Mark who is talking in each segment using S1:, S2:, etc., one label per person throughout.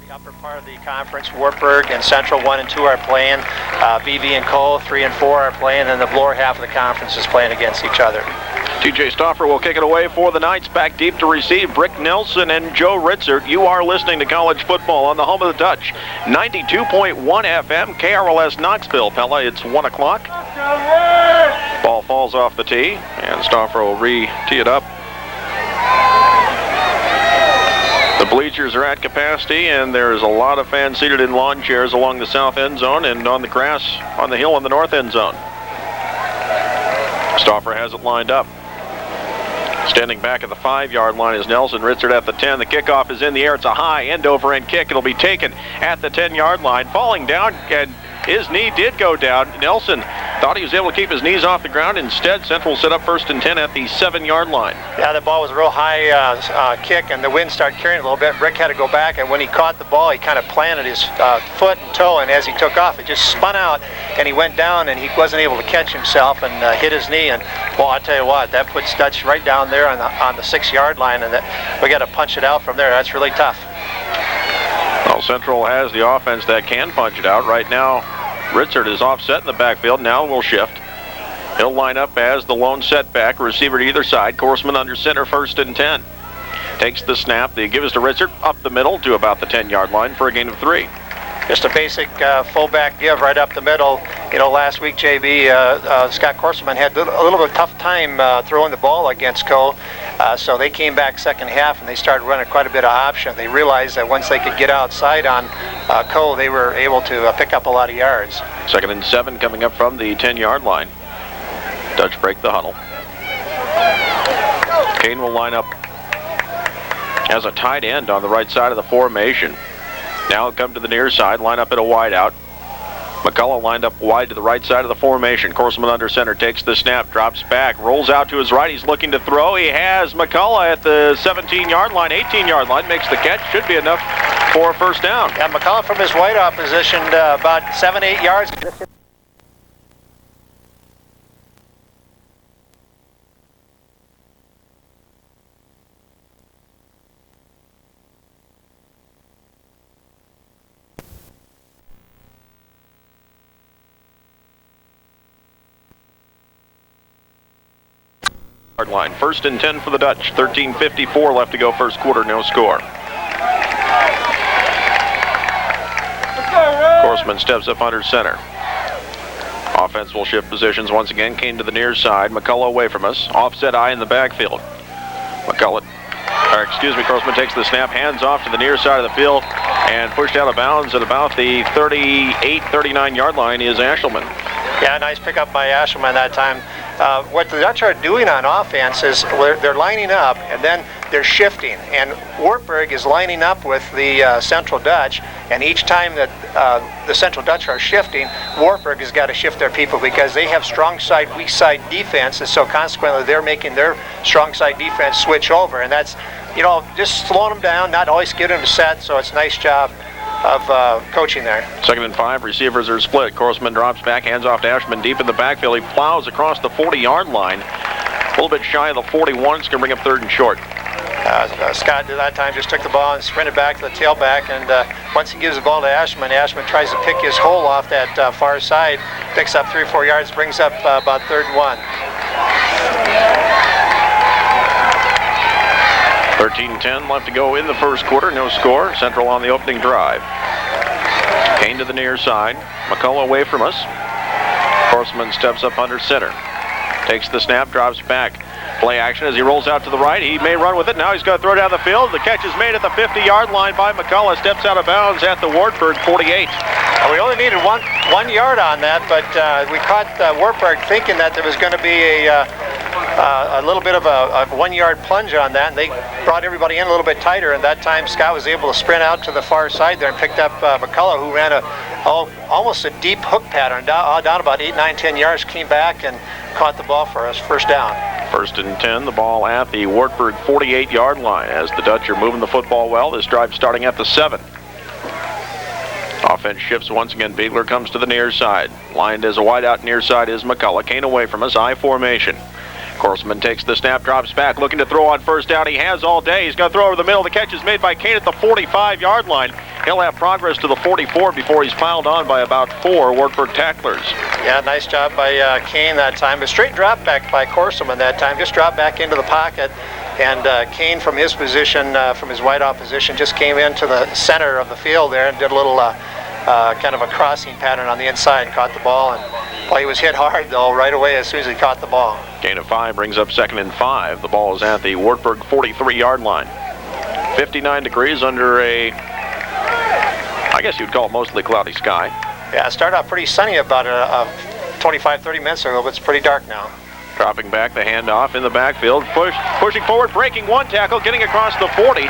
S1: The upper part of the conference, Wartburg and Central 1 and 2 are playing. BV and Cole 3 and 4 are playing, and the lower half of the conference is playing against each other.
S2: TJ Stauffer will kick it away for the Knights. Back deep to receive Brick Nelson and Joe Ritzert. You are listening to college football on the home of the Dutch. 92.1 FM, KRLS Knoxville. Pella, it's 1 o'clock. Ball falls off the tee, and Stauffer will re-tee it up. The bleachers are at capacity, and there's a lot of fans seated in lawn chairs along the south end zone and on the grass on the hill in the north end zone. Stauffer has it lined up. Standing back at the 5-yard line is Nelson. Ritzert at the 10. The kickoff is in the air. It's a high end-over-end kick. It'll be taken at the 10-yard line. Falling down, and his knee did go down. Nelson thought he was able to keep his knees off the ground. Instead, Central set up 1st and 10 at the 7-yard line.
S1: Yeah, the ball was a real high kick, and the wind started carrying it a little bit. Brick had to go back, and when he caught the ball, he kind of planted his foot and toe, and as he took off, it just spun out, and he went down, and he wasn't able to catch himself and hit his knee. And, well, I'll tell you what, that puts Dutch right down there on the 6-yard line, and we got to punch it out from there. That's really tough.
S2: Well, Central has the offense that can punch it out. Right now, Ritzert is offset in the backfield. Now will shift. He'll line up as the lone setback. Receiver to either side. Korsman under center, 1st and 10. Takes the snap. They give us to Ritzert up the middle to about the 10-yard line for a gain of 3.
S1: Just a basic fullback give right up the middle. You know, last week, JB, Scott Korsman had a little bit of a tough time throwing the ball against Cole. So they came back second half, and they started running quite a bit of option. They realized that once they could get outside on Cole, they were able to pick up a lot of yards.
S2: 2nd and 7 coming up from the 10-yard line. Dutch break the huddle. Kane will line up as a tight end on the right side of the formation. Now he'll come to the near side, line up at a wide out. McCullough lined up wide to the right side of the formation. Korsman under center, takes the snap, drops back, rolls out to his right. He's looking to throw. He has McCullough at the 17-yard line, 18-yard line, makes the catch. Should be enough for a 1st down.
S1: Yeah, McCullough from his wideout position about 7-8 yards.
S2: Line. 1st and 10 for the Dutch. 13:54 left to go first quarter. No score. Korsman steps up under center. Offense will shift positions once again. Kane to the near side. McCullough away from us. Offset eye in the backfield. Korsman takes the snap, hands off to the near side of the field, and pushed out of bounds at about the 38, 39-yard line is Ashelman.
S1: Yeah, nice pickup by Ashelman that time. What the Dutch are doing on offense is they're lining up, and then they're shifting. And Wartburg is lining up with the Central Dutch, and each time that the Central Dutch are shifting, Wartburg has got to shift their people because they have strong side, weak side defense, and so consequently they're making their strong side defense switch over. And that's, you know, just slowing them down, not always getting them to set, so it's a nice job of coaching there.
S2: 2nd and 5, receivers are split. Korsman drops back, hands off to Ashman deep in the backfield. He plows across the 40-yard line. A little bit shy of the 41. It's going to bring up 3rd and short.
S1: Scott at that time just took the ball and sprinted back to the tailback, and once he gives the ball to Ashman, Ashman tries to pick his hole off that far side, picks up 3 or 4 yards, brings up about 3rd and 1.
S2: 13-10 left to go in the first quarter. No score. Central on the opening drive. Kane to the near side. McCullough away from us. Korsman steps up under center. Takes the snap, drops back. Play action as he rolls out to the right. He may run with it. Now he's going to throw down the field. The catch is made at the 50-yard line by McCullough. Steps out of bounds at the Wartburg 48.
S1: We only needed one yard on that, but we caught Wartburg thinking that there was going to be a little bit of a 1-yard plunge on that, and they brought everybody in a little bit tighter, and that time Scott was able to sprint out to the far side there and picked up McCullough, who ran almost a deep hook pattern down about 8, 9, 10 yards, came back and caught the ball for us, 1st down.
S2: 1st and 10, the ball at the Wartburg 48-yard line as the Dutch are moving the football well. This drive starting at the 7. Offense shifts once again. Biegler comes to the near side. Lined as a wideout near side is McCullough. Kane away from us, I formation. Horseman takes the snap, drops back, looking to throw on first down. He has all day. He's going to throw over the middle. The catch is made by Kane at the 45-yard line. He'll have progress to the 44 before he's piled on by about 4 Wartburg tacklers.
S1: Yeah, nice job by Kane that time. A straight drop back by Corseman that time. Just dropped back into the pocket. And Kane from his position, from his wideout position, just came into the center of the field there and did a little kind of a crossing pattern on the inside and caught the ball. And well, he was hit hard, though, right away as soon as he caught the ball.
S2: Gain of 5 brings up 2nd and 5. The ball is at the Wartburg 43-yard line. 59 degrees under a, I guess you'd call it mostly cloudy sky.
S1: Yeah, it started out pretty sunny about 25-30 minutes ago, but it's pretty dark now.
S2: Dropping back, the handoff in the backfield. Pushing forward, breaking one tackle, getting across the 40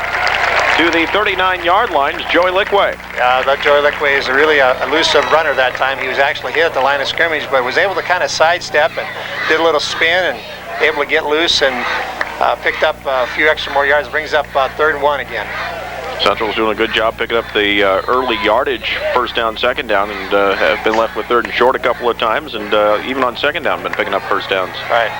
S2: to the 39-yard line is Joey Lickway.
S1: Yeah, that Joey Lickway is really a elusive runner that time. He was actually hit at the line of scrimmage, but was able to kind of sidestep and did a little spin and able to get loose and picked up a few extra more yards. Brings up 3rd and 1 again.
S2: Central's doing a good job picking up the early yardage, 1st down, 2nd down, and have been left with 3rd and short a couple of times, and even on 2nd down been picking up 1st downs.
S1: Right.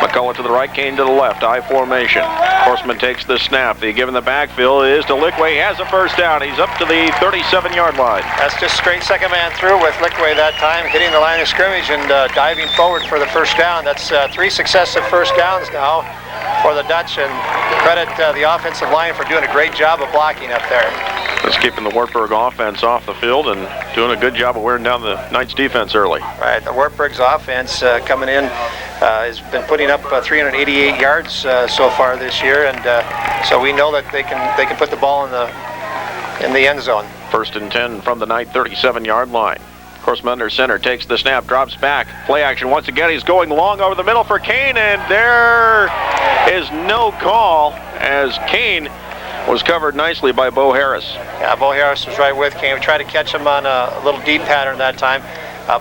S2: McCullough to the right, Kane to the left, I formation. Horseman takes the snap. The give in the backfield is to Lickway. He has a 1st down. He's up to the 37-yard line.
S1: That's just straight second man through with Lickway that time, hitting the line of scrimmage and diving forward for the 1st down. That's 3 successive 1st downs now for the Dutch, and credit the offensive line for doing a great job of blocking up there.
S2: That's keeping the Wartburg offense off the field and doing a good job of wearing down the Knights defense early.
S1: Right, the Wartburg's offense coming in has been putting up 388 yards so far this year, and so we know that they can put the ball in the end zone. 1st
S2: and 10 from the Knight 37-yard line. Horseman under center takes the snap, drops back. Play action once again. He's going long over the middle for Kane, and there is no call as Kane was covered nicely by Bo Harris.
S1: Yeah, Bo Harris was right with Kane. We tried to catch him on a little deep pattern that time.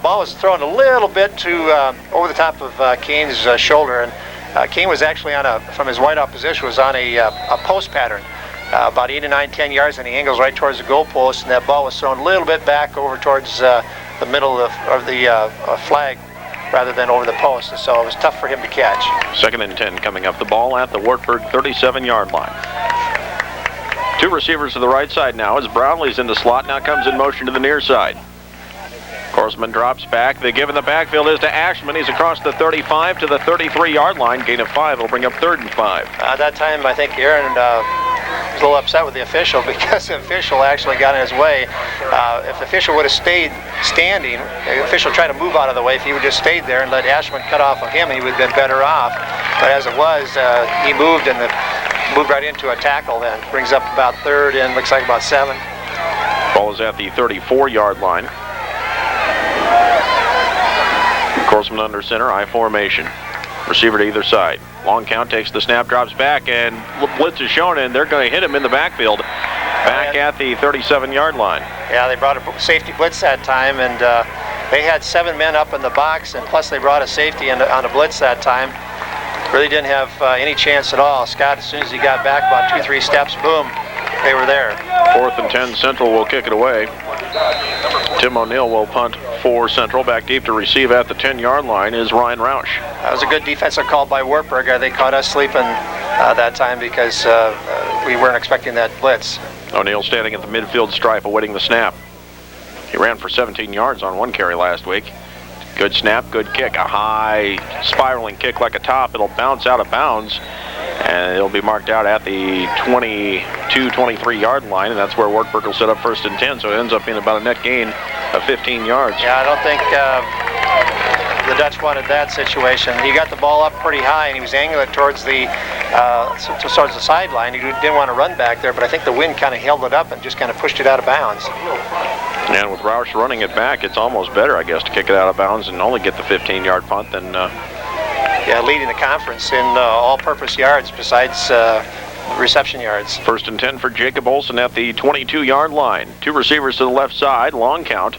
S1: Ball was thrown a little bit to over the top of Kane's shoulder, and Kane was actually from his wideout position, was on a post pattern. About 8 to 9, 10 yards, and he angles right towards the goal post, and that ball was thrown a little bit back over towards the middle of the flag rather than over the post, and so it was tough for him to catch.
S2: 2nd and 10 coming up. The ball at the Wartburg 37-yard line. 2 receivers to the right side now as Brownlee's in the slot, now comes in motion to the near side. Horseman drops back. The give in the backfield is to Ashman. He's across the 35 to the 33-yard line. Gain of 5 will bring up 3rd and 5.
S1: That time I think Aaron was a little upset with the official because the official actually got in his way. If the official would have stayed standing, the official tried to move out of the way. If he would just stayed there and let Ashman cut off of him, he would have been better off. But as it was, he moved and moved right into a tackle then. Brings up about 3rd and looks like about 7.
S2: Ball is at the 34-yard line. Horseman under center, I formation. Receiver to either side. Long count, takes the snap, drops back, and blitz is shown, and they're going to hit him in the backfield. Back at the 37-yard line.
S1: Yeah, they brought a safety blitz that time, and they had 7 men up in the box, and plus they brought a safety on a blitz that time. Really didn't have any chance at all. Scott, as soon as he got back about 2-3 steps, boom, they were there.
S2: 4th and 10, Central will kick it away. Tim O'Neill will punt for Central. Back deep to receive at the 10-yard line is Ryan Roush.
S1: That was a good defensive call by Wartburg. They caught us sleeping that time because we weren't expecting that blitz.
S2: O'Neill standing at the midfield stripe awaiting the snap. He ran for 17 yards on 1 carry last week. Good snap, good kick. A high spiraling kick like a top. It'll bounce out of bounds, and it'll be marked out at the 22, 23-yard line, and that's where Wartburg will set up 1st and 10, so it ends up being about a net gain of 15 yards.
S1: Yeah, I don't think the Dutch wanted that situation. He got the ball up pretty high, and he was angling it towards the sideline. He didn't want to run back there, but I think the wind kind of held it up and just kind of pushed it out of bounds.
S2: And with Roush running it back, it's almost better, I guess, to kick it out of bounds and only get the 15-yard punt than...
S1: Yeah, leading the conference in all-purpose yards besides reception yards.
S2: 1st and 10 for Jacob Olson at the 22-yard line. 2 receivers to the left side, long count.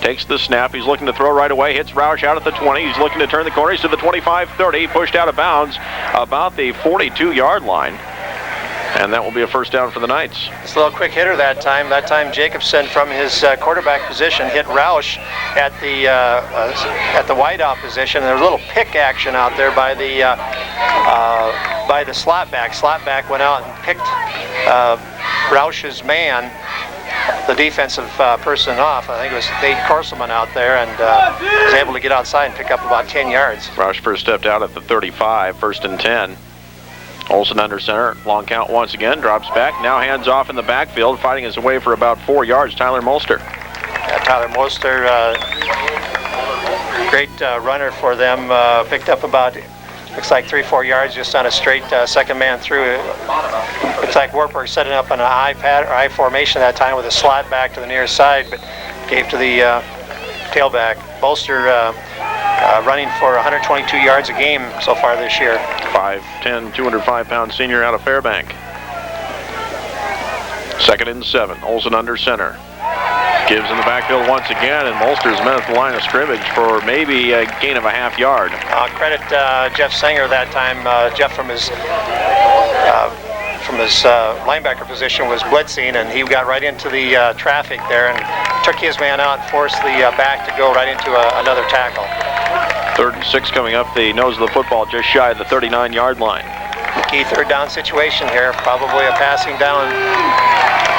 S2: Takes the snap, he's looking to throw right away, hits Roush out at the 20, he's looking to turn the corner, he's to the 25-30, pushed out of bounds about the 42-yard line. And that will be a first down for the Knights.
S1: It's a little quick hitter that time. That time Jacobson from his quarterback position hit Roush at the wideout position. There was a little pick action out there by the slot back. Slot back went out and picked Roush's man, the defensive person, off. I think it was Nate Korselman out there, and was able to get outside and pick up about 10 yards.
S2: Roush first stepped out at the 35, 1st and 10. Olsen under center, long count once again, drops back, now hands off in the backfield, fighting his way for about 4 yards, Tyler Molster.
S1: Yeah, Tyler Molster, great runner for them, picked up about, looks like 3-4 yards just on a straight second man through. Looks like Wartburg setting up an I formation that time with a slot back to the near side, but gave to the tailback. Molster running for 122 yards a game so far this year.
S2: 5'10", 205-pound senior out of Fairbank. 2nd and 7. Olsen under center. Gives in the backfield once again, and Molster's met at the line of scrimmage for maybe a gain of a half yard.
S1: Credit Jeff Sanger that time. Jeff from his linebacker position was blitzing, and he got right into the traffic there and took his man out and forced the back to go right into another tackle.
S2: 3rd and 6 coming up the nose of the football, just shy of the 39-yard line.
S1: Key third down situation here, probably a passing down.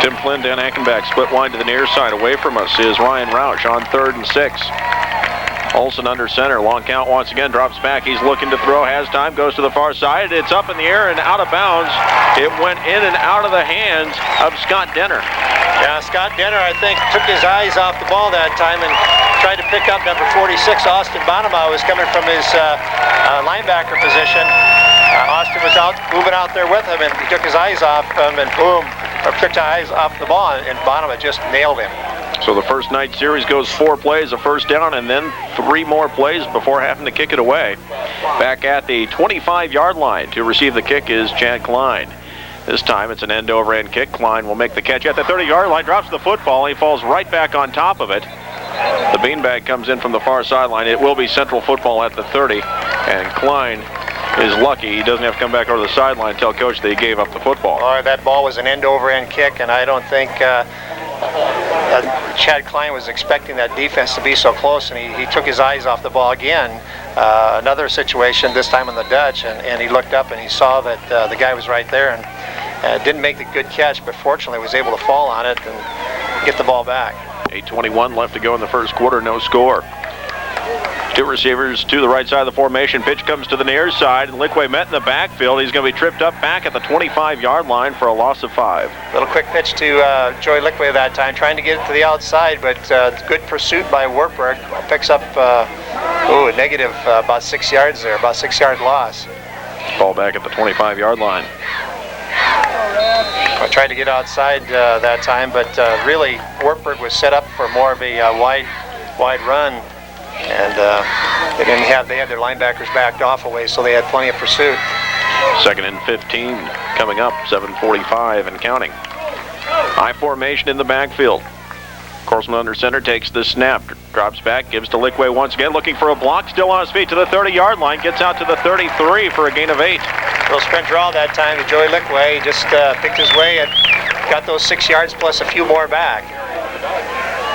S2: Tim Flynn, Dan Ackenbach split wide to the near side. Away from us is Ryan Roush on 3rd and 6. Olsen under center, long count once again, drops back, he's looking to throw, has time, goes to the far side, it's up in the air and out of bounds. It went in and out of the hands of Scott Denner.
S1: Yeah, Scott Denner, I think, took his eyes off the ball that time and tried to pick up number 46, Austin Bonema, was coming from his linebacker position. Austin was moving out there with him, and he took his eyes off him, and boom, or took his eyes off the ball, and Bonema just nailed him.
S2: So the first night series goes 4 plays, a first down, and then 3 more plays before having to kick it away. Back at the 25-yard line to receive the kick is Chad Klein. This time it's an end-over-end kick. Klein will make the catch at the 30-yard line, drops the football, he falls right back on top of it. The beanbag comes in from the far sideline. It will be Central football at the 30, and Klein is lucky he doesn't have to come back over the sideline and tell coach that he gave up the football.
S1: That ball was an end-over-end kick, and I don't think Chad Klein was expecting that defense to be so close, and he took his eyes off the ball again. Another situation, this time on the Dutch, and he looked up and he saw that the guy was right there, and didn't make the good catch, but fortunately was able to fall on it and get the ball back.
S2: 8:21 left to go in the first quarter, no score. 2 receivers to the right side of the formation. Pitch comes to the near side, and Liquay met in the backfield. He's going to be tripped up back at the 25-yard line for a loss of 5.
S1: Little quick pitch to Joey Liquay that time, trying to get it to the outside, but good pursuit by Wartburg. Picks up a negative about 6 yards there, about 6-yard loss.
S2: Ball back at the 25-yard line.
S1: I tried to get outside that time, but really Wartburg was set up for more of a wide run, and they had their linebackers backed off a ways, so they had plenty of pursuit.
S2: 2nd and 15 coming up, 7:45 and counting. High formation in the backfield. Korsman under center takes the snap, drops back, gives to Liquay once again, looking for a block, still on his feet to the 30-yard line, gets out to the 33 for a gain of 8.
S1: Little sprint draw that time to Joey Liquay, just picked his way and got those 6 yards plus a few more back.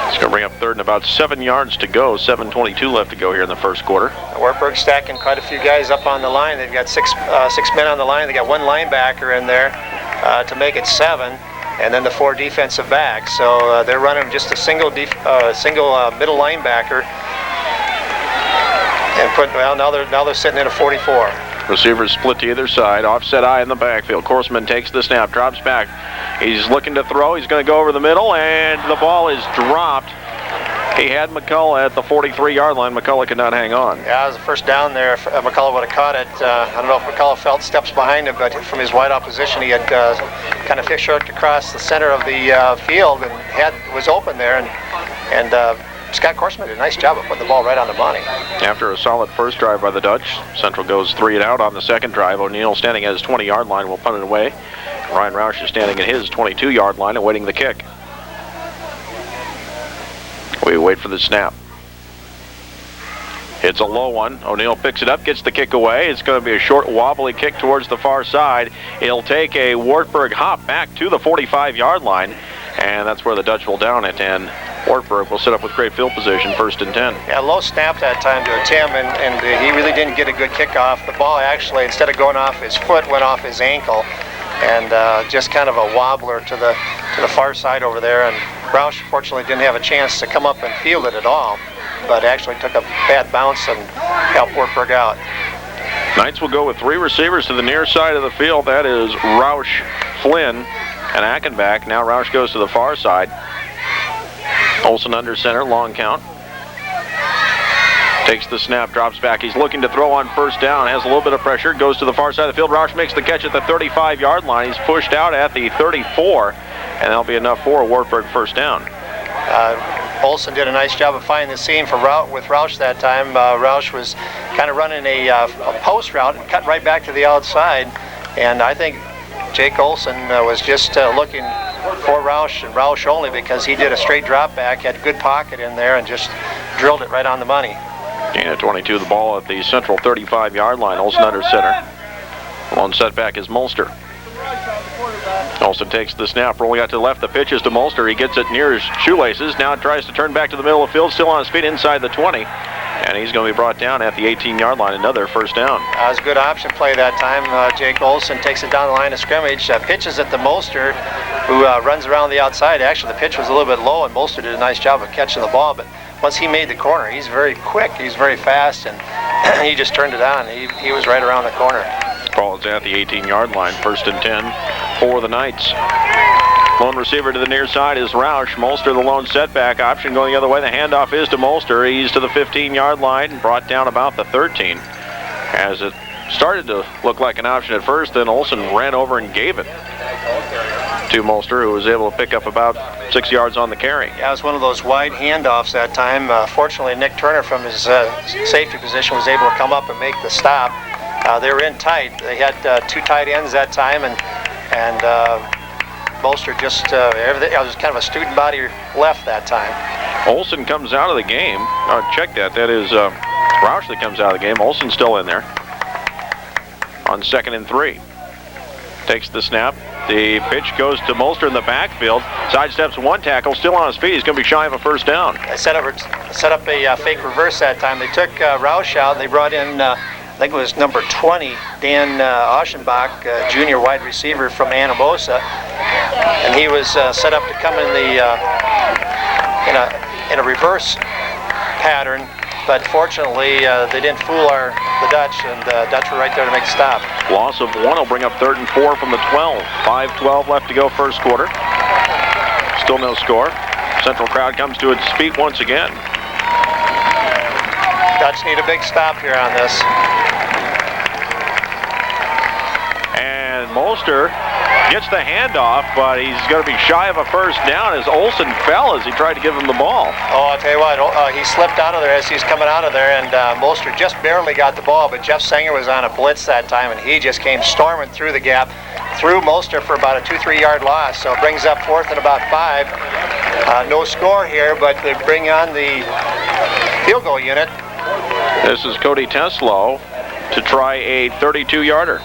S2: It's going to bring up 3rd and about 7 yards to go, 7:22 left to go here in the first quarter.
S1: Wartburg stacking quite a few guys up on the line. They've got six men on the line. They got 1 linebacker in there to make it 7. And then the 4 defensive backs. So they're running just a single middle linebacker. And now they're sitting in a 44.
S2: Receivers split to either side. Offset eye in the backfield. Korsman takes the snap, drops back. He's looking to throw. He's going to go over the middle, and the ball is dropped. He had McCullough at the 43-yard line. McCullough could not hang on.
S1: Yeah, it was the first down there. If McCullough would have caught it. I don't know if McCullough felt steps behind him, but from his wide opposition, he had kind of fish-hooked across the center of the field and was open there. And Scott Korsman did a nice job of putting the ball right on the money.
S2: After a solid first drive by the Dutch, Central goes 3 and out on the second drive. O'Neill standing at his 20-yard line will punt it away. Ryan Roush is standing at his 22-yard line awaiting the kick. We wait for the snap. It's a low one. O'Neill picks it up, gets the kick away. It's going to be a short, wobbly kick towards the far side. It'll take a Wartburg hop back to the 45-yard line, and that's where the Dutch will down it, and Wartburg will set up with great field position, 1st and 10.
S1: Yeah, low snap that time to Tim, and he really didn't get a good kickoff. The ball actually, instead of going off his foot, went off his ankle, and just kind of a wobbler to the far side over there. And Roush fortunately didn't have a chance to come up and field it at all, but actually took a bad bounce and helped Wartburg out.
S2: Knights will go with 3 receivers to the near side of the field. That is Roush, Flynn, and Ackenbach. Now Roush goes to the far side. Olsen under center, long count. Takes the snap, drops back. He's looking to throw on 1st down, has a little bit of pressure, goes to the far side of the field. Roush makes the catch at the 35-yard line. He's pushed out at the 34, and that'll be enough for a Wartburg 1st down.
S1: Olsen did a nice job of finding the seam with Roush that time. Roush was kind of running a post route and cut right back to the outside, and I think Jake Olsen was just looking for Roush and Roush only, because he did a straight drop back, had good pocket in there, and just drilled it right on the money.
S2: Gain of 22, the ball at the central 35-yard line. Olsen under center. Lone setback is Mulster. Olsen takes the snap, rolling out to the left. The pitch is to Mulster. He gets it near his shoelaces. Now tries to turn back to the middle of the field, still on his feet inside the 20. And he's going to be brought down at the 18-yard line. Another 1st down.
S1: That was a good option play that time. Jake Olsen takes it down the line of scrimmage, pitches it to Mulster, who runs around the outside. Actually, the pitch was a little bit low, and Mulster did a nice job of catching the ball. But once he made the corner, he's very quick, he's very fast, and he just turned it on. He was right around the corner.
S2: Ball is at the 18-yard line, 1st and 10 for the Knights. Lone receiver to the near side is Roush. Mulster, the lone setback option, going the other way. The handoff is to Mulster. He's to the 15-yard line and brought down about the 13. As it started to look like an option at first, then Olsen ran over and gave it to Mulster, who was able to pick up about 6 yards on the carry.
S1: Yeah, it was one of those wide handoffs that time. Fortunately, Nick Turner from his safety position was able to come up and make the stop. They were in tight. They had 2 tight ends that time, and Mulster just, everything, it was kind of a student body left that time.
S2: Olsen comes out of the game. Check that. That is Roush that comes out of the game. Olsen's still in there on 2nd and 3. Takes the snap. The pitch goes to Mulster in the backfield. Sidesteps 1 tackle, still on his feet. He's going to be shy of a 1st down.
S1: They set up a fake reverse that time. They took Roush out. They brought in, I think it was number 20, Dan Aschenbach, junior wide receiver from Anamosa, and he was set up to come in in a reverse pattern. But fortunately, they didn't fool the Dutch, and the Dutch were right there to make a stop.
S2: Loss of 1 will bring up 3rd and 4 from the 12. 5:12 left to go, 1st quarter. Still no score. Central crowd comes to its feet once again.
S1: Dutch need a big stop here on this.
S2: And Mulster gets the handoff, but he's going to be shy of a 1st down as Olsen fell as he tried to give him the ball.
S1: Oh, I'll tell you what, he slipped out of there as he's coming out of there, and Mulster just barely got the ball, but Jeff Sanger was on a blitz that time, and he just came storming through the gap, threw Mulster for about a 2-3 yard loss, so it brings up 4th and about 5. No score here, but they bring on the field goal unit.
S2: This is Cody Teslow to try a 32-yarder.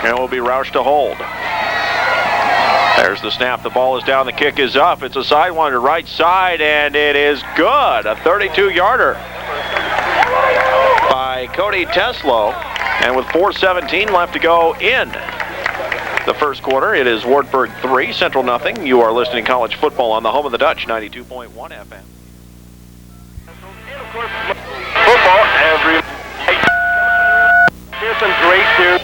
S2: And it will be Roush to hold. There's the snap. The ball is down. The kick is up. It's a side one to right side, and it is good. A 32-yarder by Cody Teslow. And with 4:17 left to go in the 1st quarter, it is Wartburg 3, Central nothing. You are listening to college football on the home of the Dutch, 92.1 FM.
S3: And of course, football every night. Here's some great news.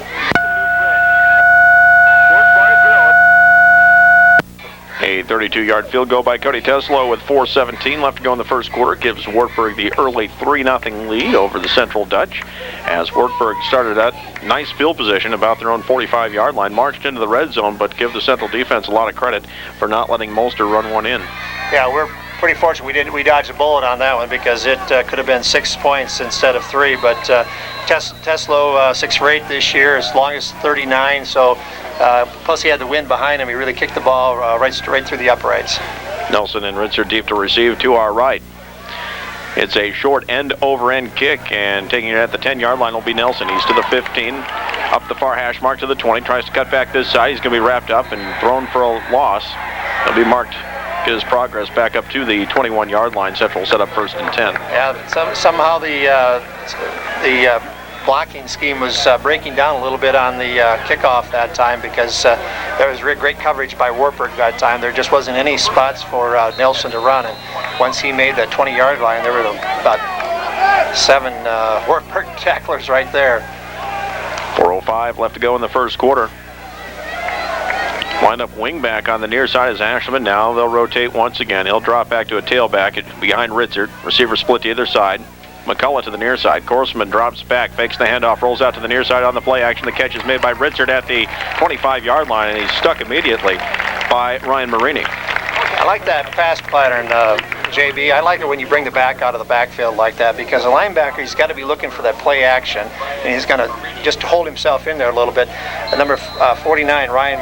S2: A 32-yard field goal by Cody Teslow with 4:17 left to go in the 1st quarter gives Wartburg the early 3-0 lead over the Central Dutch. As Wartburg started at nice field position about their own 45-yard line, marched into the red zone, but give the Central defense a lot of credit for not letting Mulster run one in.
S1: Yeah, we're pretty fortunate we dodged a bullet on that one, because it could have been 6 points instead of 3. But Teslow 6 for 8 this year, as long as 39. So plus he had the wind behind him. He really kicked the ball right through the uprights.
S2: Nelson and Ritzer deep to receive to our right. It's a short end-over-end kick, and taking it at the 10-yard line will be Nelson. He's to the 15, up the far hash mark to the 20, tries to cut back this side. He's going to be wrapped up and thrown for a loss. He'll be marked his progress back up to the 21-yard line. Central set up 1st and 10.
S1: Yeah, somehow the blocking scheme was breaking down a little bit on the kickoff that time, because there was great coverage by Wartburg that time. There just wasn't any spots for Nelson to run, and once he made the 20-yard line, there were about 7 Wartburg tacklers right there.
S2: 4:05 left to go in the first quarter. Wind up wing back on the near side is Asherman. Now they'll rotate once again. He'll drop back to a tailback behind Ritzert. Receiver split to either side. McCullough to the near side. Korsman drops back, fakes the handoff, rolls out to the near side on the play action. The catch is made by Ritzert at the 25-yard line, and he's stuck immediately by Ryan Marini.
S1: I like that pass pattern, JB. I like it when you bring the back out of the backfield like that, because a linebacker, he's got to be looking for that play action, and he's going to just hold himself in there a little bit. Number 49, Ryan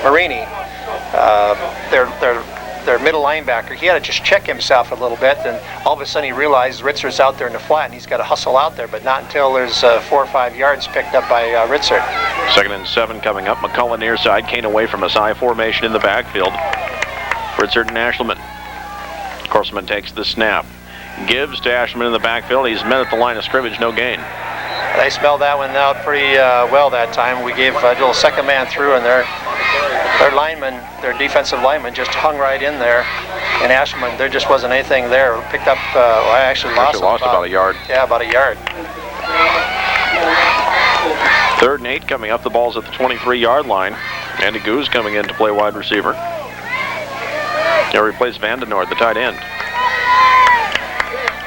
S1: Marini, their middle linebacker, he had to just check himself a little bit, and all of a sudden he realized Ritzer's out there in the flat, and he's got to hustle out there, but not until there's 4 or 5 yards picked up by Ritzert.
S2: 2nd and 7 coming up. McCullough near side. Kane away from us. I formation in the backfield. Ritzert and Ashelman. Korsman takes the snap. Gives to Ashelman in the backfield. He's met at the line of scrimmage. No gain.
S1: They smelled that one out pretty well that time. We gave a little second man through, and their lineman, their defensive lineman, just hung right in there. And Ashelman, there just wasn't anything there. Picked up, I actually lost
S2: about a yard.
S1: Yeah, about a yard.
S2: 3rd and 8 coming up. The ball's at the 23-yard line. Andy Goose coming in to play wide receiver. He'll replace Vandenoord, the tight end.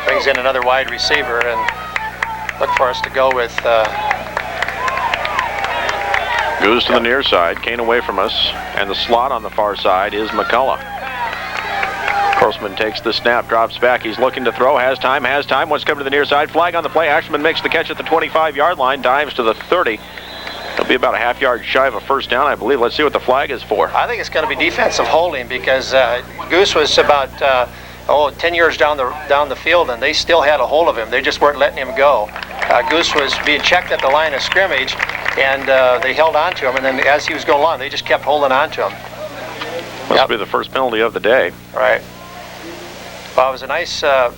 S1: Brings in another wide receiver, and look for us to go with
S2: Goes to the near side. Kane away from us, and the slot on the far side is McCullough. Korsman takes the snap, drops back. He's looking to throw, has time, wants to come to the near side. Flag on the play. Ashelman makes the catch at the 25-yard line, dives to the 30. He'll be about a half yard shy of a first down, I believe. Let's see what the flag is for.
S1: I think it's going to be defensive holding, because Goose was about 10 yards down the field, and they still had a hold of him. They just weren't letting him go. Goose was being checked at the line of scrimmage, and they held on to him, and then as he was going along, they just kept holding on to him.
S2: Must be the first penalty of the day.
S1: Right. Well, it was a nice catch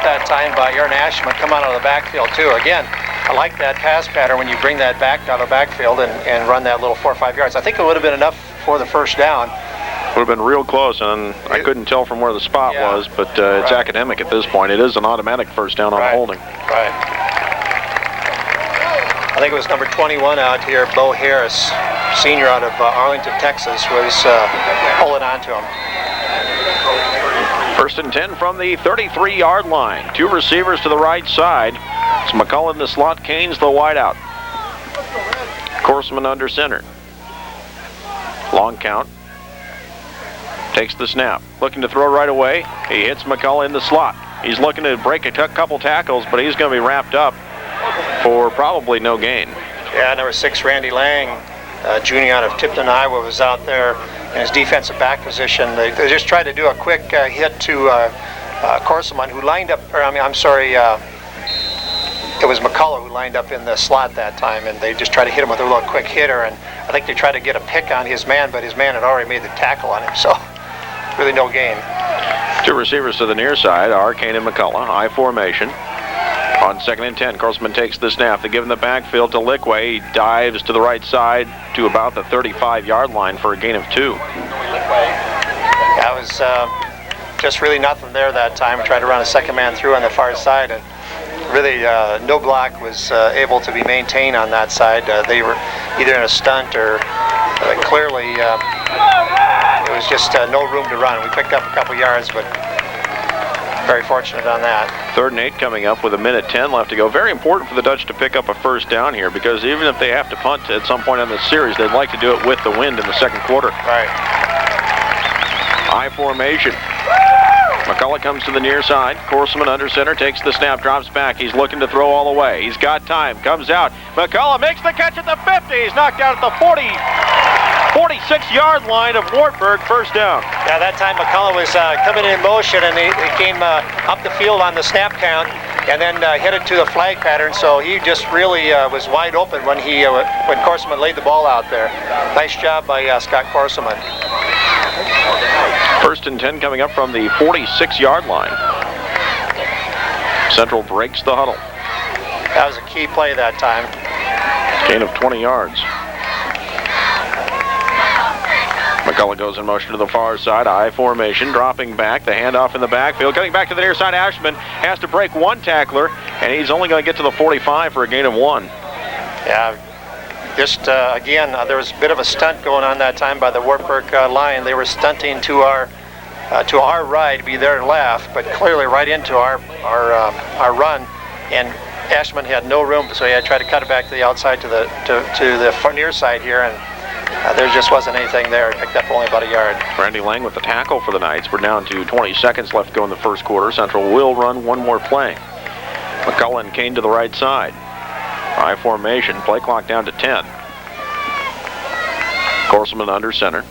S1: that time by Aaron Ashelman, come out of the backfield too. Again, I like that pass pattern when you bring that back out of the backfield and run that little 4 or 5 yards. I think it would have been enough for the first down.
S2: Would have been real close, and I couldn't tell from where the spot was, but it's academic at this point. It is an automatic first down on holding.
S1: Right. I think it was number 21 out here, Bo Harris, senior out of Arlington, Texas, was holding on to him.
S2: 1st and 10 from the 33-yard line. 2 receivers to the right side. It's McCullough in the slot. Kane's the wideout. Korsman under center. Long count. Takes the snap. Looking to throw right away. He hits McCullough in the slot. He's looking to break a couple tackles, but he's going to be wrapped up for probably no gain.
S1: Yeah, number 6, Randy Lang, junior out of Tipton, Iowa, was out there in his defensive back position. They just tried to do a quick hit to Korsman, who lined up, it was McCullough who lined up in the slot that time, and they just tried to hit him with a little quick hitter, and I think they tried to get a pick on his man, but his man had already made the tackle on him, so really no gain.
S2: 2 receivers to the near side are Kane and McCullough. I formation. On 2nd and 10, Korsman takes the snap. They give him the backfield to Lickway. He dives to the right side to about the 35-yard line for a gain of 2.
S1: That was just really nothing there that time. We tried to run a second man through on the far side, and really no block was able to be maintained on that side. They were either in a stunt or clearly it was just no room to run. We picked up a couple yards, but very fortunate on that.
S2: 3rd and 8 coming up with 1:10 left to go. Very important for the Dutch to pick up a first down here, because even if they have to punt at some point in the series, they'd like to do it with the wind in the second quarter.
S1: Right.
S2: I formation. McCullough comes to the near side. Korsman under center, takes the snap, drops back. He's looking to throw all the way. He's got time, comes out. McCullough makes the catch at the 50. He's knocked out at the 40, 46, 46-yard line of Wartburg, first down.
S1: Yeah, that time McCullough was coming in motion, and he came up the field on the snap count, and then headed to the flag pattern. So he just really was wide open when Corseman laid the ball out there. Nice job by Scott Corseman.
S2: First and 10 coming up from the 46-yard line. Central breaks the huddle.
S1: That was a key play that time.
S2: Gain of 20 yards. McCullough goes in motion to the far side. I formation, dropping back. The handoff in the backfield. Coming back to the near side, Ashman has to break one tackler, and he's only going to get to the 45 for a gain of 1.
S1: Yeah, just again, there was a bit of a stunt going on that time by the Wartburg line. They were stunting to our right, to be their left, but clearly right into our run, and Ashman had no room, so he had to try to cut it back to the outside to the near side here, and there just wasn't anything there. It picked up only about a yard.
S2: Randy Lang with the tackle for the Knights. We're down to 20 seconds left to go in the first quarter. Central will run one more play. McCullough and Kane to the right side. I formation, play clock down to 10. Corseman under center.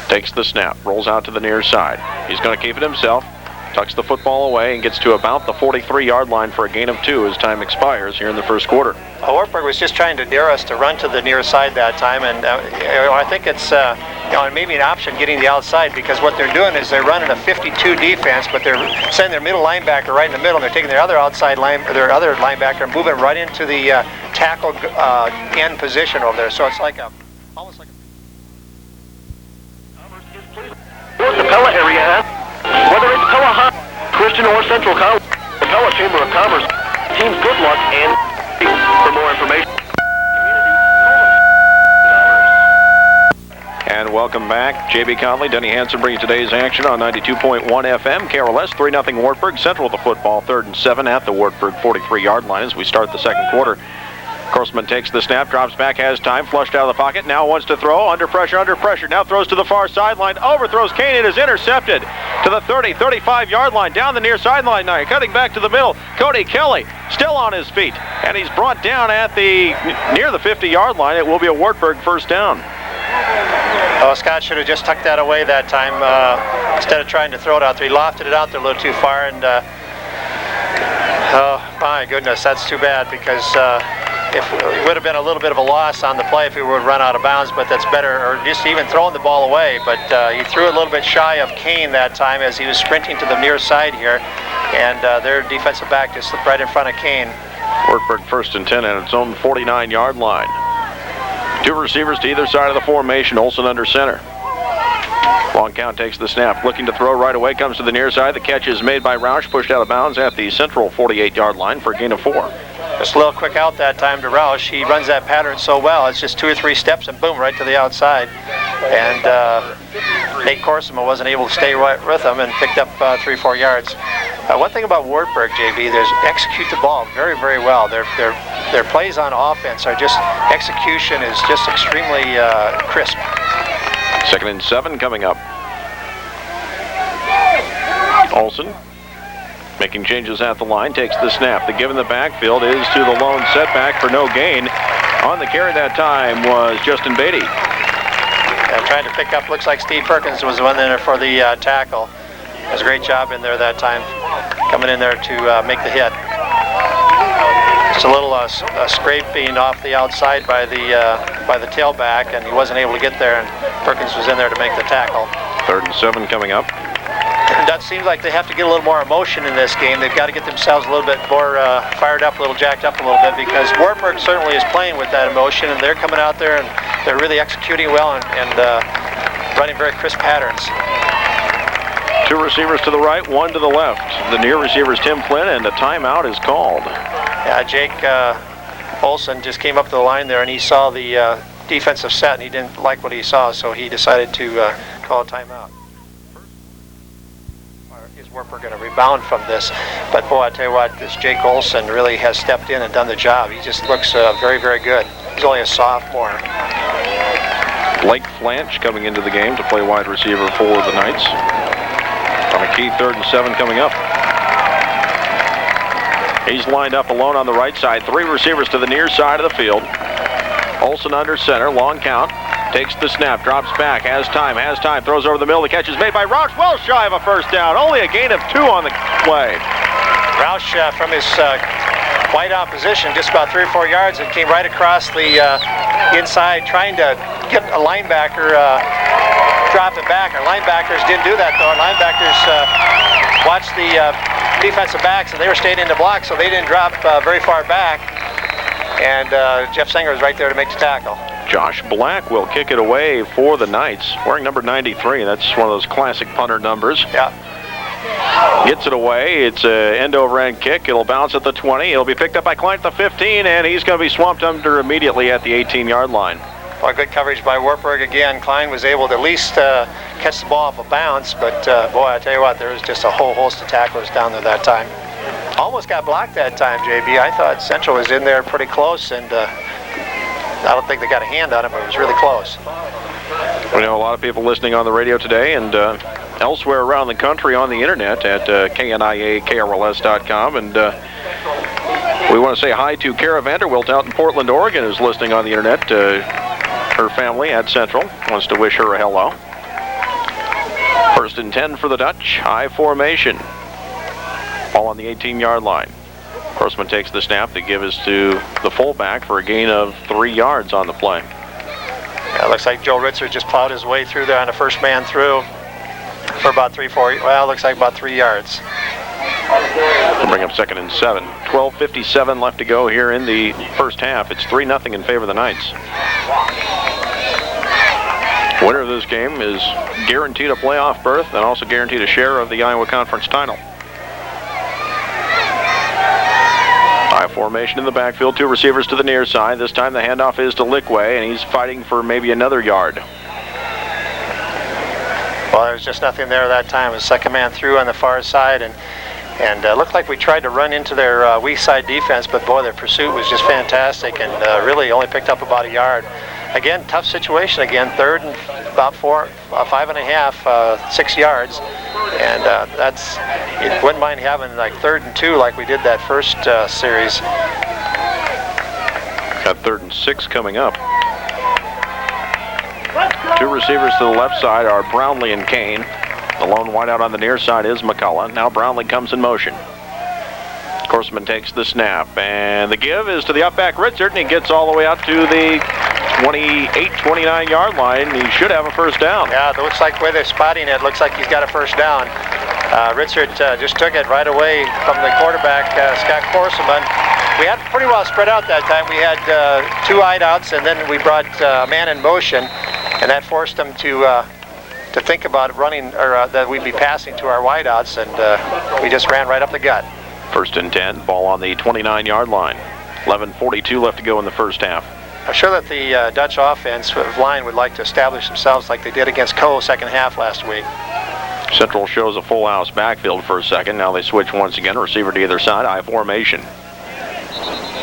S2: Takes the snap, rolls out to the near side. He's going to keep it himself. Tucks the football away and gets to about the 43-yard line for a gain of 2 as time expires here in the first quarter.
S1: Wartburg was just trying to dare us to run to the near side that time, and I think it's maybe an option getting the outside, because what they're doing is they're running a 52 defense, but they're sending their middle linebacker right in the middle, and they're taking their other outside their other linebacker and moving right into the tackle end position over there. So it's like almost like a
S3: the Pella area, whether it's Pella High, Christian or Central College, the Pella Chamber of Commerce, teams good luck, and for more information.
S2: And welcome back. J.B. Conley, Denny Hansen bringing today's action on 92.1 FM. KRLS 3-0 Wartburg. Central with the football, 3rd and 7 at the Wartburg 43-yard line as we start the second quarter. Corseman takes the snap, drops back, has time, flushed out of the pocket, now wants to throw, under pressure, now throws to the far sideline, overthrows Kane, it is intercepted to the 30, 35-yard line, down the near sideline now, cutting back to the middle, Cody Kelly, still on his feet, and he's brought down at near the 50-yard line. It will be a Wartburg first down.
S1: Oh, Scott should have just tucked that away that time instead of trying to throw it out there. He lofted it out there a little too far, and oh my goodness, that's too bad, because it would have been a little bit of a loss on the play if he would run out of bounds, but that's better, or just even throwing the ball away. But he threw it a little bit shy of Kane that time as he was sprinting to the near side here, and their defensive back just slipped right in front of Kane.
S2: Wartburg 1st and 10 at its own 49-yard line. 2 receivers to either side of the formation, Olsen under center. Long count, takes the snap, looking to throw right away, comes to the near side. The catch is made by Roush, pushed out of bounds at the Central 48-yard line for a gain of 4.
S1: Just a little quick out that time to Roush. He runs that pattern so well. It's just 2 or 3 steps and boom, right to the outside. And Nate Corseman wasn't able to stay right with him and picked up 3 or 4 yards. One thing about Wartburg, JB, they execute the ball very, very well. Their plays on offense are just, execution is just extremely crisp.
S2: 2nd and 7 coming up. Olsen making changes at the line, takes the snap. The give in the backfield is to the lone setback for no gain. On the carry that time was Justin Beatty.
S1: Trying to pick up, looks like Steve Perkins was the one in there for the tackle. Does a great job in there that time, coming in there to make the hit. Just a little scraping off the outside by the tailback, and he wasn't able to get there, and Perkins was in there to make the tackle.
S2: 3rd and 7 coming up.
S1: That seems like they have to get a little more emotion in this game. They've got to get themselves a little bit more fired up, a little jacked up a little bit, because Wartburg certainly is playing with that emotion, and they're coming out there and they're really executing well and running very crisp patterns.
S2: 2 receivers to the right, 1 to the left. The near receiver is Tim Flynn, and a timeout is called.
S1: Yeah, Jake Olsen just came up to the line there, and he saw the defensive set, and he didn't like what he saw, so he decided to call a timeout. Is Wartburg going to rebound from this? But boy, I tell you what, this Jake Olsen really has stepped in and done the job. He just looks very, very good. He's only a sophomore.
S2: Blake Flanch coming into the game to play wide receiver for the Knights. On a key 3rd and 7 coming up. He's lined up alone on the right side. 3 receivers to the near side of the field. Olsen under center, long count. takes the snap, drops back, has time, throws over the middle. The catch is made by Roush, well shy of a first down. Only a gain of 2 on the play.
S1: Roush from his wide out position, just about 3 or 4 yards, and came right across the inside, trying to get a linebacker drop it back. Our linebackers didn't do that, though. Our linebackers watched the defensive backs, and they were staying in the block, so they didn't drop very far back. And Jeff Singer was right there to make the tackle.
S2: Josh Black will kick it away for the Knights, wearing number 93. That's one of those classic punter numbers.
S1: Yeah.
S2: Gets it away. It's an end-over-end kick. It'll bounce at the 20. It'll be picked up by Klein at the 15, and he's going to be swamped under immediately at the 18-yard line.
S1: Well, good coverage by Wartburg again. Klein was able to at least catch the ball off a bounce, but boy, I tell you what, there was just a whole host of tacklers down there that time. Almost got blocked that time, JB. I thought Central was in there pretty close, and I don't think they got a hand on it, but it was really close.
S2: We know a lot of people listening on the radio today and elsewhere around the country on the internet at KNIAKRLS.com, and we want to say hi to Kara Vanderwilt out in Portland, Oregon, who's listening on the internet. Her family at Central wants to wish her a hello. 1st and 10 for the Dutch. High formation. Ball on the 18-yard line. Horseman takes the snap. The give is to the fullback for a gain of 3 yards on the play.
S1: Yeah, it looks like Joe Ritzer just plowed his way through there on the first man through for about 3 yards.
S2: We'll bring up 2nd and 7. 12:57 left to go here in the first half. It's 3-0 in favor of the Knights. Winner of this game is guaranteed a playoff berth and also guaranteed a share of the Iowa Conference title. High formation in the backfield. 2 receivers to the near side. This time the handoff is to Lickway, and he's fighting for maybe another yard.
S1: Well, there was just nothing there that time. It was second man through on the far side, and looked like we tried to run into their weak side defense, but boy, their pursuit was just fantastic, and really only picked up about a yard. Again, tough situation again, 3rd and about 5.5, 6 yards, and you wouldn't mind having like 3rd and 2 like we did that first series.
S2: Got 3rd and 6 coming up. 2 receivers to the left side are Brownlee and Kane. The lone wideout on the near side is McCullough. Now Brownlee comes in motion. Corseman takes the snap, and the give is to the up back Ritzert, and he gets all the way out to the 29-yard line. He should have a first down.
S1: Yeah, it looks like the way they're spotting it, looks like he's got a first down. Ritzert just took it right away from the quarterback, Scott Corseman. We had pretty well spread out that time. We had 2 wideouts, and then we brought a man in motion, and that forced them to think about running, or that we'd be passing to our wideouts, and we just ran right up the gut.
S2: 1st and 10, ball on the 29-yard line. 11:42 left to go in the first half.
S1: I'm sure that the Dutch offense line would like to establish themselves like they did against Coe second half last week.
S2: Central shows a full house backfield for a second. Now they switch once again, receiver to either side, I formation.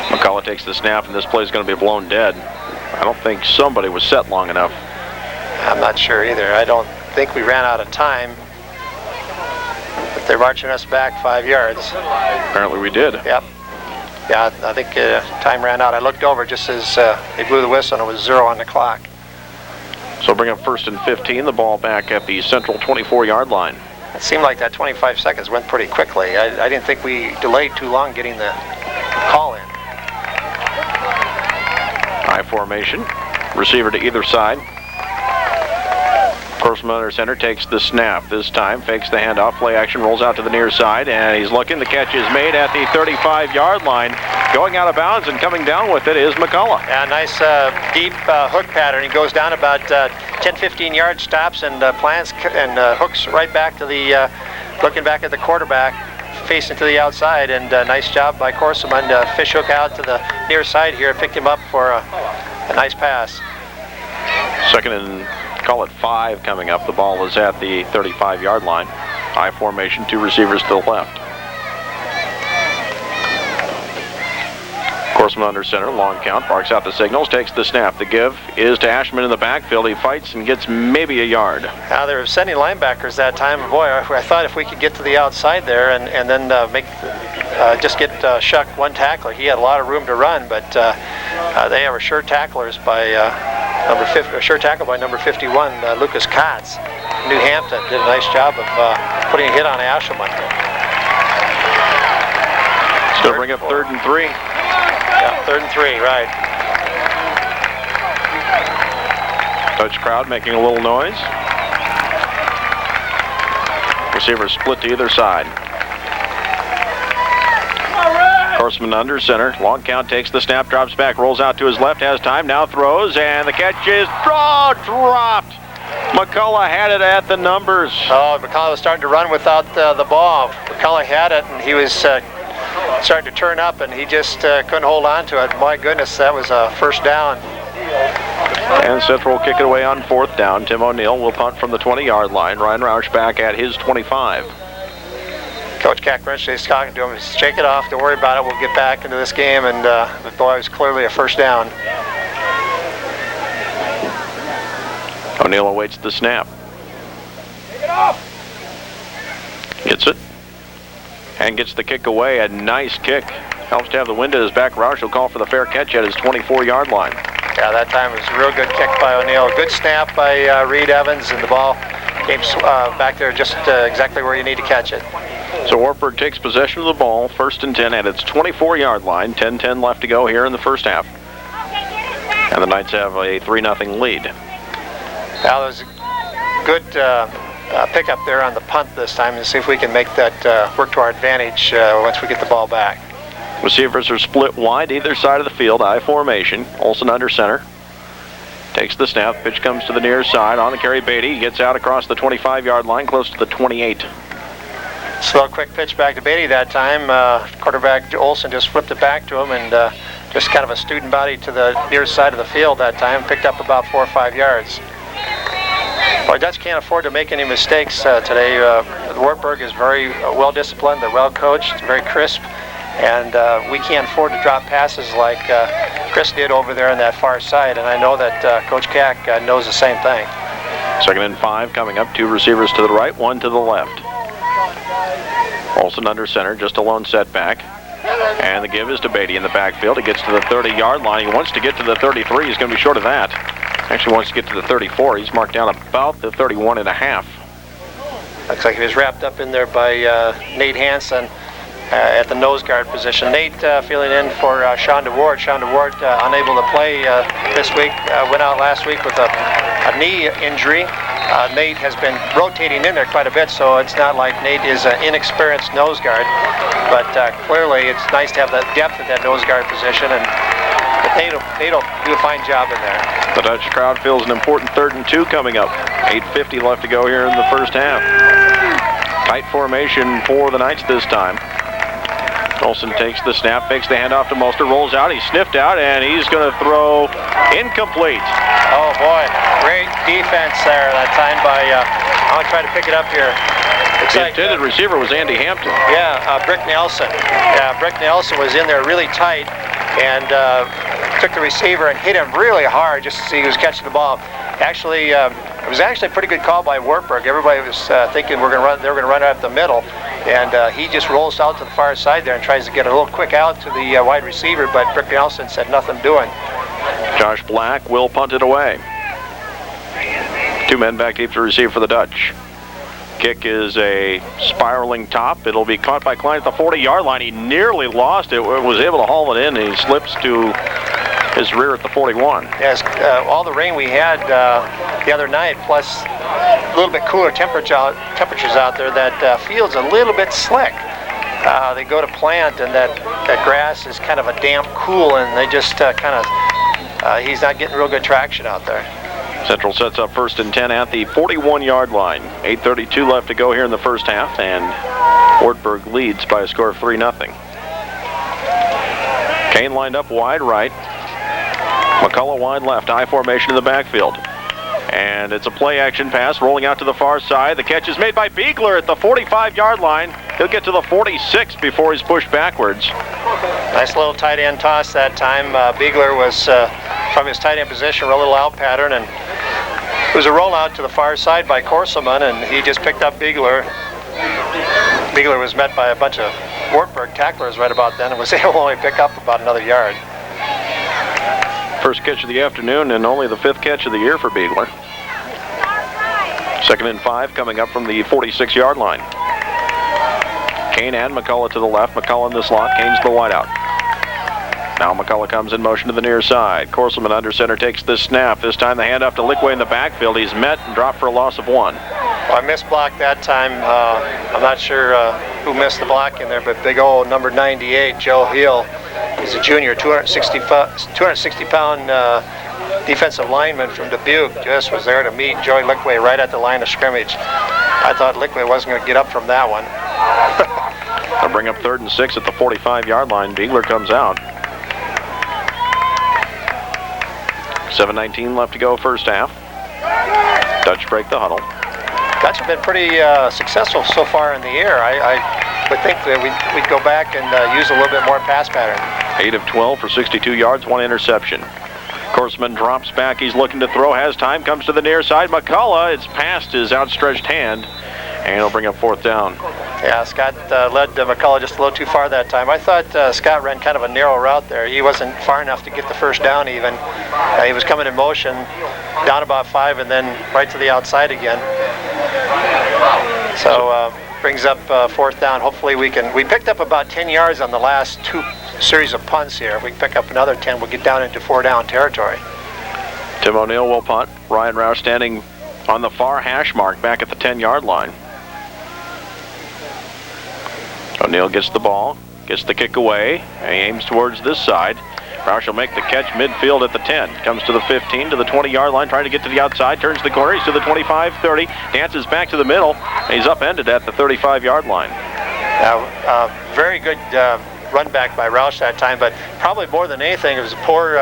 S2: McCullough takes the snap, and this play is going to be blown dead. I don't think somebody was set long enough.
S1: I'm not sure either. I don't think we ran out of time. But they're marching us back 5 yards.
S2: Apparently we did.
S1: Yep. Yeah, I think time ran out. I looked over just as they blew the whistle, and it was 0 on the clock.
S2: So bring up 1st and 15, the ball back at the Central 24-yard line.
S1: It seemed like that 25 seconds went pretty quickly. I didn't think we delayed too long getting the call in.
S2: High formation, receiver to either side. Corseman under center takes the snap. This time fakes the handoff, play action, rolls out to the near side, and he's looking. The catch is made at the 35-yard line. Going out of bounds and coming down with it is McCullough.
S1: Yeah, nice deep hook pattern. He goes down about 10-15 yards, stops, and plants and hooks right back to the looking back at the quarterback, facing to the outside, and nice job by Corseman to fish hook out to the near side here, picked him up for a nice pass.
S2: 2nd and call it 5 coming up. The ball is at the 35-yard line. High formation, 2 receivers to the left. Corseman under center, long count, barks out the signals, takes the snap. The give is to Ashman in the backfield. He fights and gets maybe a yard.
S1: Now they were sending linebackers that time. Boy, I thought if we could get to the outside there and then just get Shuck one tackler. He had a lot of room to run, but they were sure tacklers by number 50, sure tackle by number 51, Lucas Katz. New Hampton did a nice job of putting a hit on Ashelman.
S2: Still bring up 3rd and 3.
S1: Yeah, 3rd and 3, right.
S2: Dutch crowd making a little noise. Receivers split to either side. Horseman under center. Long count, takes the snap, drops back, rolls out to his left, has time, now throws, and the catch is dropped. McCullough had it at the numbers.
S1: Oh, McCullough was starting to run without the ball. McCullough had it, and he was starting to turn up, and he just couldn't hold on to it. My goodness, that was a first down.
S2: And Central will kick it away on 4th down. Tim O'Neill will punt from the 20-yard line. Ryan Roush back at his 25.
S1: Coach Kack-Wrench is talking to him. Shake it off. Don't worry about it. We'll get back into this game. And the boy was clearly a first down.
S2: O'Neill awaits the snap. Gets it. And gets the kick away. A nice kick. Helps to have the wind at his back. Roush will call for the fair catch at his 24-yard line.
S1: Yeah, that time it was a real good kick by O'Neill. Good snap by Reed Evans, and the ball came back there just exactly where you need to catch it.
S2: So Wartburg takes possession of the ball, 1st and 10 at its 24-yard line. 10-10 left to go here in the first half. And the Knights have a 3-0 lead.
S1: Well, it was a good pickup there on the punt this time, to see if we can make that work to our advantage once we get the ball back.
S2: Receivers are split wide either side of the field, I formation. Olsen under center. Takes the snap, pitch comes to the near side. On the carry, Beatty gets out across the 25-yard line, close to the 28.
S1: Slow, quick pitch back to Beatty that time. Quarterback Olsen just flipped it back to him, and just kind of a student body to the near side of the field that time. Picked up about 4 or 5 yards. Well, Dutch can't afford to make any mistakes today. Wartburg is very well disciplined. They're well coached, very crisp. And we can't afford to drop passes like Chris did over there on that far side. And I know that Coach Kack knows the same thing.
S2: 2nd and 5 coming up. 2 receivers to the right, 1 to the left. Olsen under center, just a lone setback. And the give is to Beatty in the backfield. He gets to the 30-yard line. He wants to get to the 33. He's going to be short of that. Actually wants to get to the 34. He's marked down about the 31 and a half.
S1: Looks like he was wrapped up in there by Nate Hansen. At the nose guard position. Nate filling in for Sean DeWard. Sean DeWard unable to play this week. Went out last week with a knee injury. Nate has been rotating in there quite a bit, so it's not like Nate is an inexperienced nose guard. But clearly it's nice to have the depth at that nose guard position, and Nate will do a fine job in there.
S2: The Dutch crowd feels an important 3rd and 2 coming up. 8:50 left to go here in the first half. Tight formation for the Knights this time. Olsen takes the snap, fakes the handoff to Moster, rolls out, he's sniffed out, and he's going to throw incomplete.
S1: Oh boy, great defense there that time by, I'm going to try to pick it up here.
S2: The intended receiver was Andy Hampton.
S1: Yeah, Brick Nelson. Yeah, Brick Nelson was in there really tight and took the receiver and hit him really hard just as he was catching the ball. Actually, it was actually a pretty good call by Wartburg. Everybody was thinking they were going to run up the middle. And he just rolls out to the far side there and tries to get a little quick out to the wide receiver, but Brick Nelson said nothing doing.
S2: Josh Black will punt it away. 2 men back deep to receive for the Dutch. Kick is a spiraling top. It'll be caught by Klein at the 40-yard line. He nearly lost it, was able to haul it in. He slips to his rear at the 41.
S1: Yes, all the rain we had the other night, plus a little bit cooler temperatures out there, that field's a little bit slick. They go to plant, and that grass is kind of a damp cool, and they just he's not getting real good traction out there.
S2: Central sets up 1st and 10 at the 41-yard line. 8:32 left to go here in the first half, and Wartburg leads by a score of 3-0. Kane lined up wide right. McCullough wide left, I formation in the backfield. And it's a play-action pass rolling out to the far side. The catch is made by Beegler at the 45-yard line. He'll get to the 46 before he's pushed backwards.
S1: Nice little tight end toss that time. Beegler was from his tight end position, a little out pattern, and it was a rollout to the far side by Korselman, and he just picked up Beegler. Beegler was met by a bunch of Wartburg tacklers right about then and was able to only pick up about another yard.
S2: First catch of the afternoon and only the 5th catch of the year for Beagler. 2nd and 5 coming up from the 46-yard line. Kane and McCullough to the left. McCullough in the slot. Kane's the wideout. Now McCullough comes in motion to the near side. Corselman under center takes the snap. This time the handoff to Lickway in the backfield. He's met and dropped for a loss of 1.
S1: Well, I missed block that time. I'm not sure who missed the block in there, but big old number 98, Joe Hill. He's a junior, 260-pound defensive lineman from Dubuque. Just was there to meet Joey Lickway right at the line of scrimmage. I thought Lickway wasn't going to get up from that one.
S2: They'll bring up 3rd and 6 at the 45-yard line. Beagler comes out. 7:19 left to go first half. Dutch break the huddle.
S1: Dutch have been pretty successful so far in the air. I would think that we'd go back and use a little bit more pass pattern.
S2: 8 of 12 for 62 yards, 1 interception. Corseman drops back. He's looking to throw. Has time. Comes to the near side. McCullough. It's past his outstretched hand. And he'll bring up 4th down.
S1: Yeah, Scott led McCullough just a little too far that time. I thought Scott ran kind of a narrow route there. He wasn't far enough to get the first down even. He was coming in motion, down about 5, and then right to the outside again. So brings up 4th down. Hopefully we picked up about 10 yards on the last 2 series of punts here. If we pick up another 10, we'll get down into 4-down territory.
S2: Tim O'Neill will punt. Ryan Roush standing on the far hash mark back at the 10-yard line. O'Neill gets the ball, gets the kick away, and he aims towards this side. Roush will make the catch midfield at the 10. Comes to the 15, to the 20-yard line, trying to get to the outside, turns the corner, he's to the 25, 30, dances back to the middle, and he's upended at the 35-yard line.
S1: Very good run back by Roush that time, but probably more than anything, it was a poor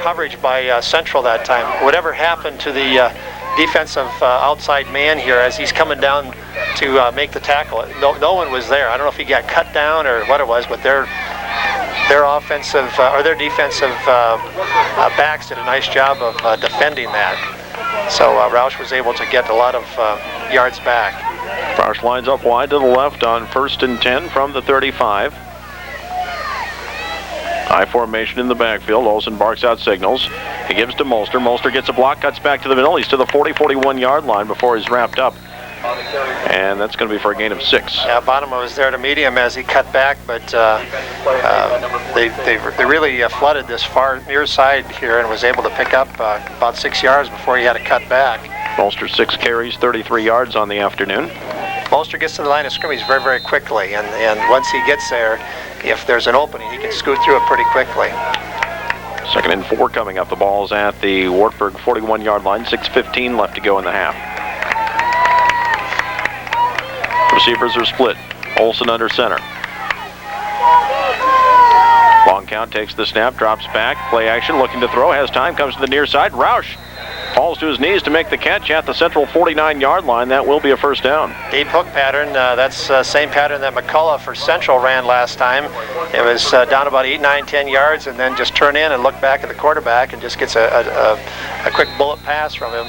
S1: coverage by Central that time. Whatever happened to the defensive outside man here as he's coming down to make the tackle? No one was there. I don't know if he got cut down or what it was, but their offensive or their defensive backs did a nice job of defending that. So Roush was able to get a lot of yards back.
S2: Roush lines up wide to the left on 1st and 10 from the 35. High formation in the backfield. Olsen barks out signals. He gives to Molster. Molster gets a block, cuts back to the middle. He's to the 40-41-yard line before he's wrapped up. And that's going to be for a gain of 6.
S1: Yeah, Bonema was there to meet him as he cut back, but they really flooded this far near side here and was able to pick up about 6 yards before he had to cut back.
S2: Molster 6 carries, 33 yards on the afternoon.
S1: Molster gets to the line of scrimmage very, very quickly, and once he gets there, if there's an opening, he can scoot through it pretty quickly.
S2: 2nd and 4 coming up. The ball's at the Wartburg 41-yard line. 6:15 left to go in the half. Receivers are split. Olsen under center. Long count, takes the snap, drops back. Play action, looking to throw, has time, comes to the near side. Roush falls to his knees to make the catch at the Central 49-yard line. That will be a 1st down.
S1: Deep hook pattern. That's the same pattern that McCullough for Central ran last time. It was down about 8, 9, 10 yards, and then just turn in and look back at the quarterback and just gets a quick bullet pass from him.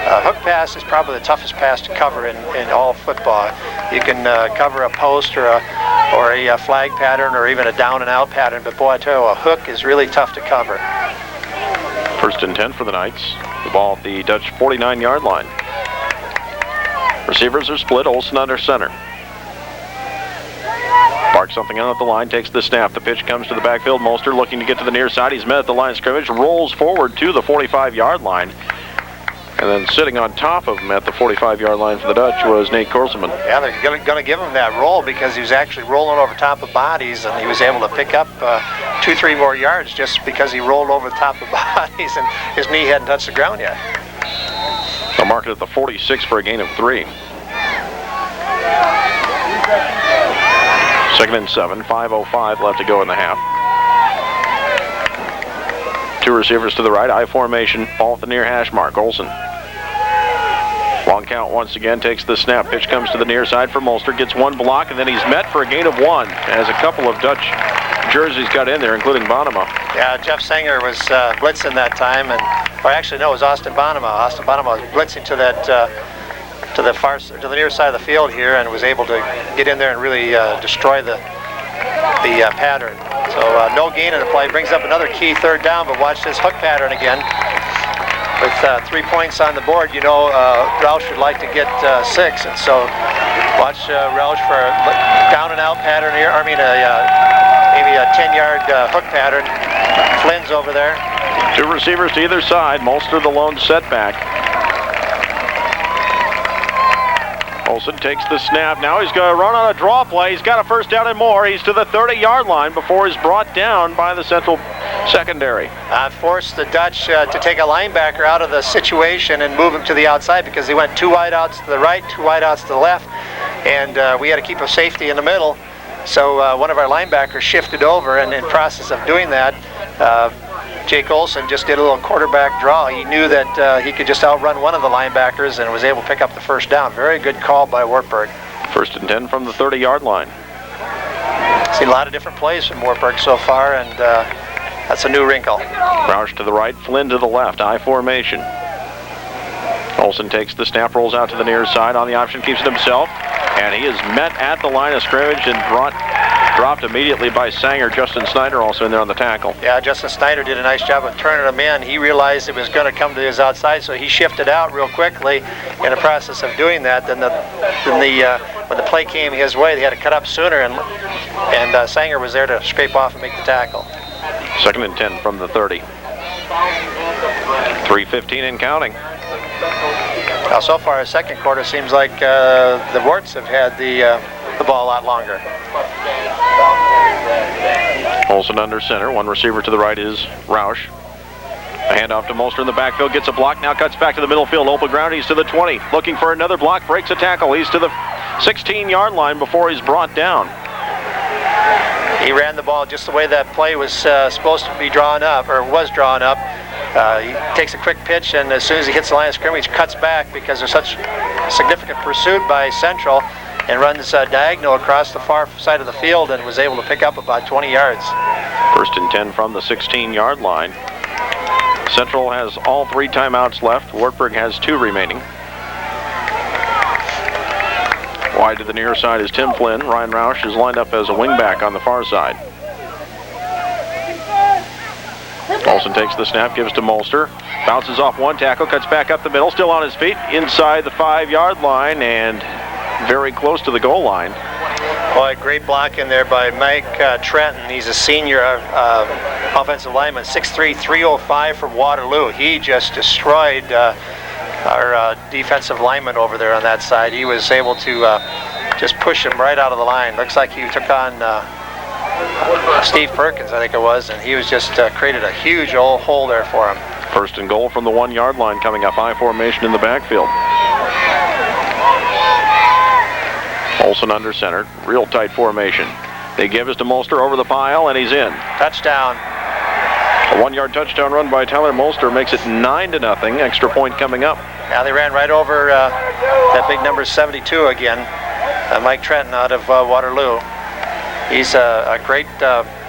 S1: Hook pass is probably the toughest pass to cover in all football. You can cover a post or a flag pattern or even a down and out pattern, but boy, I tell you, a hook is really tough to cover.
S2: 1st and 10 for the Knights. The ball at the Dutch 49-yard line. Receivers are split. Olsen under center. Barks something out at the line, takes the snap. The pitch comes to the backfield. Molster looking to get to the near side. He's met at the line of scrimmage, rolls forward to the 45-yard line. And then sitting on top of him at the 45-yard line for the Dutch was Nate Korselman.
S1: Yeah, they're going to give him that roll because he was actually rolling over top of bodies, and he was able to pick up 2-3 more yards just because he rolled over the top of bodies and his knee hadn't touched the ground yet.
S2: They'll mark it at the 46 for a gain of 3. 2nd and 7, 5:05 left to go in the half. 2 receivers to the right, I formation, ball at the near hash mark. Olsen. Long count once again, takes the snap. Pitch comes to the near side for Molster, gets 1 block, and then he's met for a gain of 1 as a couple of Dutch jerseys got in there, including Bonema.
S1: Yeah, Jeff Sanger was blitzing that time, or actually no, it was Austin Bonema. Austin Bonema was blitzing to that to the near side of the field here, and was able to get in there and really destroy the pattern. So no gain in the play. Brings up another key third down, but watch this hook pattern again. With 3 points on the board, you know Roush would like to get 6, and so watch Roush for a down and out pattern here. I mean, maybe a 10-yard hook pattern. Flynn's over there.
S2: 2 receivers to either side. Molster the lone setback. Olsen takes the snap. Now he's going to run on a draw play. He's got a first down and more. He's to the 30-yard line before he's brought down by the Central secondary.
S1: Forced the Dutch to take a linebacker out of the situation and move him to the outside because he went 2 wideouts to the right, 2 wideouts to the left, and we had to keep a safety in the middle. So one of our linebackers shifted over, and in process of doing that, Jake Olsen just did a little quarterback draw. He knew that he could just outrun one of the linebackers and was able to pick up the first down. Very good call by Wartburg.
S2: 1st and 10 from the 30-yard line.
S1: Seen a lot of different plays from Wartburg so far, and that's a new wrinkle.
S2: Roush to the right, Flynn to the left, I formation. Olsen takes the snap, rolls out to the near side on the option, keeps it himself, and he is met at the line of scrimmage and dropped immediately by Sanger. Justin Snyder also in there on the tackle.
S1: Yeah, Justin Snyder did a nice job of turning him in. He realized it was going to come to his outside, so he shifted out real quickly. In the process of doing that, then when the play came his way, they had to cut up sooner, and Sanger was there to scrape off and make the tackle.
S2: 2nd and 10 from the 30. 3:15 and counting.
S1: Now, so far, the second quarter seems like the Warts have had the ball a lot longer.
S2: Olsen under center. 1 receiver to the right is Roush. A handoff to Molster in the backfield. Gets a block. Now cuts back to the middle field. Open ground. He's to the 20. Looking for another block. Breaks a tackle. He's to the 16-yard line before he's brought down.
S1: He ran the ball just the way that play was supposed to be drawn up, or was drawn up. He takes a quick pitch, and as soon as he hits the line of scrimmage, cuts back because there's such significant pursuit by Central, and runs diagonal across the far side of the field and was able to pick up about 20 yards.
S2: 1st and 10 from the 16-yard line. Central has all 3 timeouts left. Wartburg has 2 remaining. Wide to the near side is Tim Flynn. Ryan Roush is lined up as a wingback on the far side. Olsen takes the snap, gives to Molster. Bounces off 1 tackle, cuts back up the middle, still on his feet, inside the 5-yard line and very close to the goal line.
S1: Boy, great block in there by Mike Trenton. He's a senior offensive lineman, 6'3", 305 from Waterloo. He just destroyed our defensive lineman over there on that side. He was able to just push him right out of the line. Looks like he took on Steve Perkins, I think it was, and he was just created a huge old hole there for him.
S2: 1st and goal from the 1-yard line coming up. I formation in the backfield. Olsen under center, real tight formation. They give us to Molster over the pile, and he's in.
S1: Touchdown.
S2: A 1-yard touchdown run by Tyler Molster makes it 9-0. Extra point coming up.
S1: Now they ran right over that big number 72 again, Mike Trenton out of Waterloo. He's a great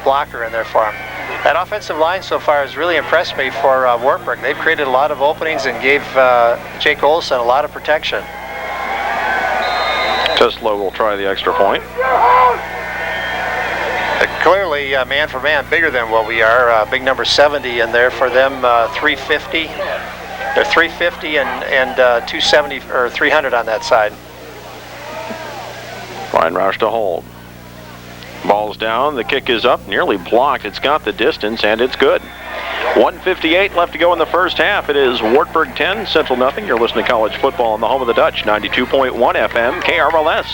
S1: blocker in there for him. That offensive line so far has really impressed me for Wartburg. They've created a lot of openings and gave Jake Olsen a lot of protection.
S2: Tesla will try the extra point.
S1: Clearly, man for man, bigger than what we are. Big number 70 in there for them, 350. They're 350 and 270 or 300 on that side.
S2: Ryan Roush to hold. Ball's down. The kick is up, nearly blocked. It's got the distance, and it's good. 1:58 left to go in the first half. It is Wartburg 10, Central nothing. You're listening to college football on the home of the Dutch, 92.1 FM, KRLS.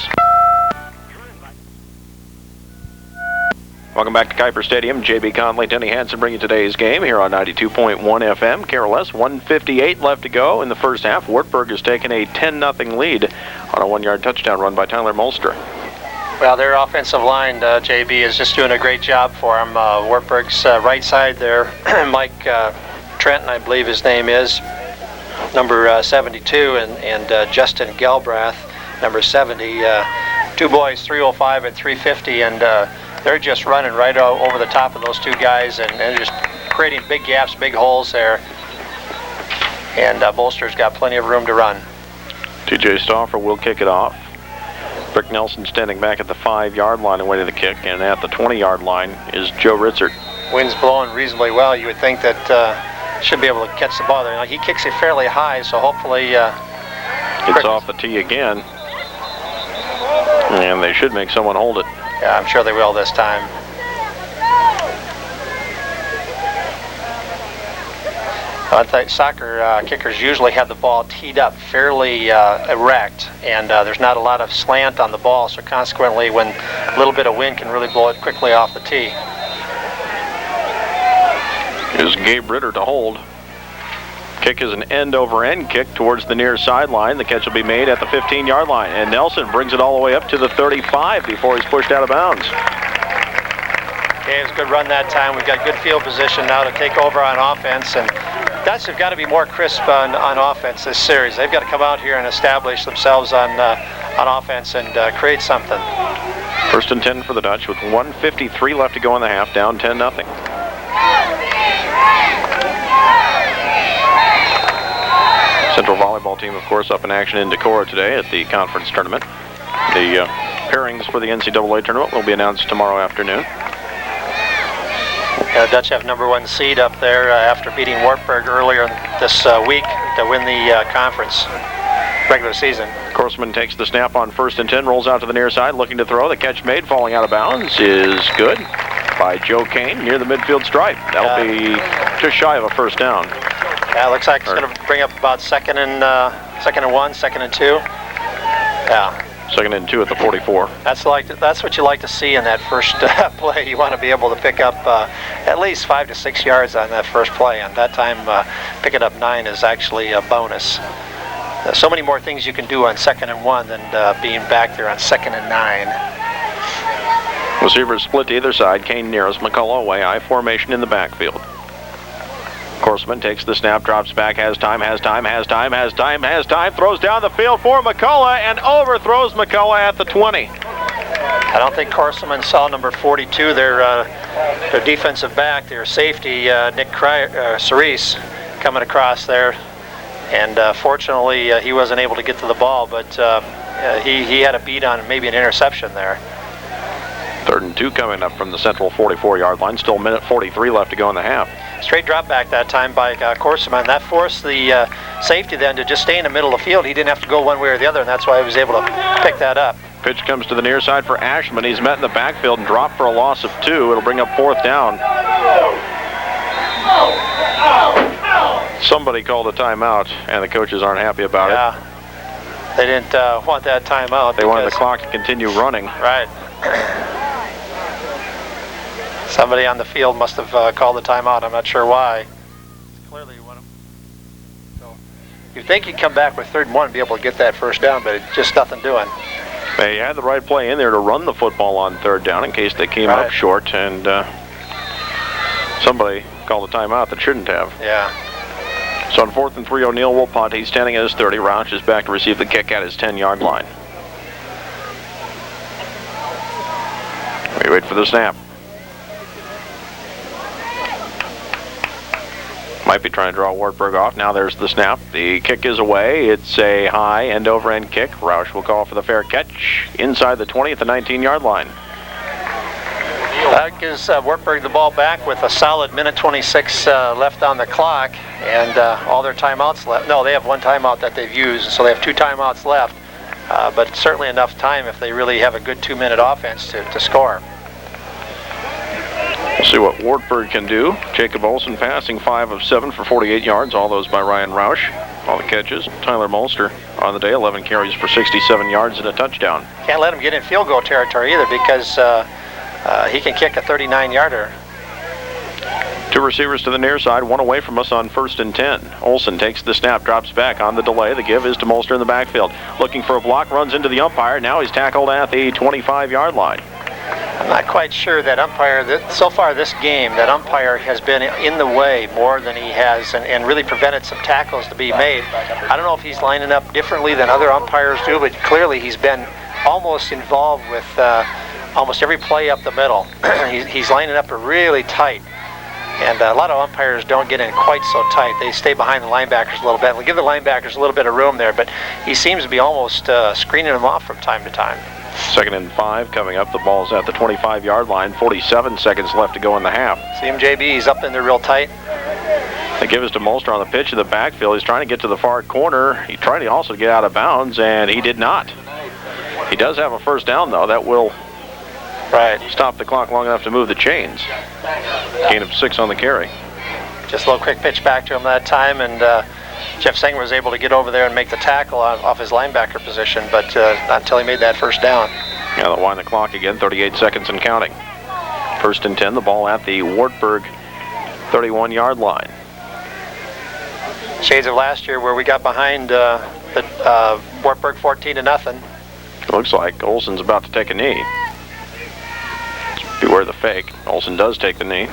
S2: Welcome back to Kuiper Stadium. J.B. Conley, Denny Hansen bringing today's game here on 92.1 FM, KRLS. 1:58 left to go in the first half. Wartburg has taken a 10-0 lead on a 1-yard touchdown run by Tyler Molster.
S1: Well, their offensive line, JB, is just doing a great job for them. Wartburg's right side there, Mike Trenton, I believe his name is, number 72, and Justin Gelbrath, number 70. 2 boys, 305 and 350, and they're just running right over the top of those 2 guys and just creating big gaps, big holes there. And Bolster's got plenty of room to run.
S2: TJ Stauffer will kick it off. Rick Nelson standing back at the 5-yard line awaiting the kick, and at the 20-yard line is Joe Ritzert.
S1: Wind's blowing reasonably well. You would think that should be able to catch the ball there. Now, he kicks it fairly high, so hopefully...
S2: It's off the tee again. And they should make someone hold it.
S1: Yeah, I'm sure they will this time. I think soccer kickers usually have the ball teed up fairly erect, and there's not a lot of slant on the ball, so consequently when a little bit of wind can really blow it quickly off the tee.
S2: Is Gabe Ritter to hold. Kick is an end-over-end kick towards the near sideline. The catch will be made at the 15-yard line, and Nelson brings it all the way up to the 35 before he's pushed out of bounds.
S1: Okay, it was a good run that time. We've got good field position now to take over on offense, and Dutch have got to be more crisp on offense this series. They've got to come out here and establish themselves on offense and create something.
S2: 1st and 10 for the Dutch with 1:53 left to go in the half, down 10-0. Central volleyball team, of course, up in action in Decorah today at the conference tournament. The pairings for the NCAA tournament will be announced tomorrow afternoon.
S1: Dutch have #1 seed up there after beating Wartburg earlier this week to win the conference regular season.
S2: Korsman takes the snap on 1st and 10, rolls out to the near side, looking to throw. The catch made, falling out of bounds, is good by Joe Kane near the midfield stripe. That'll be just shy of a 1st down.
S1: Yeah, it looks like it's going to bring up about 2nd and 1, 2nd and 2. Yeah.
S2: 2nd and 2 at the 44.
S1: That's what you like to see in that first play. You want to be able to pick up at least 5 to 6 yards on that first play. And that time, picking up 9 is actually a bonus. So many more things you can do on 2nd and 1 than being back there on 2nd and 9.
S2: Receivers split to either side. Kane nearest, McCullough away. I formation in the backfield. Korsman takes the snap, drops back, has time, throws down the field for McCullough and overthrows McCullough at the 20.
S1: I don't think Korsman saw number 42, their defensive back, their safety, Nick Cerise, coming across there. And fortunately, he wasn't able to get to the ball, but he had a beat on maybe an interception there.
S2: 3rd and 2 coming up from the central 44-yard line. Still 1:43 left to go in the half.
S1: Straight drop back that time by Korsman. That forced the safety then to just stay in the middle of the field. He didn't have to go one way or the other, and that's why he was able to pick that up.
S2: Pitch comes to the near side for Ashman. He's met in the backfield and dropped for a loss of 2. It'll bring up 4th down. Somebody called a timeout, and the coaches aren't happy about it.
S1: Yeah, they didn't want that timeout.
S2: They wanted the clock to continue running.
S1: Right. Somebody on the field must have called the timeout. I'm not sure why. Clearly, you want to. So you'd think you'd come back with 3rd and 1 and be able to get that 1st down, but it's just nothing doing.
S2: They had the right play in there to run the football on 3rd down in case they came up short, and somebody called a timeout that shouldn't have.
S1: Yeah.
S2: So on 4th and 3, O'Neill will punt. He's standing at his 30. Roush is back to receive the kick at his 10-yard line. We wait for the snap. Might be trying to draw Wartburg off. Now there's the snap. The kick is away. It's a high end-over-end kick. Roush will call for the fair catch inside the 20 at the 19-yard line.
S1: That gives Wartburg the ball back with a solid 1:26 left on the clock, and all their timeouts left. No, they have 1 timeout that they've used, so they have 2 timeouts left, but certainly enough time if they really have a good 2-minute offense to score.
S2: We'll see what Wartburg can do. Jacob Olson passing 5 of 7 for 48 yards, all those by Ryan Roush. All the catches. Tyler Molster on the day, 11 carries for 67 yards and a touchdown.
S1: Can't let him get in field goal territory either because he can kick a 39-yarder.
S2: 2 receivers to the near side, 1 away from us on 1st and 10. Olson takes the snap, drops back on the delay. The give is to Molster in the backfield. Looking for a block, runs into the umpire. Now he's tackled at the 25-yard line.
S1: I'm not quite sure that umpire, so far this game, that umpire has been in the way more than he has and really prevented some tackles to be made. I don't know if he's lining up differently than other umpires do, but clearly he's been almost involved with almost every play up the middle. He's lining up really tight. And a lot of umpires don't get in quite so tight. They stay behind the linebackers a little bit. They'll give the linebackers a little bit of room there, but he seems to be almost screening them off from time to time.
S2: 2nd and 5 coming up. The ball's at the 25-yard line. 47 seconds left to go in the half.
S1: See him, JB, he's up in there real tight.
S2: They give us to Molster on the pitch of the backfield. He's trying to get to the far corner. He tried to also get out of bounds, and he did not. He does have a first down, though. That will stop the clock long enough to move the chains. Gain of 6 on the carry.
S1: Just a little quick pitch back to him that time, and Jeff Sanger was able to get over there and make the tackle off his linebacker position, but not until he made that first down.
S2: Yeah, they'll wind the clock again, 38 seconds and counting. 1st and 10, the ball at the Wartburg 31-yard line.
S1: Shades of last year where we got behind Wartburg 14-0.
S2: Looks like Olson's about to take a knee. Beware the fake. Olson does take the knee.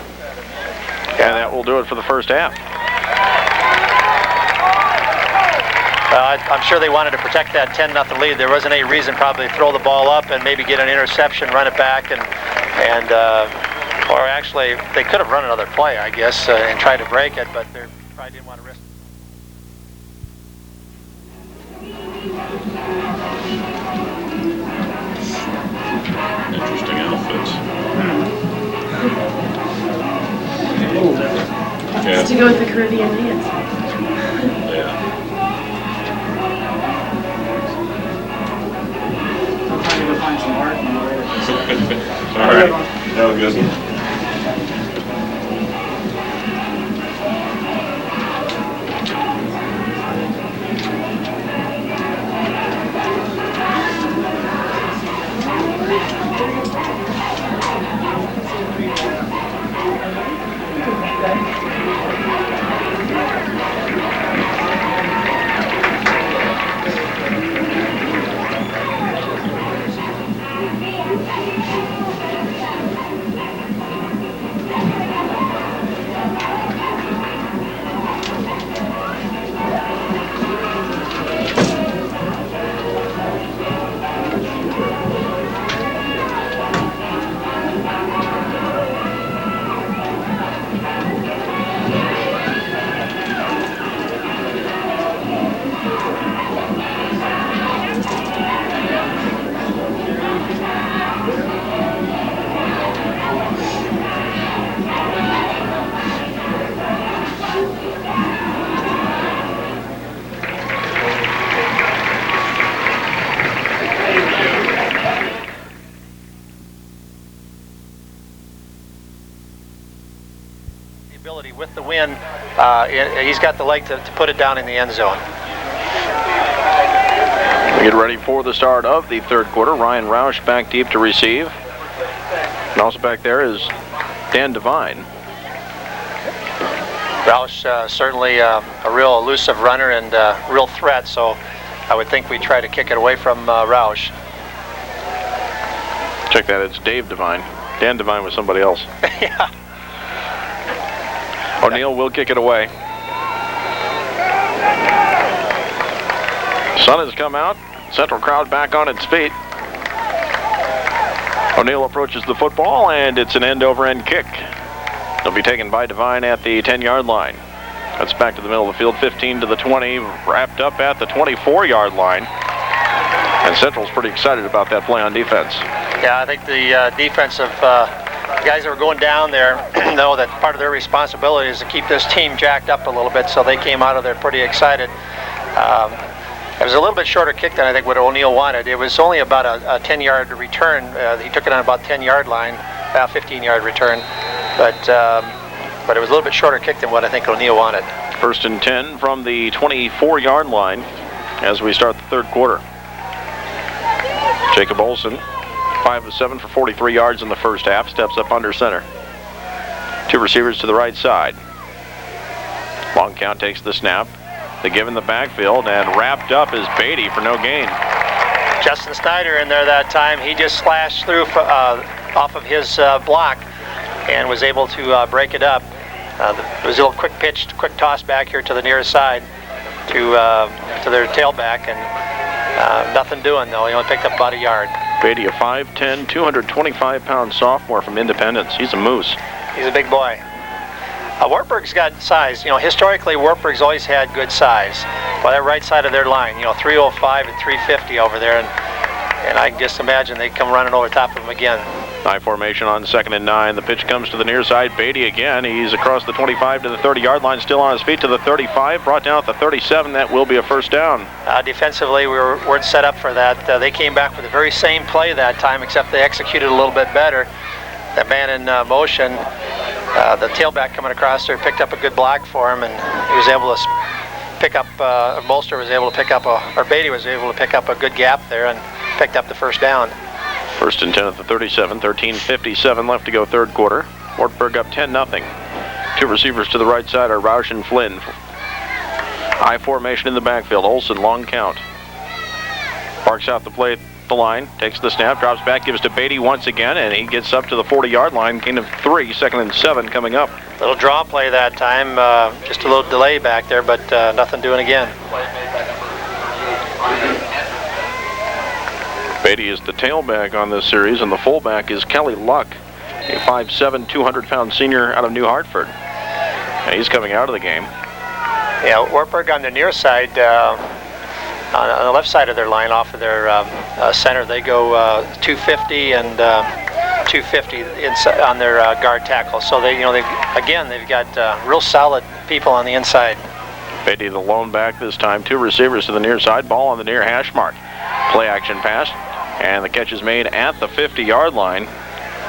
S2: And that will do it for the first half.
S1: I'm sure they wanted to protect that 10-0 lead. There wasn't any reason probably to throw the ball up and maybe get an interception, run it back, or actually they could have run another play, I guess, and tried to break it, but they probably didn't want to risk it.
S4: Interesting outfits. Yeah.
S5: To go with the Caribbean dance.
S4: Yeah.
S6: I'm trying to go find some art in the way.
S4: All right. That was good.
S1: With the win, he's got the leg to put it down in the end zone.
S2: We get ready for the start of the 3rd quarter. Ryan Roush back deep to receive. And also back there is Dan Devine.
S1: Roush certainly a real elusive runner and real threat, so I would think we try to kick it away from Roush.
S2: Check that, it's Dave Devine. Dan Devine was somebody else.
S1: Yeah.
S2: O'Neill will kick it away. Sun has come out. Central crowd back on its feet. O'Neill approaches the football, and it's an end-over-end kick. It'll be taken by Devine at the 10-yard line. That's back to the middle of the field, 15 to the 20, wrapped up at the 24-yard line. And Central's pretty excited about that play on defense.
S1: Yeah, I think the defensive guys that were going down there know that part of their responsibility is to keep this team jacked up a little bit, so they came out of there pretty excited. It was a little bit shorter kick than I think what O'Neill wanted. It was only about a 10-yard return. He took it on about 10-yard line, 15-yard return, but it was a little bit shorter kick than what I think O'Neill wanted.
S2: 1st and 10 from the 24-yard line as we start the 3rd quarter. Jacob Olson, 5 of 7 for 43 yards in the first half, steps up under center. 2 receivers to the right side. Long count, takes the snap. They give in the backfield, and wrapped up is Beatty for no gain.
S1: Justin Snyder in there that time. He just slashed through off of his block and was able to break it up. There was a little quick pitch, quick toss back here to the near side to their tailback, and nothing doing though. He only picked up about a yard.
S2: Beatty, a 5'10", 225-pound sophomore from Independence. He's a moose.
S1: He's a big boy. Wartburg's got size. You know, historically, Wartburg's always had good size. Well, that right side of their line, you know, 305 and 350 over there. And And I can just imagine they come running over top of him again.
S2: High formation on 2nd and 9. The pitch comes to the near side. Beatty again. He's across the 25 to the 30-yard line, still on his feet to the 35. Brought down at the 37. That will be a first down.
S1: Defensively, we weren't set up for that. They came back with the very same play that time, except they executed a little bit better. That man in motion, the tailback coming across there, picked up a good block for him, and he was able to pick up, Bolster was able to pick up, or Beatty was able to pick up a good gap there and picked up the first down.
S2: 1st and 10 at the 37, 13:57 left to go third quarter. Wartburg up 10-0. Two receivers to the right side are Roush and Flynn. High formation in the backfield. Olsen, long count. Parks out the play at the line, takes the snap, drops back, gives to Beatty once again, and he gets up to the 40-yard line. Gain of 3, 2nd and 7 coming up.
S1: Little draw play that time, just a little delay back there, but nothing doing again.
S2: Beatty is the tailback on this series, and the fullback is Kelly Luck, a 5'7", 200-pound senior out of New Hartford. And he's coming out of the game.
S1: Yeah, Wartburg on the near side, on the left side of their line, off of their center, they go 250 and 250 inside on their guard tackle. So they've got real solid people on the inside.
S2: Beatty the lone back this time. Two receivers to the near side. Ball on the near hash mark. Play action pass, and the catch is made at the 50-yard line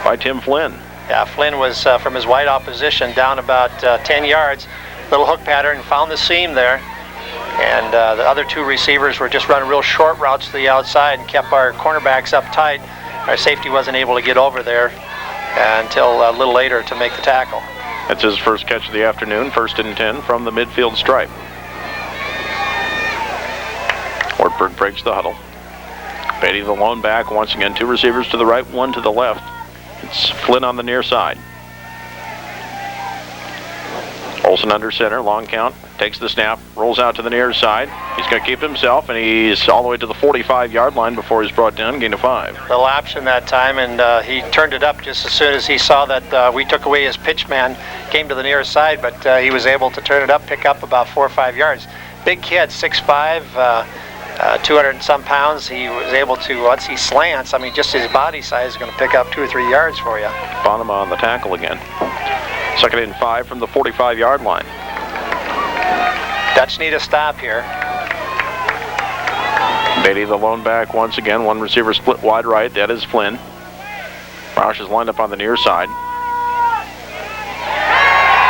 S2: by Tim Flynn.
S1: Yeah, Flynn was from his wide out position down about 10 yards. Little hook pattern, found the seam there. And the other two receivers were just running real short routes to the outside and kept our cornerbacks up tight. Our safety wasn't able to get over there until a little later to make the tackle.
S2: That's his first catch of the afternoon, 1st and 10 from the midfield stripe. Wartburg breaks the huddle. Beatty the lone back, once again, two receivers to the right, one to the left. It's Flynn on the near side. Olsen under center, long count, takes the snap, rolls out to the near side. He's going to keep himself, and he's all the way to the 45-yard line before he's brought down, gain of 5.
S1: Little option that time, and he turned it up just as soon as he saw that we took away his pitch man, came to the near side, but he was able to turn it up, pick up about 4 or 5 yards. Big kid, 6'5", 200 and some pounds. He was able to, once he slants, I mean, just his body size is going to pick up 2 or 3 yards for you.
S2: Bonham on the tackle again. 2nd and 5 from the 45-yard line.
S1: Dutch need a stop here.
S2: Beatty the lone back once again. One receiver split wide right. That is Flynn. Roush is lined up on the near side.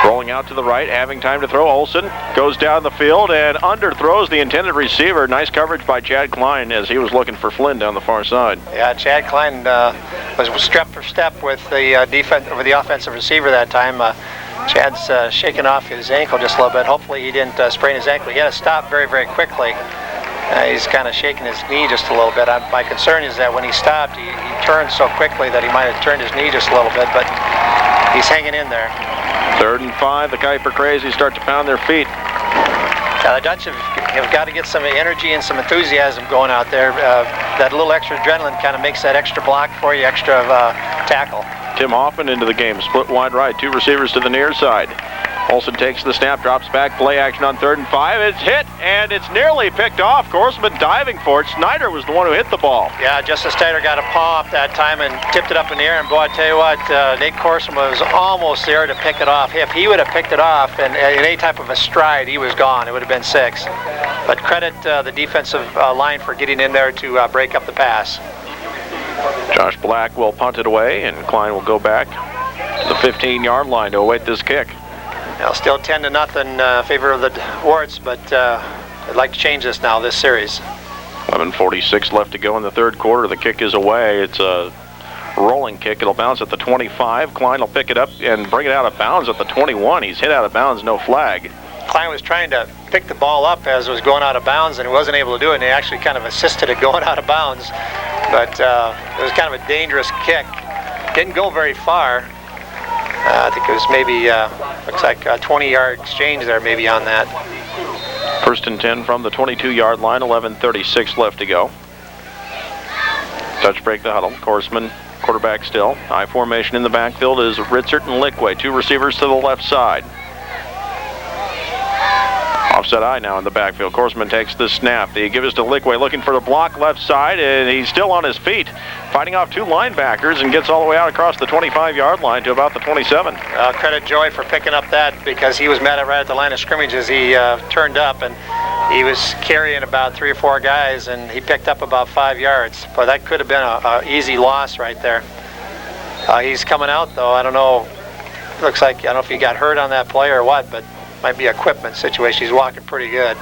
S2: Rolling out to the right, having time to throw. Olsen goes down the field and underthrows the intended receiver. Nice coverage by Chad Klein as he was looking for Flynn down the far side.
S1: Yeah, Chad Klein was step for step with the the offensive receiver that time. Chad's shaking off his ankle just a little bit. Hopefully he didn't sprain his ankle. He had to stop very, very quickly. He's kind of shaking his knee just a little bit. My concern is that when he stopped, he turned so quickly that he might have turned his knee just a little bit, but he's hanging in there.
S2: 3rd and 5, the Kuiper Crazy start to pound their feet.
S1: The Dutch have got to get some energy and some enthusiasm going out there. That little extra adrenaline kind of makes that extra block for you, extra tackle. Tim
S2: Hoffman into the game, split wide right, two receivers to the near side. Olsen takes the snap, drops back, play action on 3rd and 5. It's hit, and it's nearly picked off. Korsman diving for it. Snyder was the one who hit the ball. Yeah, Justice Snyder got a paw up that time and tipped it up in the air. And boy, I tell you what, Nate Korsman was almost there to pick it off. If he would have picked it off and in any type of a stride, he was gone. It would have been 6. But credit the defensive line for getting in there to break up the pass. Josh Black will punt it away, and Klein will go back to the 15-yard line to await this kick. Now still 10-0 favor of the Warts, but I'd like to change this now, this series. 11:46 left to go in the third quarter. The kick is away. It's a rolling kick. It'll bounce at the 25. Klein will pick it up and bring it out of bounds at the 21. He's hit out of bounds, no flag. Klein was trying to pick the ball up as it was going out of bounds, and he wasn't able to do it, and he actually kind of assisted it going out of bounds. But it was kind of a dangerous kick. Didn't go very far. I think it was maybe, looks like a 20-yard exchange there maybe on that. 1st and 10 from the 22-yard line, 11:36 left to go. Dutch break the huddle. Korsman, quarterback still. High formation in the backfield is Ritzert and Lickway, two receivers to the left side. Offset I now in the backfield. Korsman takes the snap. They give us to Lickway, looking for the block left side, and he's still on his feet, fighting off two linebackers, and gets all the way out across the 25-yard line to about the 27.
S1: Credit Joy for picking up that, because he was met right at the line of scrimmage as he turned up, and he was carrying about 3 or 4 guys, and he picked up about 5 yards. But that could have been an easy loss right there. He's coming out, though. I don't know. Looks like, I don't know if he got hurt on that play or what, but might be equipment situation. He's walking pretty good.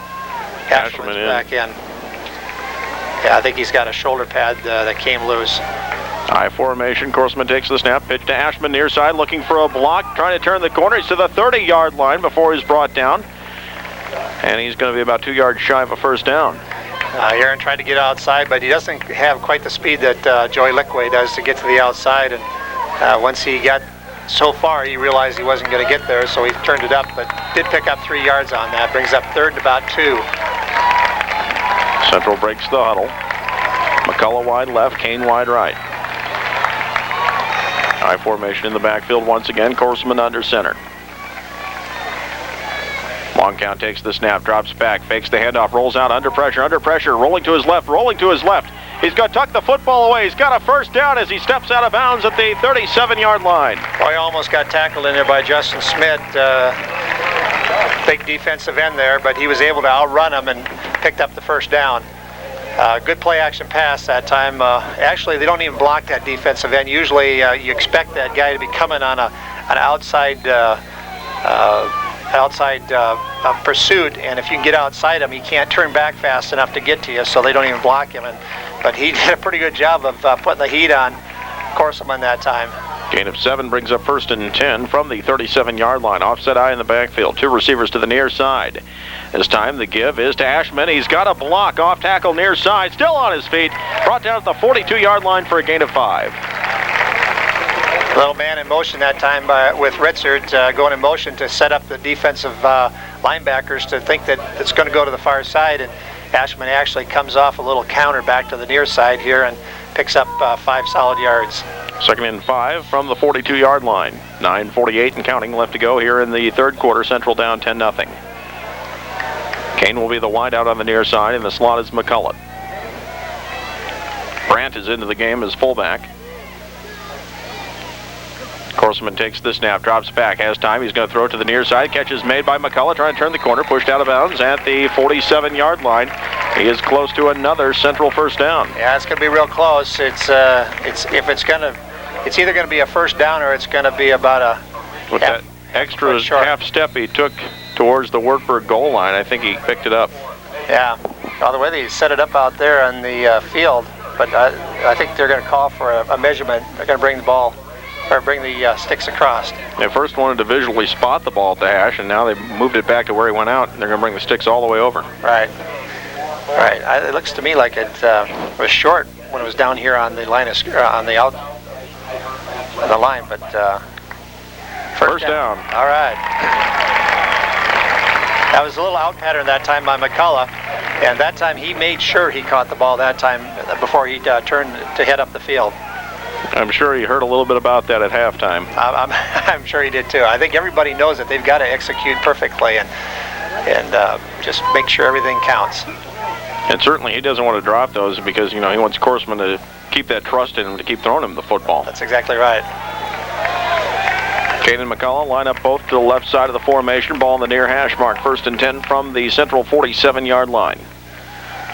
S1: Ashman's back in. Yeah, I think he's got a shoulder pad that came loose.
S2: I formation. Korsman takes the snap. Pitch to Ashman near side, looking for a block, trying to turn the corner. He's to the 30-yard line before he's brought down. And he's going to be about 2 yards shy of a first down.
S1: Aaron tried to get outside, but he doesn't have quite the speed that Joey Lickway does to get to the outside. And once he got so far, he realized he wasn't going to get there, so he turned it up, but did pick up 3 yards on that. Brings up third and about 2.
S2: Central breaks the huddle. McCullough wide left, Kane wide right. I formation in the backfield once again. Korsman under center. Long count takes the snap, drops back, fakes the handoff, rolls out under pressure, rolling to his left. He's going to tuck the football away. He's got a first down as he steps out of bounds at the 37-yard line.
S1: Boy, almost got tackled in there by Justin Smith. Big defensive end there, but he was able to outrun him and picked up the first down. Good play-action pass that time. Actually, they don't even block that defensive end. Usually, you expect that guy to be coming on an outside pursuit, and if you can get outside him, he can't turn back fast enough to get to you, so they don't even block him. But he did a pretty good job of putting the heat on Korsman that time.
S2: Gain of 7 brings up 1st and 10 from the 37-yard line. Offset I in the backfield. 2 receivers to the near side. This time the give is to Ashman. He's got a block off tackle near side. Still on his feet. Brought down at the 42-yard line for a gain of 5.
S1: Little man in motion that time with Ritzert going in motion to set up the defensive linebackers to think that it's going to go to the far side, and Ashman actually comes off a little counter back to the near side here and picks up 5 solid yards.
S2: 2nd and 5 from the 42-yard line. 9:48 and counting left to go here in the third quarter. Central down 10-0. Kane will be the wideout on the near side, and the slot is McCullough. Brandt is into the game as fullback. Korsman takes the snap, drops back, has time. He's going to throw it to the near side. Catch is made by McCullough, trying to turn the corner, pushed out of bounds at the 47-yard line. He is close to another Central first down.
S1: Yeah, it's going to be real close. It's either going to be a first down or it's going to be about a
S2: with that extra half step he took towards the Wartburg goal line. I think he picked it up.
S1: Yeah, well, the way they set it up out there on the field, but I think they're going to call for a measurement. They're going to bring the ball, or bring the sticks across.
S2: They first wanted to visually spot the ball at the hash, and now they've moved it back to where he went out, and they're going to bring the sticks all the way over.
S1: Right. It looks to me like it was short when it was down here on the line of on the line, but first down. All right. That was a little out pattern that time by McCullough, and that time he made sure he caught the ball that time before he turned to head up the field.
S2: I'm sure he heard a little bit about that at halftime.
S1: I'm sure he did too. I think everybody knows that they've got to execute perfectly and just make sure everything counts.
S2: And certainly he doesn't want to drop those because, he wants Korsman to keep that trust in him to keep throwing him the football.
S1: That's exactly right.
S2: Kane and McCullough line up both to the left side of the formation. Ball in the near hash mark. 1st and 10 from the Central 47-yard line.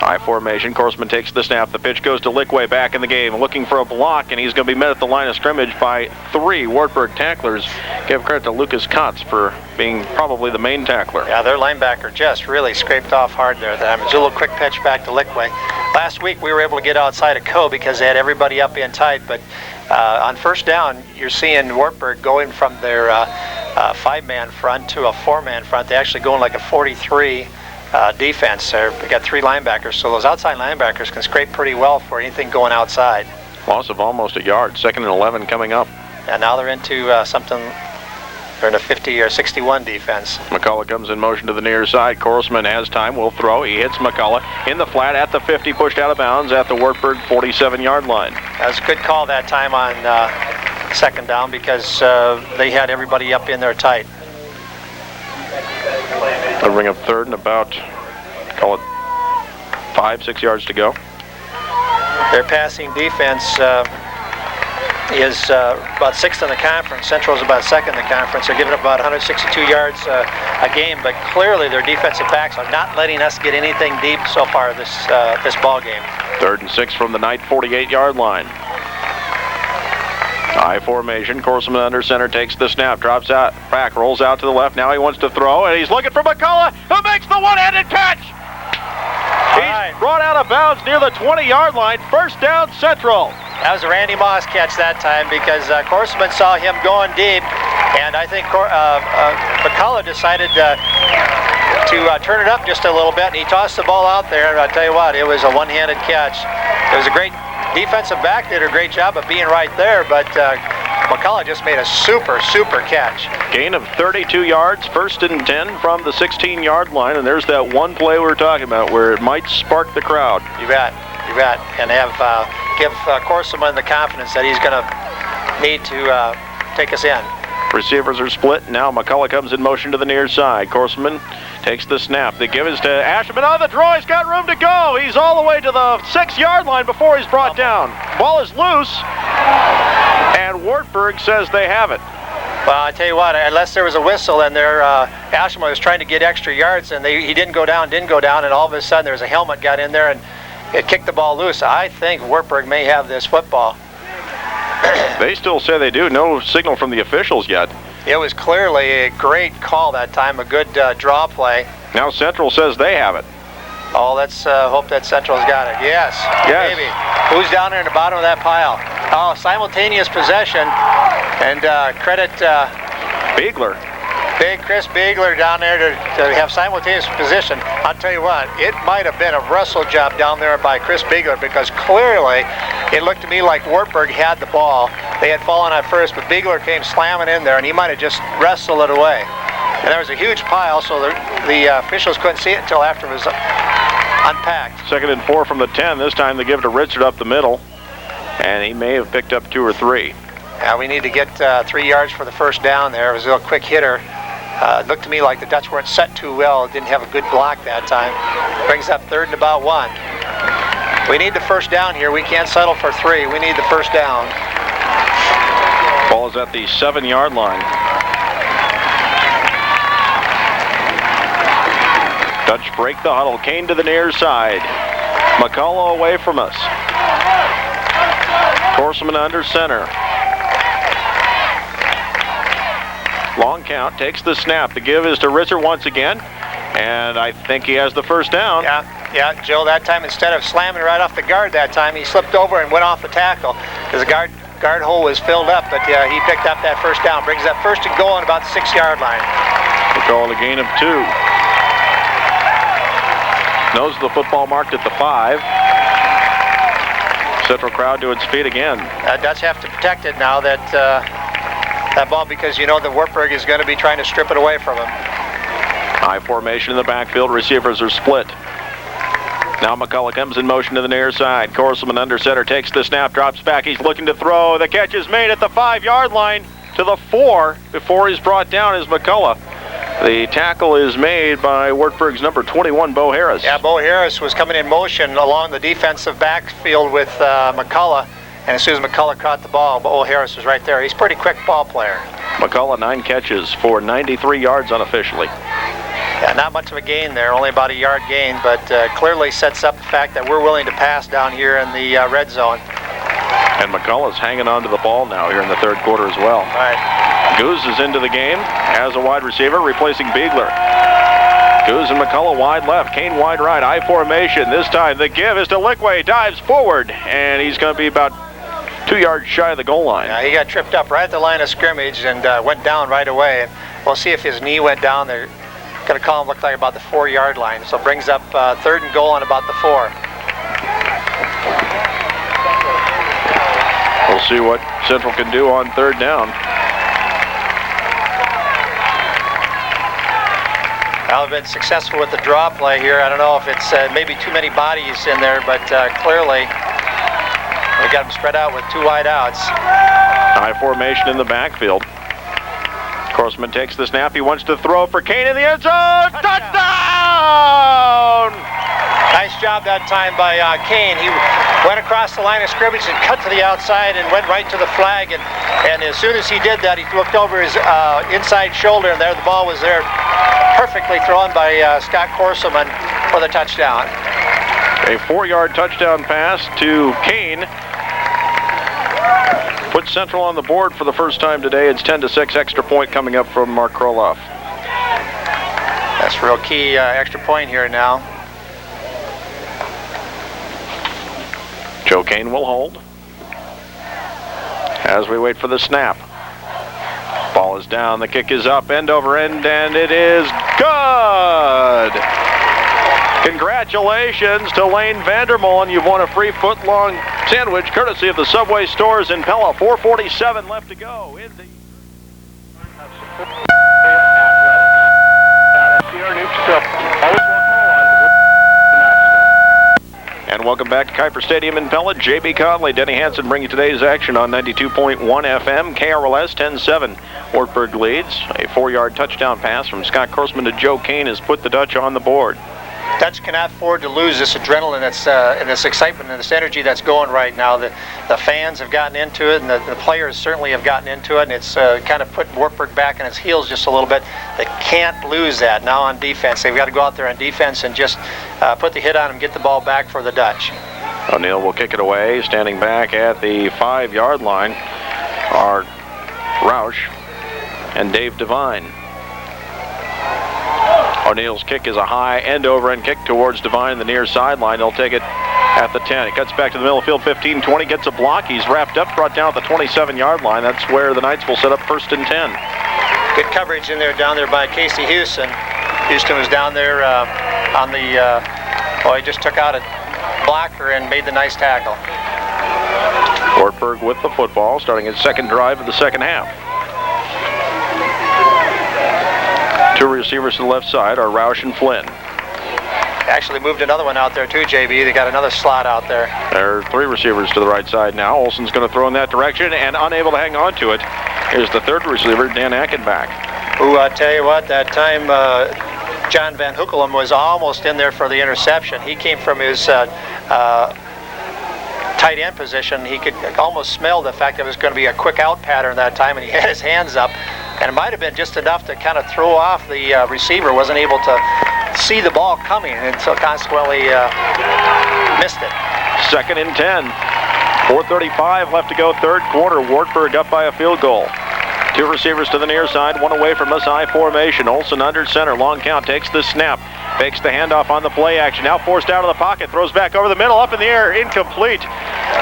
S2: I formation. Korsman takes the snap. The pitch goes to Lickway back in the game, looking for a block, and he's going to be met at the line of scrimmage by 3 Wartburg tacklers. Give credit to Lucas Kotz for being probably the main tackler.
S1: Yeah, their linebacker just really scraped off hard there. It was a little quick pitch back to Lickway. Last week we were able to get outside of Coe because they had everybody up in tight, but on first down, you're seeing Wartburg going from their 5-man front to a 4-man front. They actually going like a 43 defense. We got 3 linebackers, so those outside linebackers can scrape pretty well for anything going outside.
S2: Loss of almost a yard. 2nd and 11 coming up.
S1: And now they're into they're in a 50 or 61 defense.
S2: McCullough comes in motion to the near side. Korsman has time, will throw. He hits McCullough in the flat at the 50, pushed out of bounds at the Wartburg 47-yard line.
S1: That was a good call that time on 2nd down because they had everybody up in there tight.
S2: They'll bring up third and about, call it 5-6 yards to go.
S1: Their passing defense is about 6th in the conference. Central's about 2nd in the conference. They're giving up about 162 yards a game, but clearly their defensive backs are not letting us get anything deep so far this ball game.
S2: 3rd and 6 from the Knight 48-yard line. I formation. Corseman under center takes the snap, drops out back, rolls out to the left. Now he wants to throw, and he's looking for McCullough, who makes the one-handed catch. He's brought out of bounds near the 20-yard line. First down, Central.
S1: That was a Randy Moss catch that time because Corseman saw him going deep, and I think McCullough decided to turn it up just a little bit, and he tossed the ball out there. And I'll tell you what, it was a one-handed catch. It was a great defensive back, did a great job of being right there, but McCullough just made a super catch.
S2: Gain of 32 yards, 1st and 10 from the 16-yard line, and there's that one play we were talking about where it might spark the crowd.
S1: You bet, and give Corseman the confidence that he's going to need to take us in.
S2: Receivers are split. Now McCullough comes in motion to the near side. Corseman takes the snap. The give is to Asherman. On the draw, he's got room to go. He's all the way to the 6-yard line before he's brought down. Ball is loose, and Wartburg says they have it.
S1: Well, I tell you what, unless there was a whistle and there, Asherman was trying to get extra yards, and he didn't go down, and all of a sudden there was a helmet got in there, and it kicked the ball loose. I think Wartburg may have this football.
S2: They still say they do. No signal from the officials yet.
S1: It was clearly a great call that time, a good draw play.
S2: Now Central says they have it.
S1: Oh, let's hope that Central's got it. Yes. Maybe. Who's down there in the bottom of that pile? Oh, simultaneous possession, and credit
S2: Beegler.
S1: Big Chris Beegler down there to have simultaneous position. I'll tell you what, it might have been a wrestle job down there by Chris Beegler, because clearly it looked to me like Wartburg had the ball. They had fallen at first, but Beegler came slamming in there, and he might have just wrestled it away. And there was a huge pile, so the officials couldn't see it until after it was unpacked.
S2: 2nd and 4 from the 10. This time they give it to Richard up the middle, and he may have picked up 2 or 3.
S1: We need to get 3 yards for the first down there. It was a little quick hitter. It looked to me like the Dutch weren't set too well. Didn't have a good block that time. Brings up 3rd and about 1. We need the first down here. We can't settle for 3. We need the first down.
S2: Ball is at the 7-yard line. Dutch break the huddle. Kane to the near side. McCullough away from us. Corseman under center. Long count, takes the snap. The give is to Richard once again, and I think he has the first down.
S1: Yeah, Joe, that time instead of slamming right off the guard that time, he slipped over and went off the tackle because the guard hole was filled up, but he picked up that first down. Brings that 1st and goal on about the 6-yard line.
S2: We'll call a gain of 2. Nose of the football marked at the 5. Central crowd to its feet again.
S1: Dutch have to protect it now, that ball, because you know that Wartburg is going to be trying to strip it away from him.
S2: High formation in the backfield. Receivers are split. Now McCullough comes in motion to the near side. Corseman under center takes the snap, drops back. He's looking to throw. The catch is made at the 5-yard line to the 4 before he's brought down as McCullough. The tackle is made by Wartburg's number 21, Bo Harris.
S1: Yeah, Bo Harris was coming in motion along the defensive backfield with McCullough. And as soon as McCullough caught the ball, Bo Harris was right there. He's a pretty quick ball player.
S2: McCullough 9 catches for 93 yards unofficially.
S1: Yeah, not much of a gain there, only about a yard gain, but clearly sets up the fact that we're willing to pass down here in the red zone.
S2: And McCullough's hanging on to the ball now here in the 3rd quarter as well.
S1: All right.
S2: Goose is into the game as a wide receiver, replacing Beegler. Goose and McCullough wide left, Kane wide right, I formation. This time the give is to Lickway, dives forward, and he's going to be about 2 yards shy of the goal line.
S1: Yeah, he got tripped up right at the line of scrimmage and went down right away. We'll see if his knee went down. They're going to call him, look like about the 4-yard line. So brings up 3rd and goal on about the 4.
S2: We'll see what Central can do on 3rd down.
S1: Well, they've been successful with the draw play here. I don't know if it's maybe too many bodies in there, but clearly we got them spread out with 2 wide outs.
S2: High formation in the backfield. Korsman takes the snap. He wants to throw for Kane in the end zone. Touchdown!
S1: Nice job that time by Kane. He went across the line of scrimmage and cut to the outside and went right to the flag. And as soon as he did that, he looked over his inside shoulder, and there the ball was there, perfectly thrown by Scott Korsman for the touchdown.
S2: A 4-yard touchdown pass to Kane. Put Central on the board for the first time today. It's 10-6, extra point coming up from Mark Kroloff.
S1: That's a real key extra point here now.
S2: Joe Kane will hold as we wait for the snap. Ball is down, the kick is up, end over end, and it is good! Congratulations to Lane Vandermolen. You've won a free foot-long sandwich courtesy of the Subway stores in Pella. 4:47 left to go. And welcome back to Kuiper Stadium in Pella. J.B. Conley, Denny Hansen bringing today's action on 92.1 FM. KRLS 10-7. Wartburg leads. A 4-yard touchdown pass from Scott Korsman to Joe Kane has put the Dutch on the board.
S1: Dutch cannot afford to lose this adrenaline that's, and this excitement and this energy that's going right now. The fans have gotten into it, and the players certainly have gotten into it, and it's kind of put Wartburg back on its heels just a little bit. They can't lose that now on defense. They've got to go out there on defense and just put the hit on them, get the ball back for the Dutch.
S2: O'Neill will kick it away. Standing back at the 5-yard line are Roush and Dave Devine. O'Neill's kick is a high end-over-end kick towards Devine, the near sideline. He'll take it at the 10. He cuts back to the middle of the field, 15-20, gets a block. He's wrapped up, brought down at the 27-yard line. That's where the Knights will set up 1st and 10.
S1: Good coverage in there, down there by Casey Houston. Houston was down there on the, he just took out a blocker and made the nice tackle.
S2: Wartburg with the football, starting his second drive of the second half. 2 receivers to the left side are Roush and Flynn.
S1: Actually moved another one out there too, JB. They got another slot out there.
S2: There are 3 receivers to the right side now. Olson's going to throw in that direction and unable to hang on to it. Here's the 3rd receiver, Dan Ackenbach.
S1: Who, I tell you what, that time John Van Hoekelum was almost in there for the interception. He came from his tight end position. He could almost smell the fact that it was going to be a quick out pattern that time, and he had his hands up. And it might have been just enough to kind of throw off the receiver. Wasn't able to see the ball coming, and so consequently missed it. 2nd and 10. 4:35 left to go, 3rd quarter. Wartburg up by a field goal. 2 receivers to the near side, 1 away from us, I formation. Olson under center, long count, takes the snap, fakes the handoff on the play action. Now forced out of the pocket, throws back over the middle, up in the air, incomplete.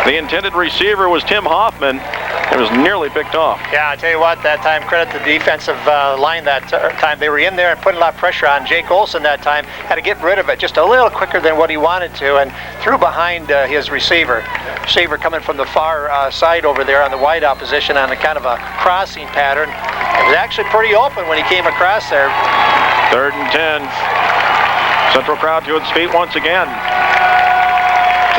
S1: The intended receiver was Tim Hoffman. It was nearly picked off. Yeah, I tell you what, that time, credit the defensive line that time. They were in there and putting a lot of pressure on Jake Olson that time. Had to get rid of it just a little quicker than what he wanted to, and threw behind his receiver. Receiver coming from the far side over there on the wideout position on a kind of a crossing pattern. It was actually pretty open when he came across there. 3rd and 10. Central crowd to its feet once again.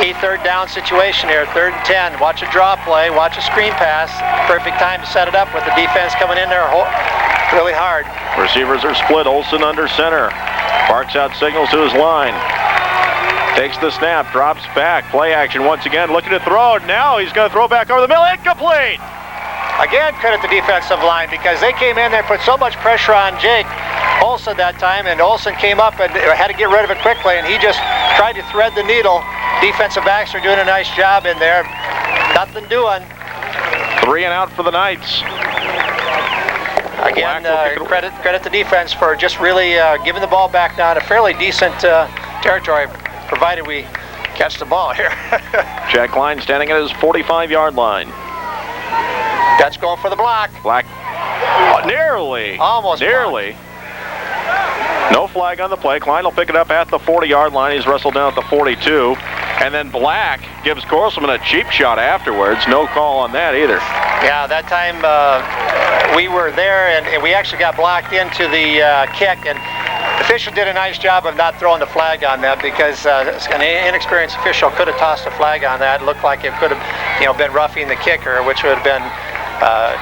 S1: Key 3rd down situation here, 3rd and 10. Watch a draw play, watch a screen pass. Perfect time to set it up with the defense coming in there really hard. Receivers are split, Olson under center. Barks out signals to his line. Takes the snap, drops back, play action once again, looking to throw. Now he's going to throw back over the middle, incomplete! Again, credit the defensive line because they came in there and put so much pressure on Jake Olson that time, and Olson came up and had to get rid of it quickly, and he just tried to thread the needle. Defensive backs are doing a nice job in there. Nothing doing. 3 and out for the Knights. Again, credit the defense for just really giving the ball back down a fairly decent territory, provided we catch the ball here. Jack Klein standing at his 45-yard line. Dutch going for the block. Black. Nearly. Almost. Nearly. Blocked. No flag on the play. Klein will pick it up at the 40-yard line. He's wrestled down at the 42. And then Black gives Korsman a cheap shot afterwards. No call on that either. Yeah, that time we were there, and we actually got blocked into the kick. And the official did a nice job of not throwing the flag on that because an inexperienced official could have tossed a flag on that. It looked like it could have, been roughing the kicker, which would have been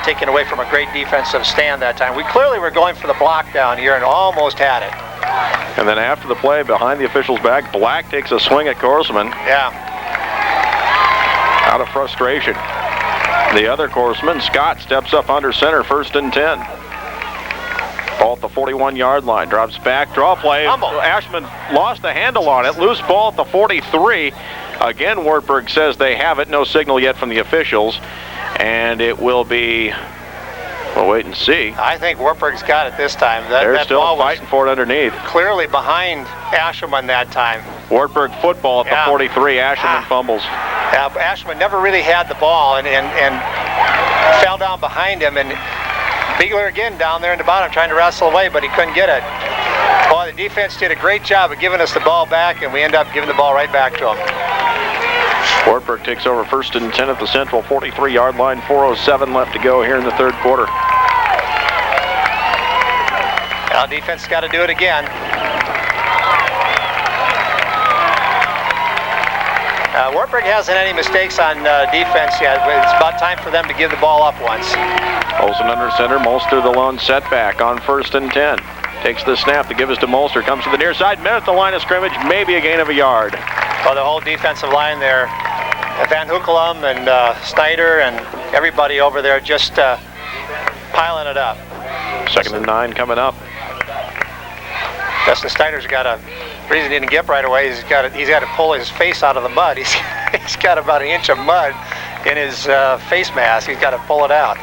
S1: taken away from a great defensive stand that time. We clearly were going for the block down here and almost had it.
S2: And then after the play, behind the official's back, Black takes a swing at Korsman.
S1: Yeah.
S2: Out of frustration. The other Korsman, Scott, steps up under center, 1st and 10. Ball at the 41-yard line, drops back, draw play. Ashman lost the handle on it, loose ball at the 43. Again, Wartburg says they have it, no signal yet from the officials. And it will be, we'll wait and see.
S1: I think Wartburg's got it this time.
S2: They're
S1: that
S2: still
S1: ball
S2: fighting for it underneath.
S1: Clearly behind Asherman that time.
S2: Wartburg football at the 43, Asherman fumbles.
S1: Yeah, Asherman never really had the ball and fell down behind him, and Biegler again down there in the bottom trying to wrestle away, but he couldn't get it. Boy, the defense did a great job of giving us the ball back, and we end up giving the ball right back to them.
S2: Wartburg takes over 1st and 10 at the Central 43-yard line, 4:07 left to go here in the 3rd quarter.
S1: Now defense got to do it again. Wartburg hasn't any mistakes on defense yet. It's about time for them to give the ball up once.
S2: Olsen under center, Molster the lone setback on 1st and 10. Takes the snap to give us to Molster, comes to the near side, met at the line of scrimmage, maybe a gain of a yard.
S1: Well, the whole defensive line there, Van Hoekelum and Snyder and everybody over there just piling it up.
S2: 2nd and 9 coming up.
S1: Justin Snyder's got a reason he didn't get up right away. He's got to pull his face out of the mud. He's got about an inch of mud in his face mask. He's got to pull it out.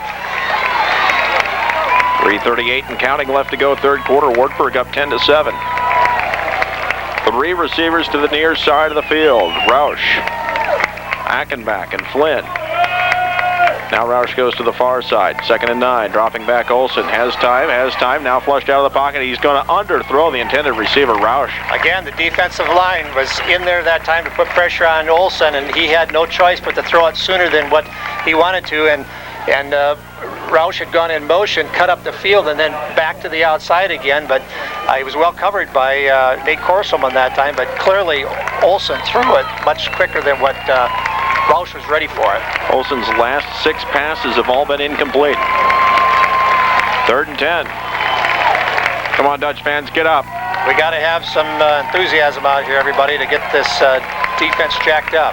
S2: 3:38 and counting left to go, 3rd quarter. Wartburg up 10-7. 3 receivers to the near side of the field. Roush, Achenbach, and Flynn. Now Roush goes to the far side. 2nd and 9, dropping back Olsen. Has time, now flushed out of the pocket. He's going to underthrow the intended receiver, Roush.
S1: Again, the defensive line was in there that time to put pressure on Olsen, and he had no choice but to throw it sooner than what he wanted to, and Roush had gone in motion, cut up the field, and then back to the outside again, but he was well covered by Nate Korselman that time, but clearly Olsen threw it much quicker than what Roush was ready for it.
S2: Olsen's last 6 passes have all been incomplete. 3rd and 10. Come on, Dutch fans, get up.
S1: We got to have some enthusiasm out here, everybody, to get this defense jacked up.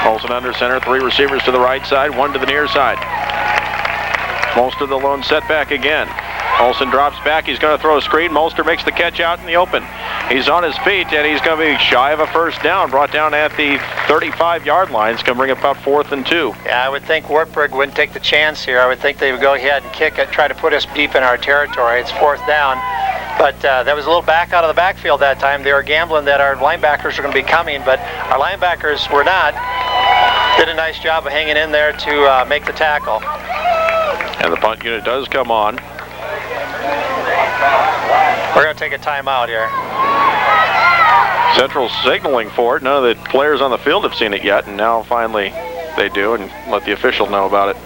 S2: Olsen under center, 3 receivers to the right side, 1 to the near side. Molster the lone setback again. Olsen drops back, he's going to throw a screen. Molster makes the catch out in the open. He's on his feet, and he's going to be shy of a 1st down, brought down at the 35-yard line. It's going to bring up about 4th and 2.
S1: Yeah, I would think Wartburg wouldn't take the chance here. I would think they would go ahead and kick it, try to put us deep in our territory. It's 4th down. But that was a little back out of the backfield that time. They were gambling that our linebackers were going to be coming, but our linebackers were not. Did a nice job of hanging in there to make the tackle.
S2: And the punt unit does come on.
S1: We're going to take a timeout here.
S2: Central signaling for it. None of the players on the field have seen it yet, and now finally they do, and let the official know about it.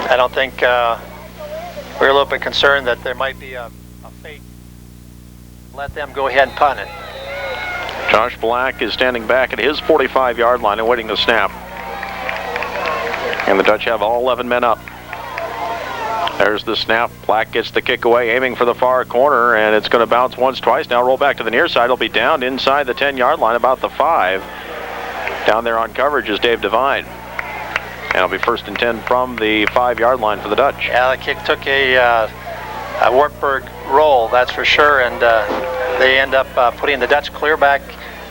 S1: I don't think we're a little bit concerned that there might be a fake. Let them go ahead and punt it.
S2: Josh Black is standing back at his 45-yard line and waiting to snap. And the Dutch have all 11 men up. There's the snap. Black gets the kick away, aiming for the far corner, and it's going to bounce once, twice. Now roll back to the near side. It'll be down inside the 10-yard line, about the 5. Down there on coverage is Dave Devine. And it'll be 1st and 10 from the 5-yard line for the Dutch.
S1: Yeah, the kick took a Wartburg roll, that's for sure, and they end up putting the Dutch clear back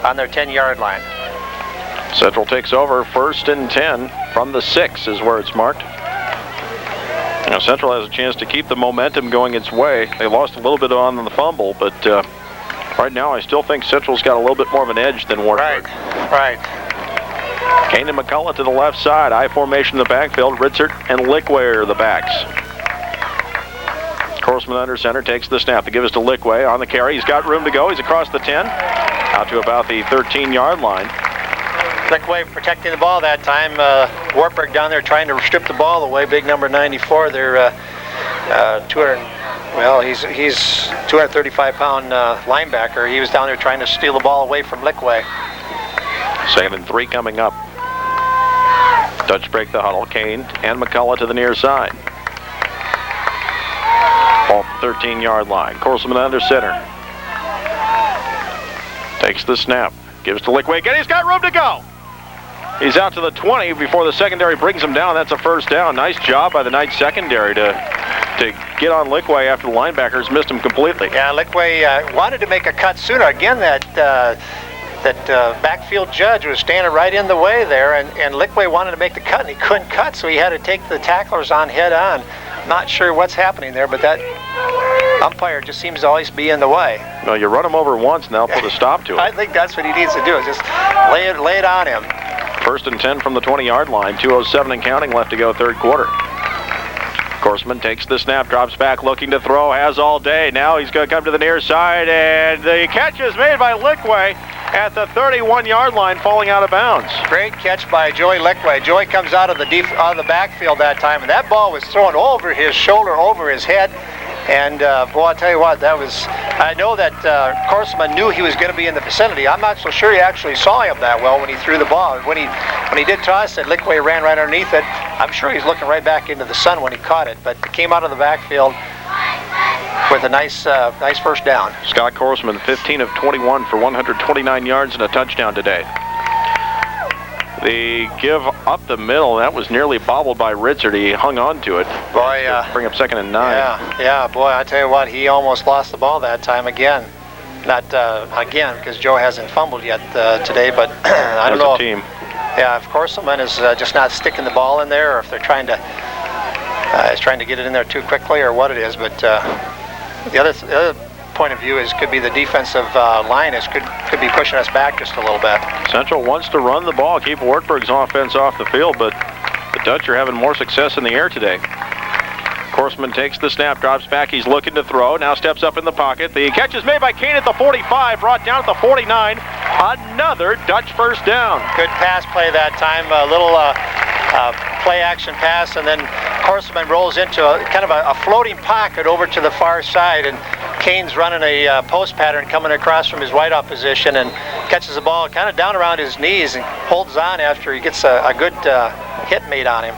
S1: on their 10-yard line.
S2: Central takes over, 1st and 10 from the 6 is where it's marked. Now Central has a chance to keep the momentum going its way. They lost a little bit on the fumble, but right now I still think Central's got a little bit more of an edge than Wartburg.
S1: Right.
S2: Kane and McCullough to the left side. I formation in the backfield. Ritzert and Lickway are the backs. Korsman under center takes the snap to give us to Lickway on the carry. He's got room to go. He's across the 10, out to about the 13-yard line.
S1: Lickway protecting the ball that time. Wartburg down there trying to strip the ball away. Big number 94. They're he's 235-pound linebacker. He was down there trying to steal the ball away from Lickway.
S2: 2nd and 3 coming up. Dutch break the huddle. Kane and McCullough to the near side. Ball at the 13-yard line. Corselman under center. Takes the snap. Gives to Lickway again. He's got room to go. He's out to the 20 before the secondary brings him down. That's a first down. Nice job by the Knights secondary to get on Lickway after the linebackers missed him completely.
S1: Yeah, Lickway wanted to make a cut sooner. Again, that backfield judge was standing right in the way there, and Lickway wanted to make the cut, and he couldn't cut, so he had to take the tacklers on head on. Not sure what's happening there, but that umpire just seems to always be in the way.
S2: No, you run him over once, and they'll put a stop to it.
S1: I think that's what he needs to do, is just lay it on him.
S2: First and 10 from the 20-yard line. 2:07 and counting left to go, third quarter. Corseman takes the snap, drops back, looking to throw, has all day. Now he's going to come to the near side, and the catch is made by Lickway at the 31-yard line, falling out of bounds.
S1: Great catch by Joey Lickway. Joey comes out of the backfield that time, and that ball was thrown over his shoulder, over his head. And boy, I'll tell you what, I know that Corseman knew he was going to be in the vicinity. I'm not so sure he actually saw him that well when he threw the ball. When he did toss it, Lickway ran right underneath it. I'm sure he's looking right back into the sun when he caught it, but came out of the backfield with a nice first down.
S2: Scott Corseman, 15 of 21 for 129 yards and a touchdown today. The give up the middle, that was nearly bobbled by Ritzert. He hung on to it.
S1: Boy,
S2: bring up 2nd and 9.
S1: Yeah, boy, I tell you what, he almost lost the ball that time again. Not again, because Joe hasn't fumbled yet today, but I don't know.
S2: Team.
S1: Yeah, if Corseman is just not sticking the ball in there, or if they're trying to get it in there too quickly, or what it is. But the other point of view could be the defensive line could be pushing us back just a little bit.
S2: Central wants to run the ball, keep Wartburg's offense off the field, but the Dutch are having more success in the air today. Corseman takes the snap, drops back, he's looking to throw, now steps up in the pocket. The catch is made by Kane at the 45, brought down at the 49. Another Dutch first down.
S1: Good pass play that time, a little play action pass, and then Corseman rolls into kind of a floating pocket over to the far side, and Kane's running a post pattern coming across from his wideout position and catches the ball kind of down around his knees and holds on after he gets a good hit made on him.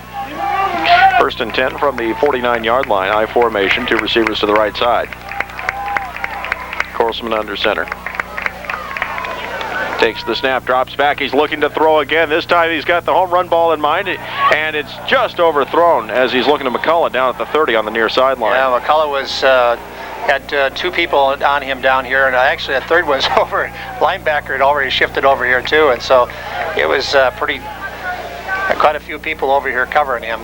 S2: First and 10 from the 49-yard line. I formation, two receivers to the right side. Corseman under center. Takes the snap, drops back, he's looking to throw again. This time he's got the home run ball in mind, and it's just overthrown as he's looking to McCullough down at the 30 on the near sideline.
S1: Yeah, McCullough had two people on him down here, and actually a third was over. Linebacker had already shifted over here too, and so it was quite a few people over here covering him.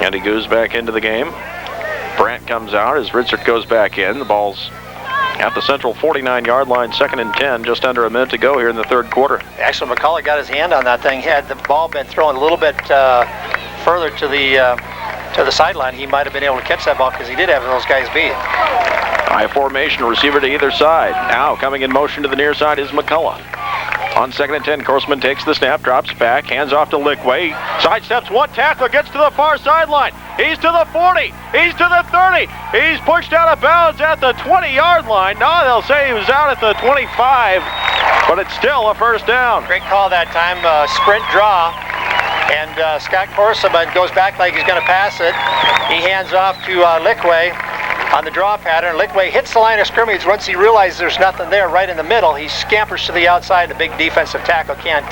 S2: And he goes back into the game. Brandt comes out as Ritzert goes back in. The ball's at the Central 49-yard line, 2nd and 10, just under a minute to go here in the third quarter.
S1: Actually, McCullough got his hand on that thing. Had the ball been thrown a little bit further to the sideline, he might have been able to catch that ball because he did have those guys beat.
S2: High formation, receiver to either side. Now coming in motion to the near side is McCullough. On 2nd and 10, Corseman takes the snap, drops back, hands off to Lickway, sidesteps one tackler, gets to the far sideline. He's to the 40, he's to the 30, he's pushed out of bounds at the 20-yard line. Now they'll say he was out at the 25, but it's still a first down.
S1: Great call that time, sprint draw. And Scott Corseman goes back like he's going to pass it. He hands off to Lickway on the draw pattern. Lickway hits the line of scrimmage. Once he realizes there's nothing there right in the middle, he scampers to the outside. The big defensive tackle can't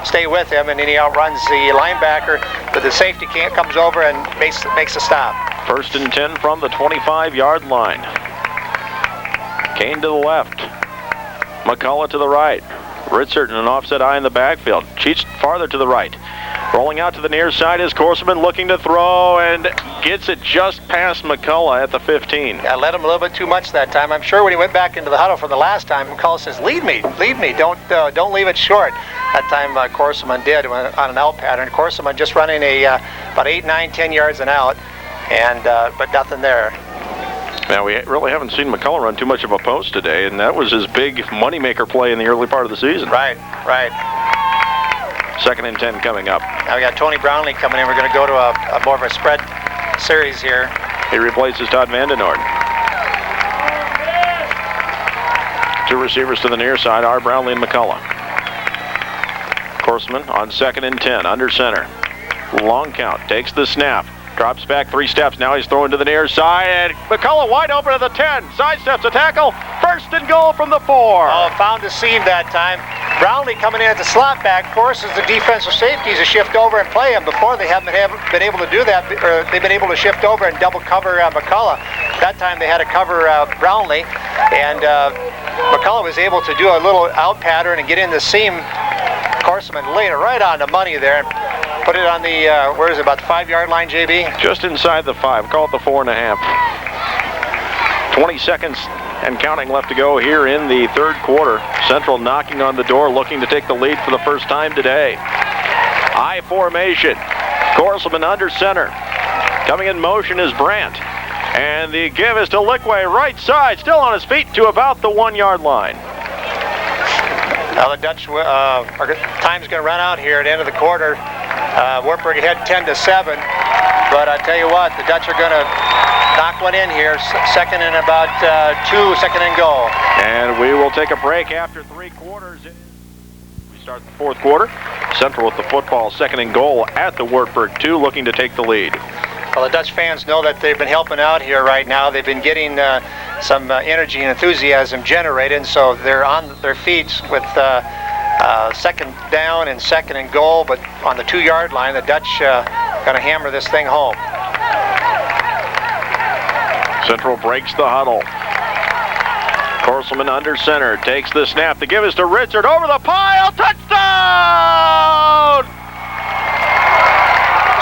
S1: stay with him, and then he outruns the linebacker. But the safety comes over and makes a stop.
S2: First and 10 from the 25-yard line. Kane to the left. McCullough to the right. Ritzert in an offset eye in the backfield. Cheats farther to the right. Rolling out to the near side is Corseman, looking to throw and gets it just past McCullough at the 15.
S1: I led him a little bit too much that time. I'm sure when he went back into the huddle for the last time, McCullough says, lead me, don't leave it short. That time Corseman did on an out pattern. Corseman just running about 8, 9, 10 yards and out, and but nothing there.
S2: Now, we really haven't seen McCullough run too much of a post today, and that was his big moneymaker play in the early part of the season.
S1: Right.
S2: 2nd and 10 coming up.
S1: Now we got Tony Brownlee coming in. We're going to go to a more of a spread series here.
S2: He replaces Todd Vandenoord. Two receivers to the near side are Brownlee and McCullough. Corseman on 2nd and 10, under center. Long count. Takes the snap. Drops back 3 steps. Now he's throwing to the near side. And McCullough wide open at the 10. Sidesteps a tackle. First and goal from the 4.
S1: Oh, found the seam that time. Brownlee coming in at the slot back forces the defensive safeties to shift over and play him. Before they haven't been able to do that, or they've been able to shift over and double cover McCullough. That time they had to cover Brownlee, and McCullough was able to do a little out pattern and get in the seam. Corseman laid it right on the money there and put it on the, where is it, about the 5-yard line, JB?
S2: Just inside the 5. Call it the 4.5. 20 seconds and counting left to go here in the third quarter. Central knocking on the door, looking to take the lead for the first time today. I formation. Corselman under center. Coming in motion is Brandt. And the give is to Lickway, right side, still on his feet to about the 1-yard line.
S1: Now the Dutch, time's going to run out here at the end of the quarter. Wartburg ahead 10-7, but I tell you what, the Dutch are going to knock one in here. Second and about 2, second and goal.
S2: And we will take a break after 3 quarters. We start the fourth quarter. Central with the football, second and goal at the Wartburg 2, looking to take the lead.
S1: Well, the Dutch fans know that they've been helping out here right now. They've been getting some energy and enthusiasm generated, and so they're on their feet with second down and second and goal, but on the 2-yard line, the Dutch going to hammer this thing home.
S2: Central breaks the huddle. Corselman under center, takes the snap. The give is to Richard, over the pile, touchdown!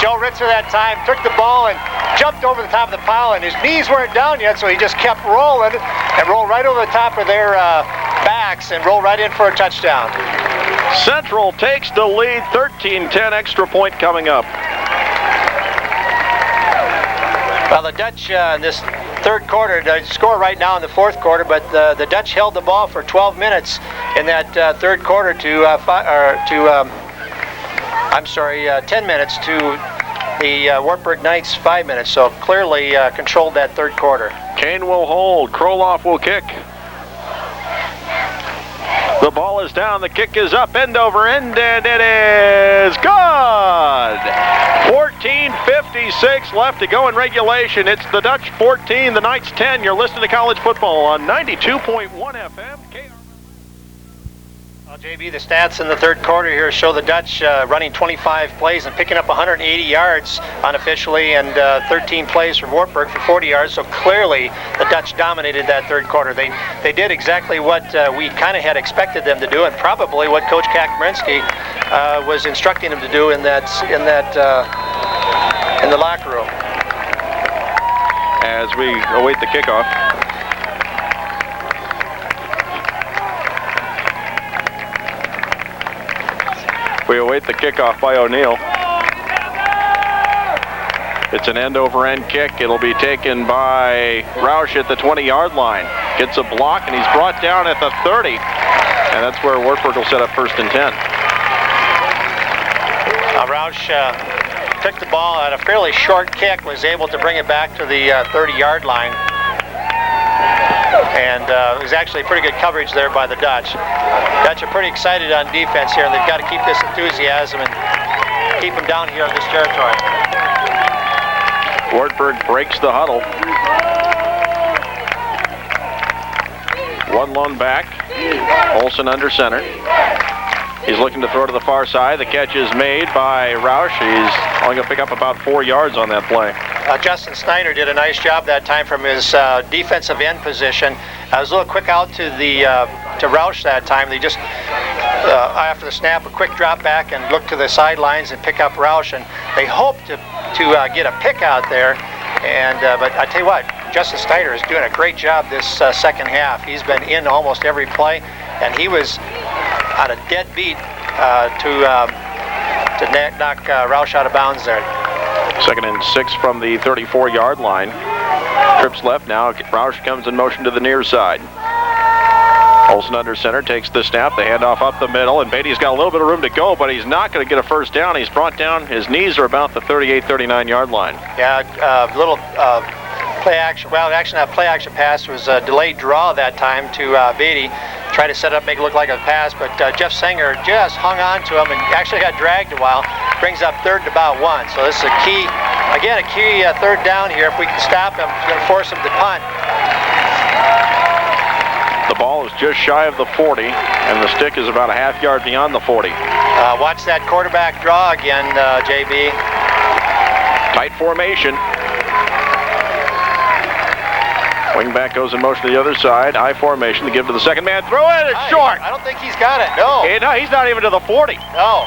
S1: Joe Ritzer that time took the ball and jumped over the top of the pile, and his knees weren't down yet, so he just kept rolling and rolled right over the top of their backs and rolled right in for a touchdown.
S2: Central takes the lead, 13-10, extra point coming up.
S1: Well, the Dutch in this third quarter, they score right now in the fourth quarter, but the Dutch held the ball for 12 minutes in that third quarter to 10 minutes to the Wartburg Knights 5 minutes, so clearly controlled that third quarter.
S2: Kane will hold, Kroloff will kick. The ball is down, the kick is up, end over end, and it is good! 14:56 left to go in regulation. It's the Dutch 14, the Knights 10. You're listening to College Football on 92.1 FM.
S1: Well, JB, the stats in the third quarter here show the Dutch running 25 plays and picking up 180 yards unofficially, and 13 plays from Wartburg for 40 yards. So clearly the Dutch dominated that third quarter. They did exactly what we kind of had expected them to do, and probably what Coach Kakmarinsky was instructing them to do in the locker room.
S2: As we await the kickoff. We await the kickoff by O'Neill. It's an end-over-end kick. It'll be taken by Roush at the 20-yard line. Gets a block, and he's brought down at the 30. And that's where Wartburg will set up first and 10.
S1: Roush took the ball at a fairly short kick, was able to bring it back to the 30-yard line. And it was actually pretty good coverage there by the Dutch. Dutch are pretty excited on defense here, and they've got to keep this enthusiasm and keep them down here in this territory.
S2: Wartburg breaks the huddle. One lone back. Olsen under center. He's looking to throw to the far side. The catch is made by Roush. He's only going to pick up about 4 yards on that play.
S1: Justin Snyder did a nice job that time from his defensive end position. Was a little quick out to Roush that time. They just, after the snap, a quick drop back and look to the sidelines and pick up Roush. And they hope to get a pick out there. And but I tell you what, Justin Snyder is doing a great job this second half. He's been in almost every play, and he was on a dead beat to knock Roush out of bounds there.
S2: 2nd and 6 from the 34-yard line. Trips left now. Roush comes in motion to the near side. Olsen under center takes the snap. The handoff up the middle, and Beatty's got a little bit of room to go, but he's not going to get a first down. He's brought down. His knees are about the 38, 39-yard line.
S1: Yeah, little play action. Well, actually, that play action pass was a delayed draw that time to Beatty. Tried to set up, make it look like a pass, but Jeff Sanger just hung on to him and actually got dragged a while. brings up 3rd and about 1. So this is a key, again, a key 3rd down here. If we can stop him, it's going to force him to punt.
S2: The ball is just shy of the 40, and the stick is about a half yard beyond the 40.
S1: Watch that quarterback draw again, JB.
S2: Tight formation. Wingback goes in motion to the other side. I formation to give to the second man. Throw it. It's short.
S1: I don't think he's got it. No.
S2: No, he's not even to the 40.
S1: No.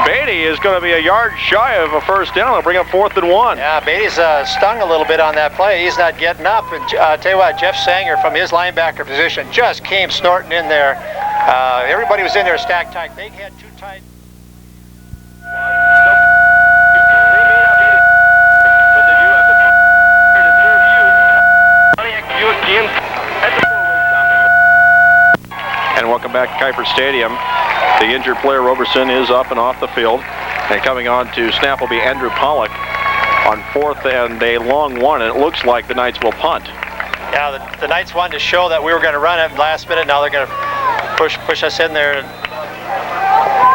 S2: Beatty is going to be a yard shy of a first down. They'll bring up 4th and 1.
S1: Yeah, Beatty's stung a little bit on that play. He's not getting up. And tell you what, Jeff Sanger from his linebacker position just came snorting in there. Everybody was in there stacked tight. They had too tight.
S2: And welcome back to Kuiper Stadium. The injured player Roberson is up and off the field. And coming on to snap will be Andrew Pollock on 4th and a long 1. And it looks like the Knights will punt.
S1: Yeah, the Knights wanted to show that we were going to run it last minute. Now they're going to push us in there.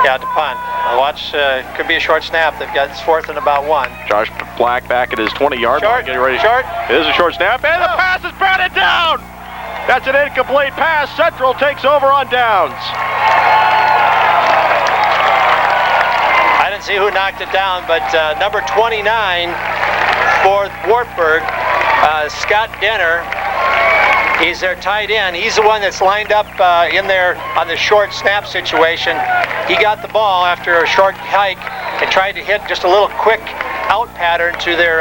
S1: Yeah, to punt. Watch, could be a short snap. They've got 4th and about 1.
S2: Josh Black back at his 20-yard line. Getting ready.
S1: Short.
S2: It is a short snap, and the pass is batted down. That's an incomplete pass. Central takes over on downs.
S1: I didn't see who knocked it down, but number 29 for Wartburg, Scott Denner. He's their tight end. He's the one that's lined up in there on the short snap situation. He got the ball after a short hike and tried to hit just a little quick out pattern to their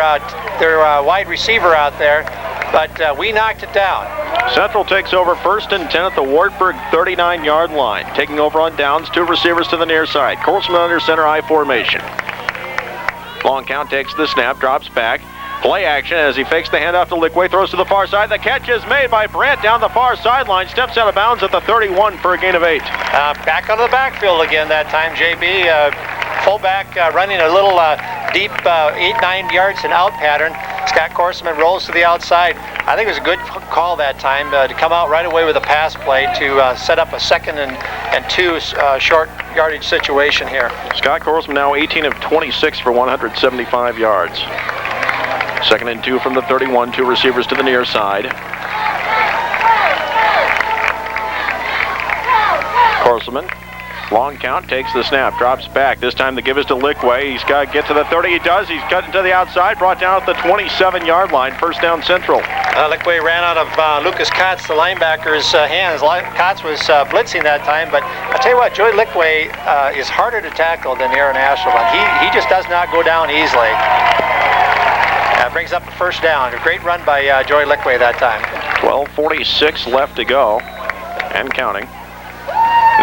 S1: wide receiver out there, but we knocked it down.
S2: Central takes over 1st and 10 at the Wartburg 39-yard line. Taking over on downs, 2 receivers to the near side. Colson under center I formation. Long count, takes the snap, drops back. Play action as he fakes the handoff to Lickway, throws to the far side. The catch is made by Brandt down the far sideline, steps out of bounds at the 31 for a gain of 8.
S1: Back out of the backfield again that time, JB. Fullback running a little deep 8-9 yards and out pattern. Scott Korseman rolls to the outside. I think it was a good call that time to come out right away with a pass play to set up a 2nd and 2 short yardage situation here.
S2: Scott Korseman now 18 of 26 for 175 yards. 2nd and 2 from the 31, 2 receivers to the near side. Korseman, long count, takes the snap, drops back. This time the give is to Lickway. He's got to get to the 30. He does. He's cutting to the outside, brought down at the 27-yard line. First down Central.
S1: Lickway ran out of Lucas Kotz, the linebacker's hands. Kotz was blitzing that time, but I'll tell you what, Joey Lickway is harder to tackle than Aaron Ashelman. He just does not go down easily. Brings up a first down. A great run by Joey Lickway that time.
S2: 12:46 left to go, and counting.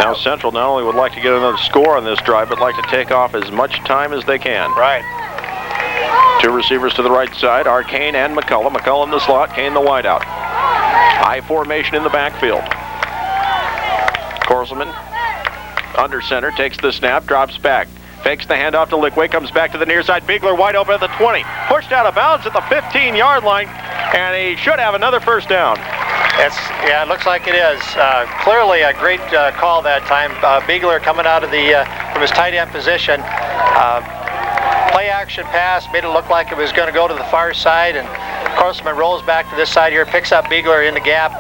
S2: Now Central not only would like to get another score on this drive, but like to take off as much time as they can.
S1: Right.
S2: 2 receivers to the right side are Kane and McCullough. McCullough in the slot, Kane the wideout. I formation in the backfield. Korselman under center, takes the snap, drops back. Fakes the handoff to Lickway, comes back to the near side. Biegler wide open at the 20. Pushed out of bounds at the 15-yard line, and he should have another first down.
S1: Yeah, it looks like it is. Clearly a great call that time. Biegler coming out of from his tight end position. Play action pass, made it look like it was going to go to the far side, and Korselman rolls back to this side here, picks up Biegler in the gap.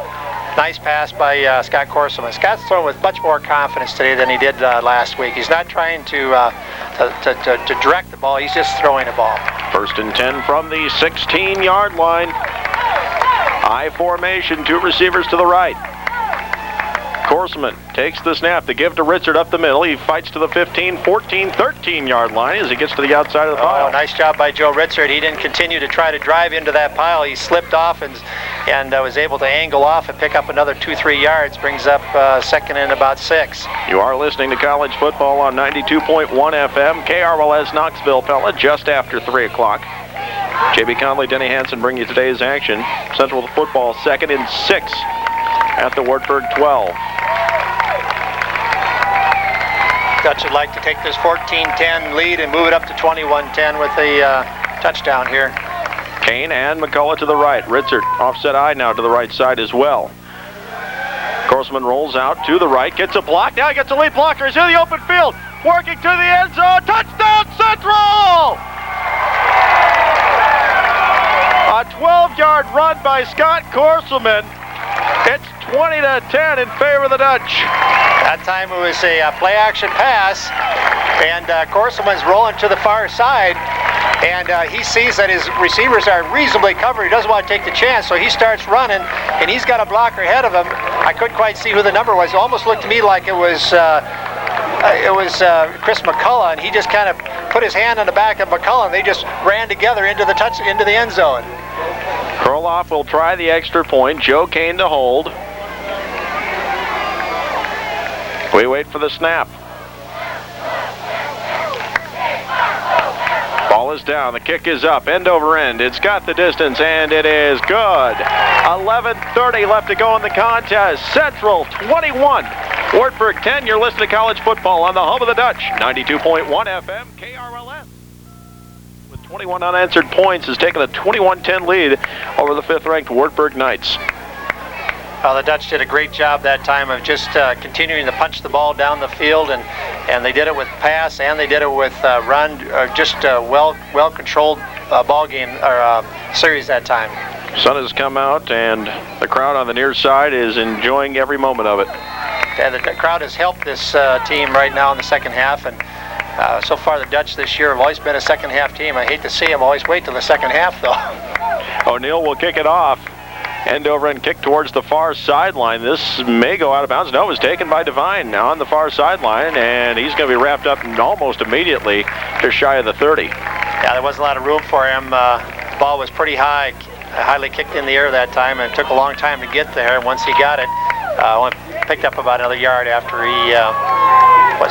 S1: Nice pass by Scott Korselman. Scott's throwing with much more confidence today than he did last week. He's not trying to direct the ball, he's just throwing the ball.
S2: 1st and 10 from the 16-yard line. I formation, 2 receivers to the right. Korselman takes the snap, the give to Ritzert up the middle. He fights to the 15, 14, 13-yard line as he gets to the outside of the pile.
S1: Oh, nice job by Joe Ritzert. He didn't continue to try to drive into that pile. He slipped off and was able to angle off and pick up another 2-3 yards. Brings up 2nd and about 6.
S2: You are listening to college football on 92.1 FM, KRLS Knoxville Pella, just after 3 o'clock. J.B. Conley, Denny Hansen bring you today's action. Central football 2nd and 6 at the Wartburg 12.
S1: Dutch would like to take this 14-10 lead and move it up to 21-10 with a touchdown here.
S2: Kane and McCullough to the right. Ritzert offset I now to the right side as well. Corselman rolls out to the right, gets a block. Now he gets a lead blocker. He's in the open field. Working to the end zone. Touchdown Central! A 12-yard run by Scott Corselman. It's 20-10 in favor of the Dutch.
S1: That time it was a play-action pass, and Corselman's rolling to the far side, and he sees that his receivers are reasonably covered. He doesn't want to take the chance, so he starts running, and he's got a blocker ahead of him. I couldn't quite see who the number was. It almost looked to me like it was Chris McCullough, and he just kind of put his hand on the back of McCullough, and they just ran together into the end zone.
S2: Kroloff will try the extra point. Joe Kane to hold. We wait for the snap. Ball is down. The kick is up. End over end. It's got the distance, and it is good. 11:30 left to go in the contest. Central 21. Wartburg 10. You're listening to college football on the home of the Dutch. 92.1 FM KRLS. With 21 unanswered points, has taken a 21-10 lead over the 5th-ranked Wartburg Knights.
S1: The Dutch did a great job that time of just continuing to punch the ball down the field, and they did it with pass and they did it with run. Just a well-controlled ball game or series that time.
S2: Sun has come out, and the crowd on the near side is enjoying every moment of it.
S1: Yeah, the crowd has helped this team right now in the second half, and so far the Dutch this year have always been a second-half team. I hate to see them always wait till the second half, though.
S2: O'Neill will kick it off. End over and kick towards the far sideline. This may go out of bounds. No, it was taken by Devine now on the far sideline, and he's going to be wrapped up almost immediately, just shy of the 30.
S1: Yeah, there wasn't a lot of room for him. The ball was pretty high, highly kicked in the air that time, and it took a long time to get there. Once he got it, only picked up about another yard after he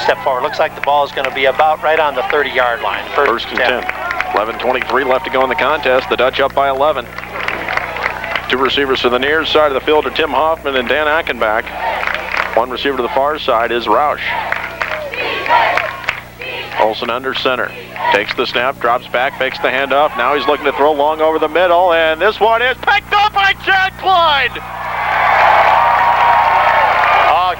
S1: stepped forward. Looks like the ball is going to be about right on the 30-yard line.
S2: First and 10. 11:23 left to go in the contest. The Dutch up by 11. Two receivers to the near side of the field are Tim Hoffman and Dan Achenbach. One receiver to the far side is Roush. Olsen under center. Takes the snap, drops back, makes the handoff. Now he's looking to throw long over the middle, and this one is picked up by Chad Klein.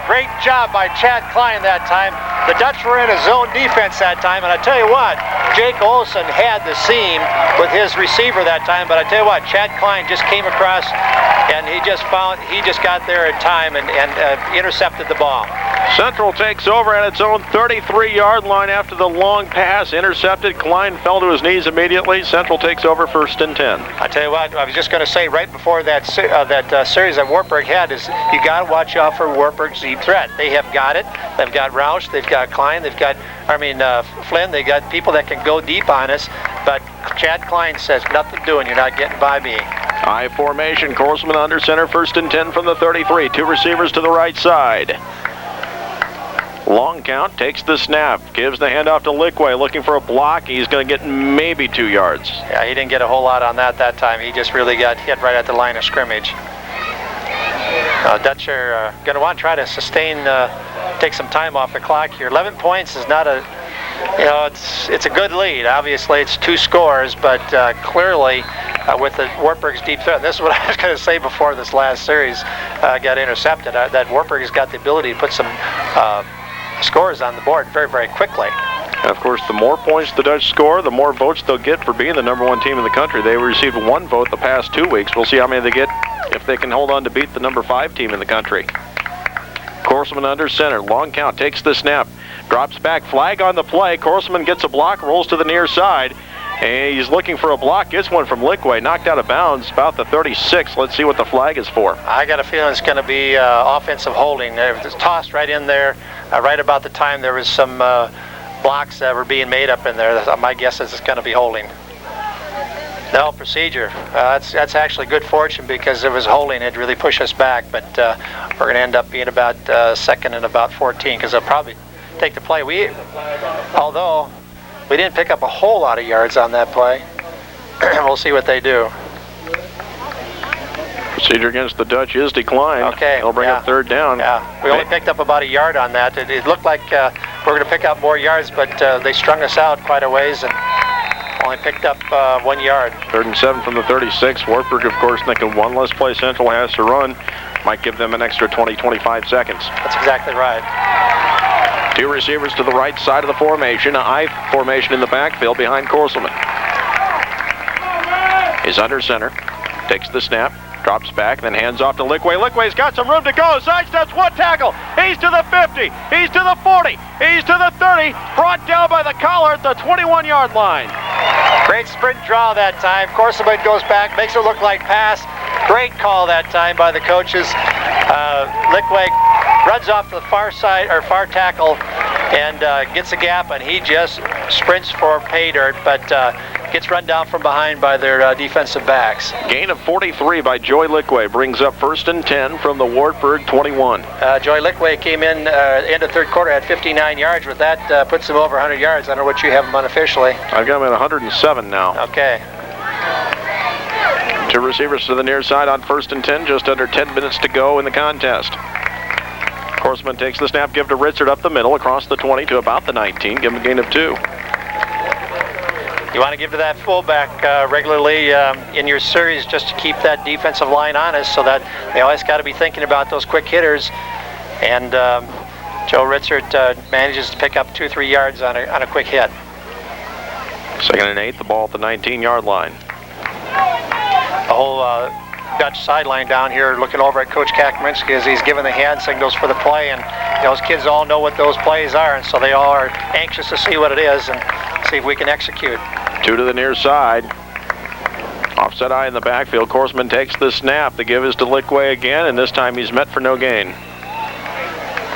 S1: Great job by Chad Klein that time. The Dutch were in a zone defense that time, and I tell you what, Jake Olsen had the seam with his receiver that time, but I tell you what, Chad Klein just came across, and he just got there in time and intercepted the ball.
S2: Central takes over at its own 33-yard line after the long pass intercepted. Klein fell to his knees immediately. Central takes over 1st and 10.
S1: I tell you what, I was just going to say right before that series that Wartburg had is you got to watch out for Wartburg's deep threat. They have got it. They've got Roush. They've got Klein. They've got, Flynn. They got people that can go deep on us. But Chad Klein says, nothing doing. You're not getting by me.
S2: High formation. Corselman under center. 1st and 10 from the 33. Two receivers to the right side. Long count, takes the snap, gives the handoff to Liquay, looking for a block. He's going to get maybe 2 yards.
S1: Yeah, he didn't get a whole lot on that time. He just really got hit right at the line of scrimmage. Dutch are going to want to try to sustain, take some time off the clock here. 11 points is not a, it's a good lead. Obviously, it's 2 scores, but clearly with the Wartburg's deep threat. This is what I was going to say before this last series got intercepted. That Wartburg has got the ability to put some scores on the board very, very quickly.
S2: And of course, the more points the Dutch score, the more votes they'll get for being the #1 team in the country. They received 1 vote the past 2 weeks. We'll see how many they get if they can hold on to beat the #5 team in the country. Corselman under center, long count, takes the snap, drops back, flag on the play. Corselman gets a block, rolls to the near side, and he's looking for a block. Gets one from Liquay, knocked out of bounds, about the 36. Let's see what the flag is for.
S1: I got a feeling it's going to be offensive holding. It was tossed right in there, right about the time there was some blocks that were being made up in there. My guess is it's going to be holding. No, procedure. That's actually good fortune because it was holding. It really pushed us back, but we're going to end up being about 2nd and about 14 because they'll probably take the play. Although we didn't pick up a whole lot of yards on that play. We'll see what they do.
S2: Procedure against the Dutch is declined.
S1: Okay.
S2: They'll bring up 3rd down.
S1: Yeah, we only picked up about a yard on that. It looked like we're going to pick up more yards, but they strung us out quite a ways and only picked up 1 yard.
S2: 3rd and 7 from the 36. Wartburg, of course, thinking one less play Central has to run. Might give them an extra 20-25 seconds.
S1: That's exactly right.
S2: Two receivers to the right side of the formation. A I formation in the backfield behind Korselman. He's under center. Takes the snap. Drops back, then hands off to Lickway. Liquay's got some room to go. Sidesteps one tackle. He's to the 50. He's to the 40. He's to the 30. Brought down by the collar at the 21-yard line.
S1: Great sprint draw that time. Korselman goes back, makes it look like pass. Great call that time by the coaches. Lickway runs off to the far side, or far tackle, and gets a gap, and he just sprints for pay dirt, but gets run down from behind by their defensive backs.
S2: Gain of 43 by Joy Lickway brings up 1st and 10 from the Wartburg 21.
S1: Joy Lickway came in end of third quarter, had 59 yards. With that, puts him over 100 yards. I don't know what you have him unofficially.
S2: I've got him at 107 now.
S1: Okay.
S2: Two receivers to the near side on 1st and 10, just under 10 minutes to go in the contest. Korselman takes the snap, give to Ritzert up the middle, across the 20 to about the 19, give him a gain of 2.
S1: You want to give to that fullback regularly in your series just to keep that defensive line honest, so that they always got to be thinking about those quick hitters. And Joe Ritzert manages to pick up 2-3 yards on a quick hit.
S2: 2nd and 8, the ball at the 19-yard line.
S1: The whole Dutch sideline down here looking over at Coach Kakminski as he's giving the hand signals for the play, and those kids all know what those plays are, and so they all are anxious to see what it is and see if we can execute.
S2: 2 to the near side. Offset eye in the backfield. Korselman takes the snap. The give is to Lickway again, and this time he's met for no gain.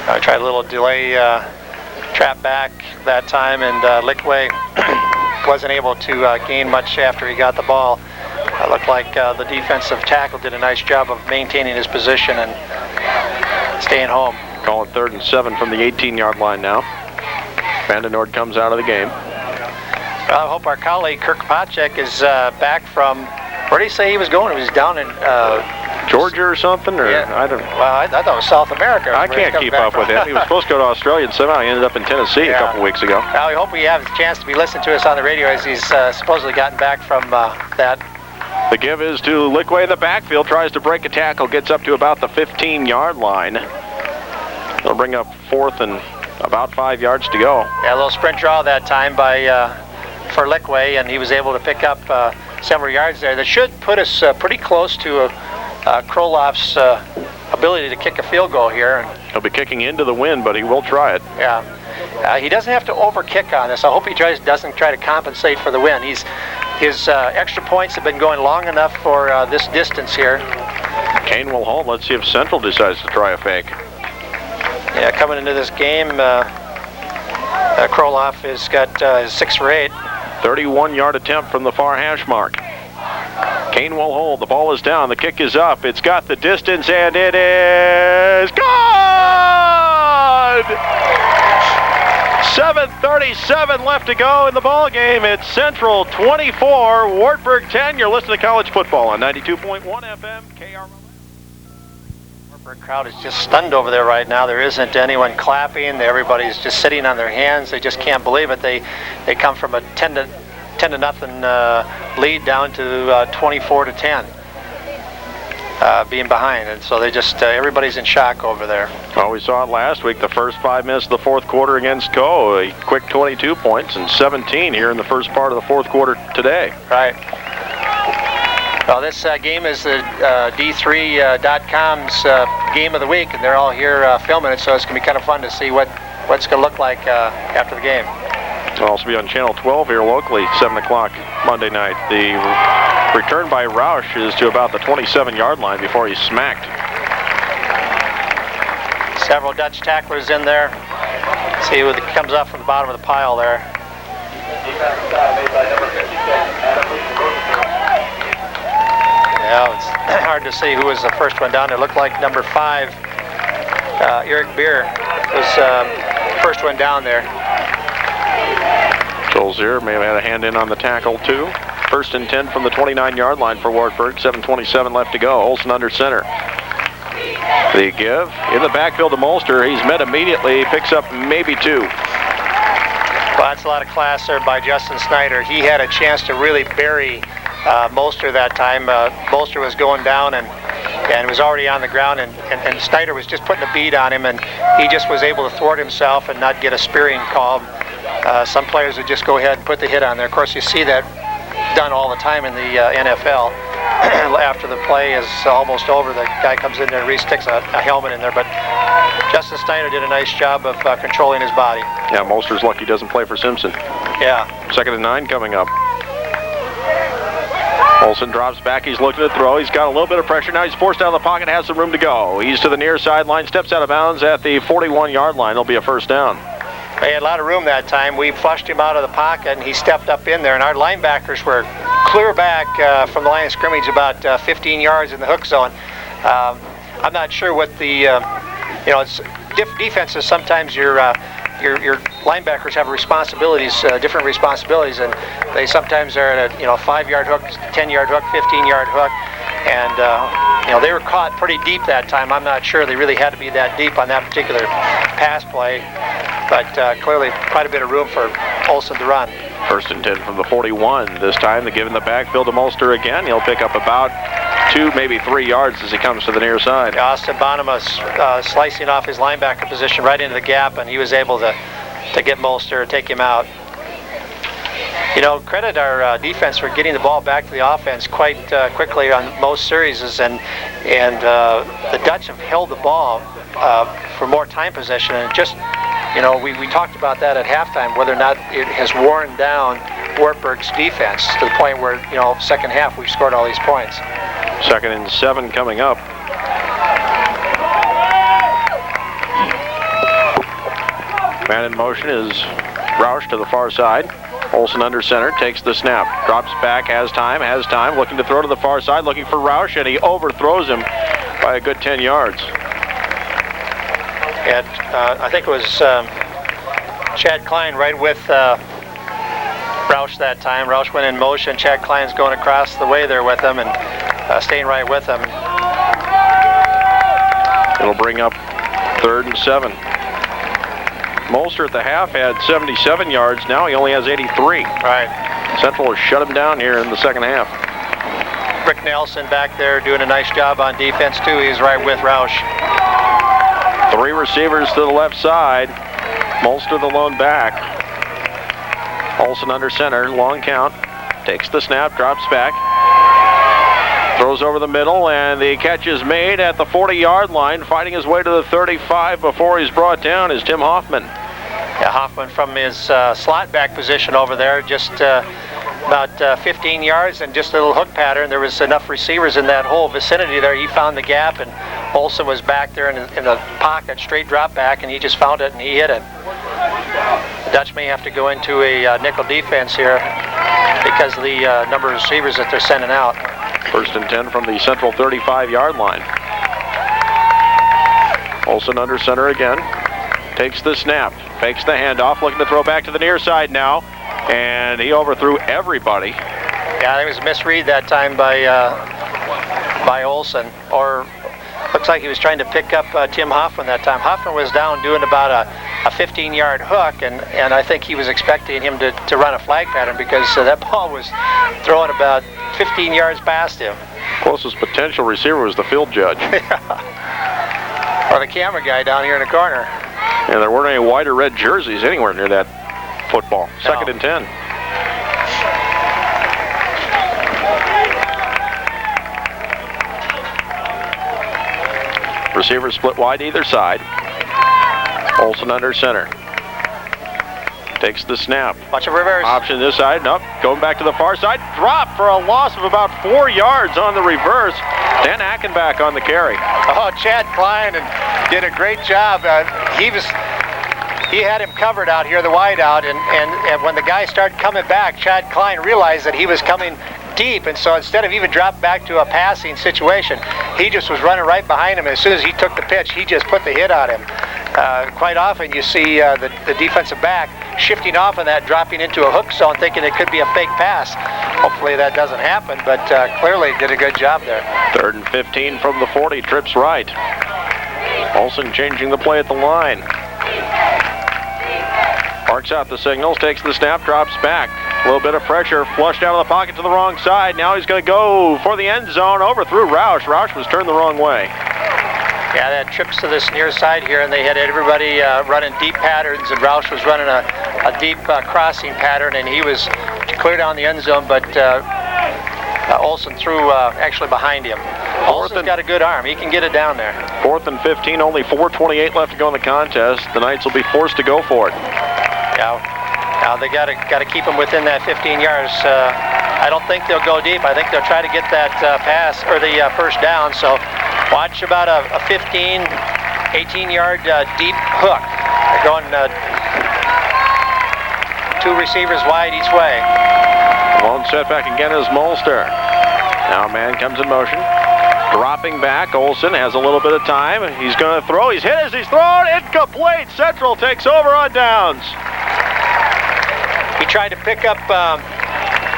S1: I tried a little delay trap back that time, and Lickway wasn't able to gain much after he got the ball. It looked like the defensive tackle did a nice job of maintaining his position and staying home.
S2: Call it 3rd and 7 from the 18-yard line now. Vandenord comes out of the game.
S1: Well, I hope our colleague Kirk Pacek is back from, where did he say he was going? He was down in
S2: Georgia or something? Or
S1: yeah.
S2: I don't.
S1: Well, I thought it was South America.
S2: I can't keep up with him. He was supposed to go to Australia, and somehow he ended up in Tennessee a couple weeks ago.
S1: Well, we hope we have a chance to be listening to us on the radio as he's supposedly gotten back from that.
S2: The give is to Lickway in the backfield, tries to break a tackle, gets up to about the 15-yard line. They'll bring up 4th and about 5 yards to go.
S1: Yeah, a little sprint draw that time for Lickway, and he was able to pick up several yards there. That should put us pretty close to Krolof's ability to kick a field goal here.
S2: He'll be kicking into the wind, but he will try it.
S1: Yeah. He doesn't have to overkick on this. I hope he doesn't try to compensate for the win. His extra points have been going long enough for this distance here.
S2: Kane will hold. Let's see if Central decides to try a fake.
S1: Yeah, coming into this game, Kroloff has got 6 for 8.
S2: 31-yard attempt from the far hash mark. Kane will hold. The ball is down. The kick is up. It's got the distance, and it is good! 7:37 left to go in the ball game. It's Central 24, Wartburg 10. You're listening to College Football on 92.1 FM, KRLS.
S1: Wartburg crowd is just stunned over there right now. There isn't anyone clapping. Everybody's just sitting on their hands. They just can't believe it. They come from a 10-0 lead down to 24-10. Being behind, and so they just everybody's in shock over there.
S2: Well, we saw it last week, the first 5 minutes of the fourth quarter against Co. A quick 22 points and 17 here in the first part of the fourth quarter today.
S1: Right. Well, this game is the D3.com's game of the week, and they're all here filming it, so it's going to be kind of fun to see what it's going to look like after the game.
S2: It'll also be on Channel 12 here locally, 7 o'clock Monday night. The return by Roush is to about the 27-yard line before he's smacked.
S1: Several Dutch tacklers in there. See who comes up from the bottom of the pile there. Yeah, it's hard to see who was the first one down there. Looked like number 5, Eric Beer, was first one down there.
S2: Solzier may have had a hand in on the tackle too. 1st and 10 from the 29-yard line for Wartburg. 7:27 left to go. Olsen under center. The give in the backfield to Molster. He's met immediately. Picks up maybe 2.
S1: Well, that's a lot of class there by Justin Snyder. He had a chance to really bury Molster that time. Molster was going down, and and was already on the ground, and Snyder was just putting a bead on him, and he just was able to thwart himself and not get a spearing call. Some players would just go ahead and put the hit on there. Of course, you see that done all the time in the NFL. After the play is almost over, the guy comes in there and resticks a helmet in there. But Justin Snyder did a nice job of controlling his body.
S2: Yeah, Molster's lucky he doesn't play for Simpson.
S1: Yeah.
S2: 2nd and 9 coming up. Olsen drops back. He's looking to throw. He's got a little bit of pressure. Now he's forced out of the pocket, has some room to go. He's to the near sideline, steps out of bounds at the 41-yard line. It'll be a first down.
S1: He had a lot of room that time. We flushed him out of the pocket, and he stepped up in there. And our linebackers were clear back from the line of scrimmage, about 15 yards in the hook zone. I'm not sure what the, it's defenses. Sometimes your linebackers have responsibilities, different responsibilities, and they sometimes are at a 5-yard hook, 10-yard hook, 15-yard hook, and they were caught pretty deep that time. I'm not sure they really had to be that deep on that particular pass play, but clearly quite a bit of room for Olsen to run.
S2: 1st and 10 from the 41. This time they give him the backfield to Molster again. He'll pick up about 2, maybe 3 yards as he comes to the near side.
S1: Austin Bonema slicing off his linebacker position right into the gap, and he was able to get Molster, take him out. Credit our defense for getting the ball back to the offense quite quickly on most series, and the Dutch have held the ball for more time possession, and just we talked about that at halftime, whether or not it has worn down Wartburg's defense to the point where second half we've scored all these points.
S2: 2nd and 7 coming up. Man in motion is Roush to the far side. Olsen under center, takes the snap, drops back, has time, looking to throw to the far side, looking for Roush, and he overthrows him by a good 10 yards.
S1: And I think it was Chad Klein right with Roush that time. Roush went in motion, Chad Klein's going across the way there with him and staying right with him.
S2: It'll bring up 3rd and 7. Molster at the half had 77 yards. Now he only has 83.
S1: Right.
S2: Central has shut him down here in the second half.
S1: Rick Nelson back there doing a nice job on defense too. He's right with Roush.
S2: 3 receivers to the left side. Molster the lone back. Olsen under center, long count. Takes the snap, drops back. Throws over the middle, and the catch is made at the 40-yard line. Fighting his way to the 35 before he's brought down is Tim Hoffman.
S1: Yeah, Hoffman from his slot back position over there, just about 15 yards and just a little hook pattern. There was enough receivers in that whole vicinity there. He found the gap, and Olsen was back there in the pocket, straight drop back, and he just found it and he hit it. The Dutch may have to go into a nickel defense here because of the number of receivers that they're sending out.
S2: 1st and 10 from the Central 35-yard line. Olsen under center again. Takes the snap, fakes the handoff, looking to throw back to the near side now, and he overthrew everybody.
S1: Yeah, I think it was a misread that time by Olsen, or looks like he was trying to pick up Tim Hoffman that time. Hoffman was down doing about a 15-yard hook, and I think he was expecting him to run a flag pattern because that ball was thrown about 15 yards past him.
S2: Closest potential receiver was the field judge.
S1: Or the camera guy down here in the corner.
S2: And there weren't any white or red jerseys anywhere near that football. 2nd and 10. Receivers split wide either side. Olsen under center. Takes the snap.
S1: Watch a reverse.
S2: Option this side. Nope. Going back to the far side. Drop for a loss of about 4 yards on the reverse. Dan Ackenbach on the carry.
S1: Oh, Chad Klein did a great job. He had him covered out here, the wide out, and when the guy started coming back, Chad Klein realized that he was coming deep, and so instead of even dropping back to a passing situation, he just was running right behind him. As soon as he took the pitch, he just put the hit on him. Quite often you see the defensive back shifting off on that, dropping into a hook zone, thinking it could be a fake pass. Hopefully that doesn't happen, but clearly did a good job there.
S2: 3rd and 15 from the 40, trips right. Olsen changing the play at the line. Marks out the signals, takes the snap, drops back. A little bit of pressure, flushed out of the pocket to the wrong side. Now he's going to go for the end zone, overthrew Roush. Roush was turned the wrong way.
S1: Yeah, they had trips to this near side here, and they had everybody running deep patterns, and Roush was running a deep crossing pattern, and he was clear down the end zone, but Olson threw actually behind him. Olson's got a good arm. He can get it down there.
S2: 4th and 15, only 4:28 left to go in the contest. The Knights will be forced to go for it.
S1: Yeah, now they got to keep him within that 15 yards. I don't think they'll go deep. I think they'll try to get that pass or the first down. So watch about a 15, 18-yard deep hook. They're going 2 receivers wide each way.
S2: Lone setback again is Molster. Now man comes in motion. Dropping back, Olson has a little bit of time. He's going to throw. He's hit as he's thrown. Incomplete. Central takes over on downs.
S1: He tried to pick up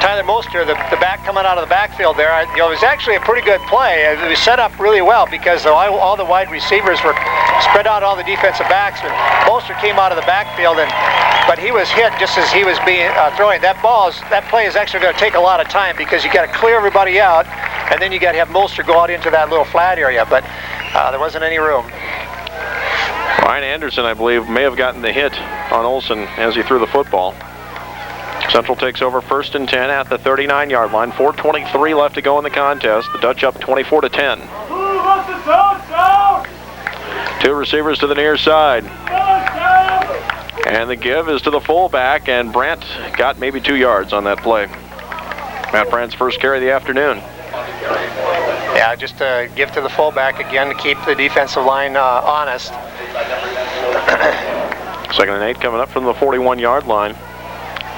S1: Tyler Molster, the back coming out of the backfield there. It was actually a pretty good play. It was set up really well because all the wide receivers were spread out, all the defensive backs. But Molster came out of the backfield, but he was hit just as he was being throwing. That play is actually going to take a lot of time because you got to clear everybody out, and then you got to have Molster go out into that little flat area. But there wasn't any room.
S2: Ryan Anderson, I believe, may have gotten the hit on Olson as he threw the football. Central takes over 1st and 10 at the 39-yard line. 4:23 left to go in the contest. The Dutch up 24-10. 2 receivers to the near side. And the give is to the fullback, and Brandt got maybe 2 yards on that play. Matt Brandt's first carry of the afternoon.
S1: Yeah, just to give to the fullback again to keep the defensive line honest.
S2: 2nd and 8 coming up from the 41-yard line.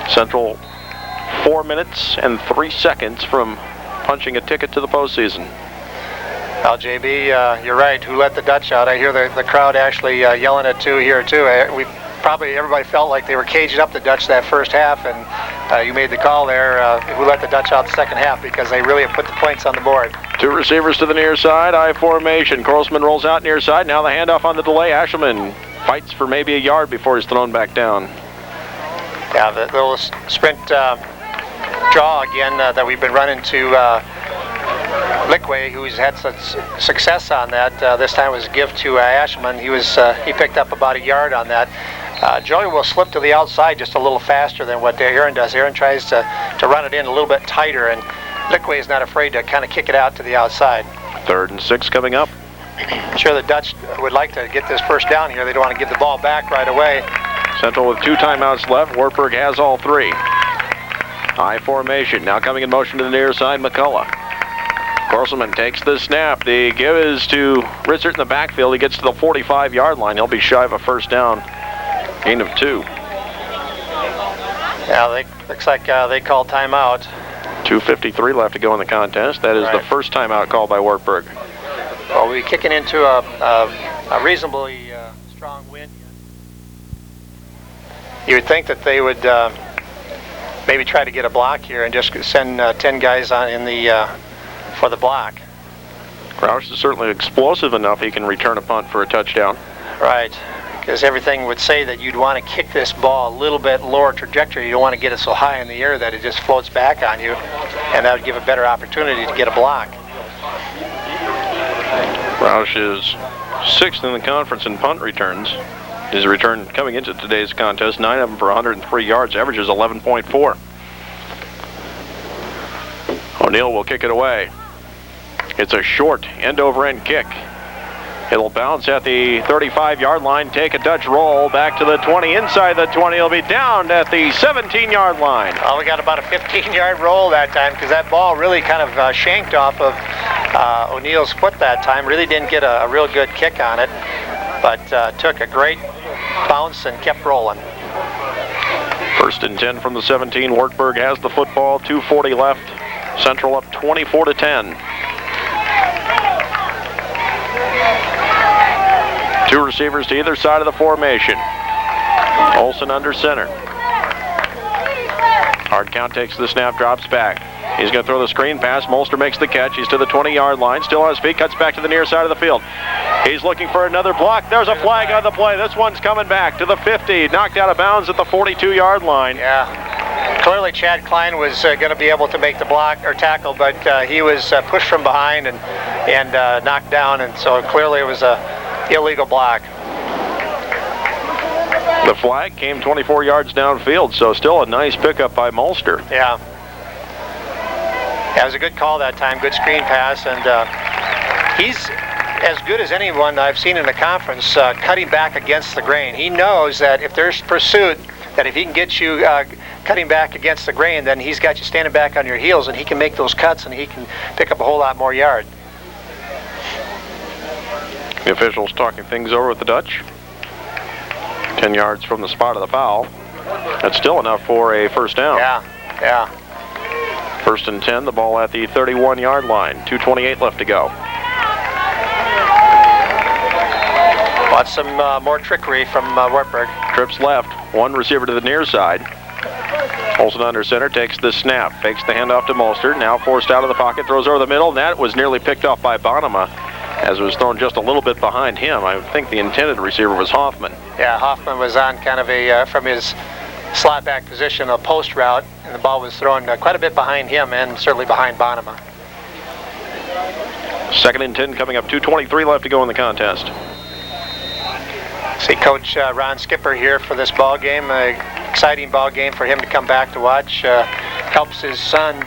S2: Central 4 minutes and 3 seconds from punching a ticket to the postseason.
S1: Well, JB, you're right. Who let the Dutch out? I hear the crowd actually yelling it here too. Everybody felt like they were caging up the Dutch that first half, and you made the call there. Who let the Dutch out the second half, because they really have put the points on the board.
S2: 2 receivers to the near side, I formation. Korlsman rolls out near side. Now the handoff on the delay. Ashelman fights for maybe a yard before he's thrown back down.
S1: Yeah, the little sprint draw again that we've been running to Lickway, who's had such success on that. This time was a gift to Ashelman. He picked up about a yard on that. Joey will slip to the outside just a little faster than what Aaron does. Aaron tries to run it in a little bit tighter, and Lickway is not afraid to kind of kick it out to the outside.
S2: 3rd and 6 coming up.
S1: I'm sure the Dutch would like to get this first down here. They don't want to give the ball back right away.
S2: Central with 2 timeouts left. Wartburg has all 3. I formation. Now coming in motion to the near side, McCullough. Korselman takes the snap. The give is to Ritzert in the backfield. He gets to the 45-yard line. He'll be shy of a first down. Gain of 2.
S1: Yeah, looks like they called timeout.
S2: 2:53 left to go in the contest. That is
S1: right.
S2: The first timeout called by Wartburg.
S1: Well, we'll be kicking into a reasonably strong wind. You would think that they would maybe try to get a block here and just send 10 guys on for the block.
S2: Roush is certainly explosive enough he can return a punt for a touchdown.
S1: Right, because everything would say that you'd want to kick this ball a little bit lower trajectory. You don't want to get it so high in the air that it just floats back on you, and that would give a better opportunity to get a block.
S2: Roush is 6th in the conference in punt returns. His return coming into today's contest, 9 of them for 103 yards, averages 11.4. O'Neill will kick it away. It's a short end-over-end kick. It'll bounce at the 35-yard line, take a Dutch roll back to the 20. Inside the 20, it'll be down at the 17-yard line.
S1: Well, we got about a 15-yard roll that time because that ball really kind of shanked off of O'Neill's foot that time. Really didn't get a real good kick on it, but took a great bounce and kept rolling.
S2: 1st and 10 from the 17. Wartburg has the football. 2:40 left. Central up 24-10. 2 receivers to either side of the formation. Olson under center. Hard count, takes the snap, drops back. He's going to throw the screen pass. Molster makes the catch. He's to the 20-yard line. Still on his feet. Cuts back to the near side of the field. He's looking for another block. There's a flag on the play. This one's coming back to the 50. Knocked out of bounds at the 42-yard line.
S1: Yeah. Clearly, Chad Klein was going to be able to make the block or tackle, but he was pushed from behind and knocked down, and so clearly it was a illegal block.
S2: The flag came 24 yards downfield, so still a nice pickup by Mulster.
S1: Yeah. It was a good call that time, good screen pass, and he's as good as anyone I've seen in the conference cutting back against the grain. He knows that if there's pursuit, that if he can get you cutting back against the grain, then he's got you standing back on your heels, and he can make those cuts, and he can pick up a whole lot more yard.
S2: The officials talking things over with the Dutch. 10 yards from the spot of the foul. That's still enough for a first down.
S1: Yeah.
S2: First and 10, the ball at the 31-yard line. 2:28 left to go.
S1: Want some more trickery from Wartburg.
S2: Trips left, one receiver to the near side. Olsen under center, takes the snap, fakes the handoff to Mulster, now forced out of the pocket, throws over the middle, and that was nearly picked off by Bonema, as it was thrown just a little bit behind him. I think the intended receiver was Hoffman.
S1: Yeah, Hoffman was on kind of a, from his slot back position, a post route, and the ball was thrown quite a bit behind him and certainly behind Bonema.
S2: Second and 10 coming up, 2:23 left to go in the contest.
S1: See Coach Ron Skipper here for this ball game. Exciting ball game for him to come back to watch. Helps his son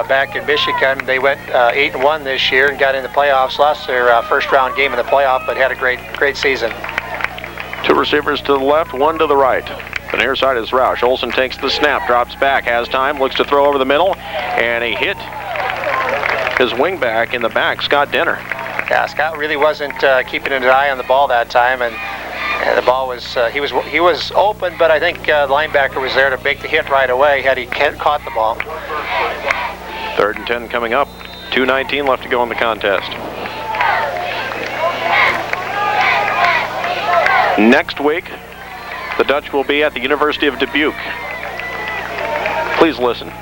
S1: back in Michigan. They went 8-1 this year and got in the playoffs. Lost their first round game in the playoff, but had a great season.
S2: Two receivers to the left, one to the right. The near side is Roush. Olsen takes the snap, drops back, has time, looks to throw over the middle, and he hit his wingback in the back, Scott Denner.
S1: Yeah, Scott really wasn't keeping an eye on the ball that time, and the ball was he was open, but I think the linebacker was there to make the hit right away had he caught the ball.
S2: Third and 10 coming up. 2:19 left to go in the contest. Next week, the Dutch will be at the University of Dubuque. Please listen.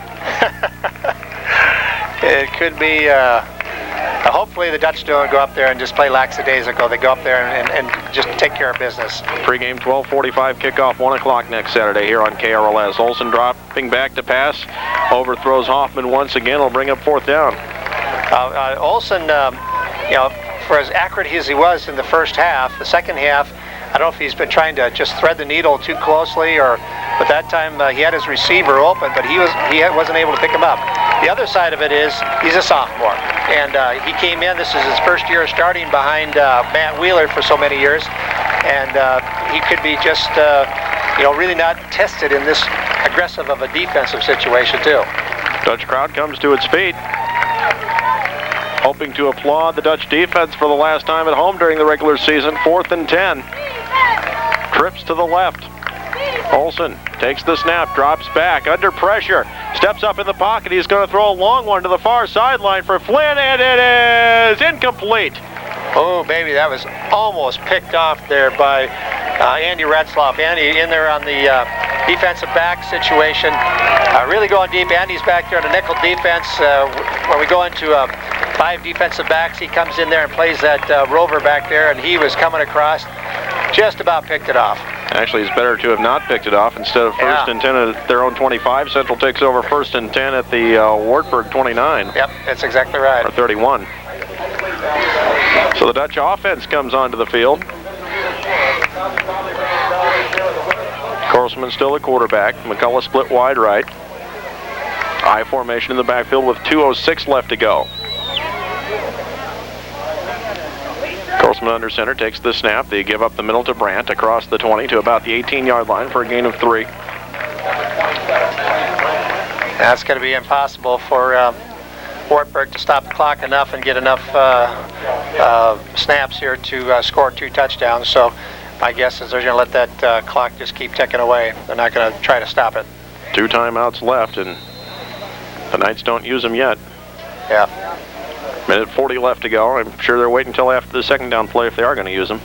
S1: It could be. Hopefully the Dutch don't go up there and just play lackadaisical. They go up there and just take care of business.
S2: Pre-game 12:45 kickoff, 1 o'clock next Saturday here on KRLS. Olsen dropping back to pass, overthrows Hoffman once again. Will bring up fourth down.
S1: Olsen, for as accurate as he was in the first half, the second half, I don't know if he's been trying to just thread the needle too closely, but that time he had his receiver open, but he wasn't able to pick him up. The other side of it is he's a sophomore, and he came in. This is his first year starting behind Matt Wheeler for so many years, and he could be just really not tested in this aggressive of a defensive situation too.
S2: Dutch crowd comes to its feet, hoping to applaud the Dutch defense for the last time at home during the regular season. 4th and 10. Trips to the left. Olsen takes the snap, drops back, under pressure, steps up in the pocket. He's going to throw a long one to the far sideline for Flynn, and it is incomplete.
S1: Oh, baby, that was almost picked off there by Andy Retzloff. Andy in there on the defensive back situation, really going deep. Andy's back there on the nickel defense. When we go into 5 defensive backs, he comes in there and plays that rover back there, and he was coming across, just about picked it off.
S2: Actually, it's better to have not picked it off. Instead of first and 10 at their own 25, Central takes over first and 10 at the Wartburg 29.
S1: Yep, that's exactly right.
S2: Or 31. So the Dutch offense comes onto the field. Korlsman still the quarterback. McCullough split wide right. I formation in the backfield with 2:06 left to go. Korlsman under center takes the snap. They give up the middle to Brandt across the 20 to about the 18-yard line for a gain of 3.
S1: That's going to be impossible for Wartburg to stop the clock enough and get enough snaps here to score 2 touchdowns. So my guess is they're going to let that clock just keep ticking away. They're not going to try to stop it.
S2: 2 timeouts left, and the Knights don't use them yet.
S1: Yeah.
S2: Minute 40 left to go. I'm sure they're waiting until after the second down play if they are going to use them.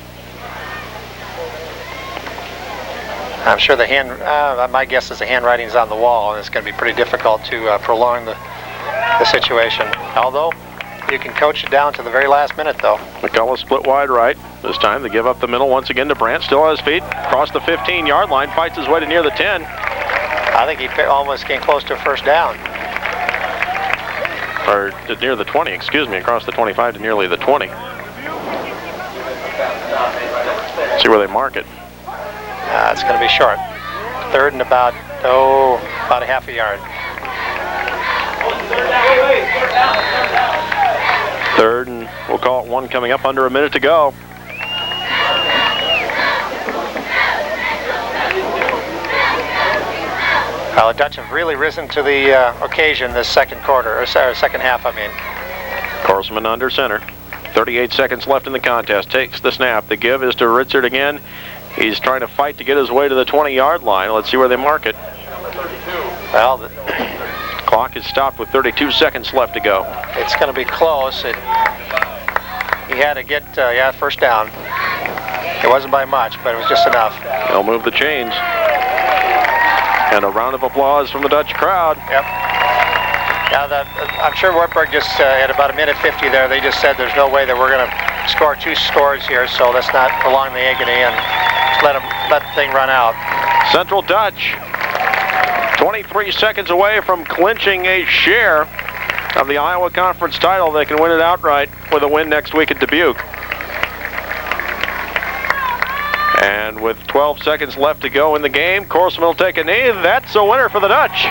S1: I'm sure the my guess is the handwriting's on the wall, and it's going to be pretty difficult to prolong the situation. Although, you can coach it down to the very last minute, though.
S2: McCullough split wide right. This time they give up the middle once again to Brandt. Still on his feet. Across the 15-yard line. Fights his way to near the 10.
S1: I think he almost came close to a first down.
S2: Or to near the 20, excuse me, across the 25 to nearly the 20. See where they mark it.
S1: It's going to be short. Third and about a half a yard.
S2: Third, and we'll call it one coming up, under a minute to go.
S1: Well, the Dutch have really risen to the occasion this second quarter, or sorry, second half, I mean.
S2: Korsman under center. 38 seconds left in the contest. Takes the snap. The give is to Ritzert again. He's trying to fight to get his way to the 20-yard line. Let's see where they mark it.
S1: Well, the
S2: clock is stopped with 32 seconds left to go.
S1: It's going to be close. He had to get, first down. It wasn't by much, but it was just enough.
S2: They'll move the chains. And a round of applause from the Dutch crowd.
S1: Yep. Yeah, I'm sure Wartburg just at about a minute 50 there, they just said there's no way that we're going to score 2 scores here, so let's not prolong the agony and just let the thing run out.
S2: Central Dutch, 23 seconds away from clinching a share of the Iowa Conference title. They can win it outright with a win next week at Dubuque. And with 12 seconds left to go in the game, Korsman will take a knee. That's a winner for the Dutch.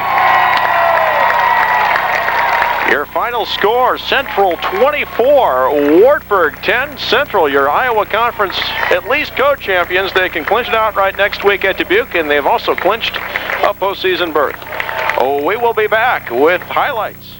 S2: Your final score, Central 24, Wartburg 10. Central, your Iowa Conference at least co-champions. They can clinch it outright next week at Dubuque, and they've also clinched a postseason berth. We will be back with highlights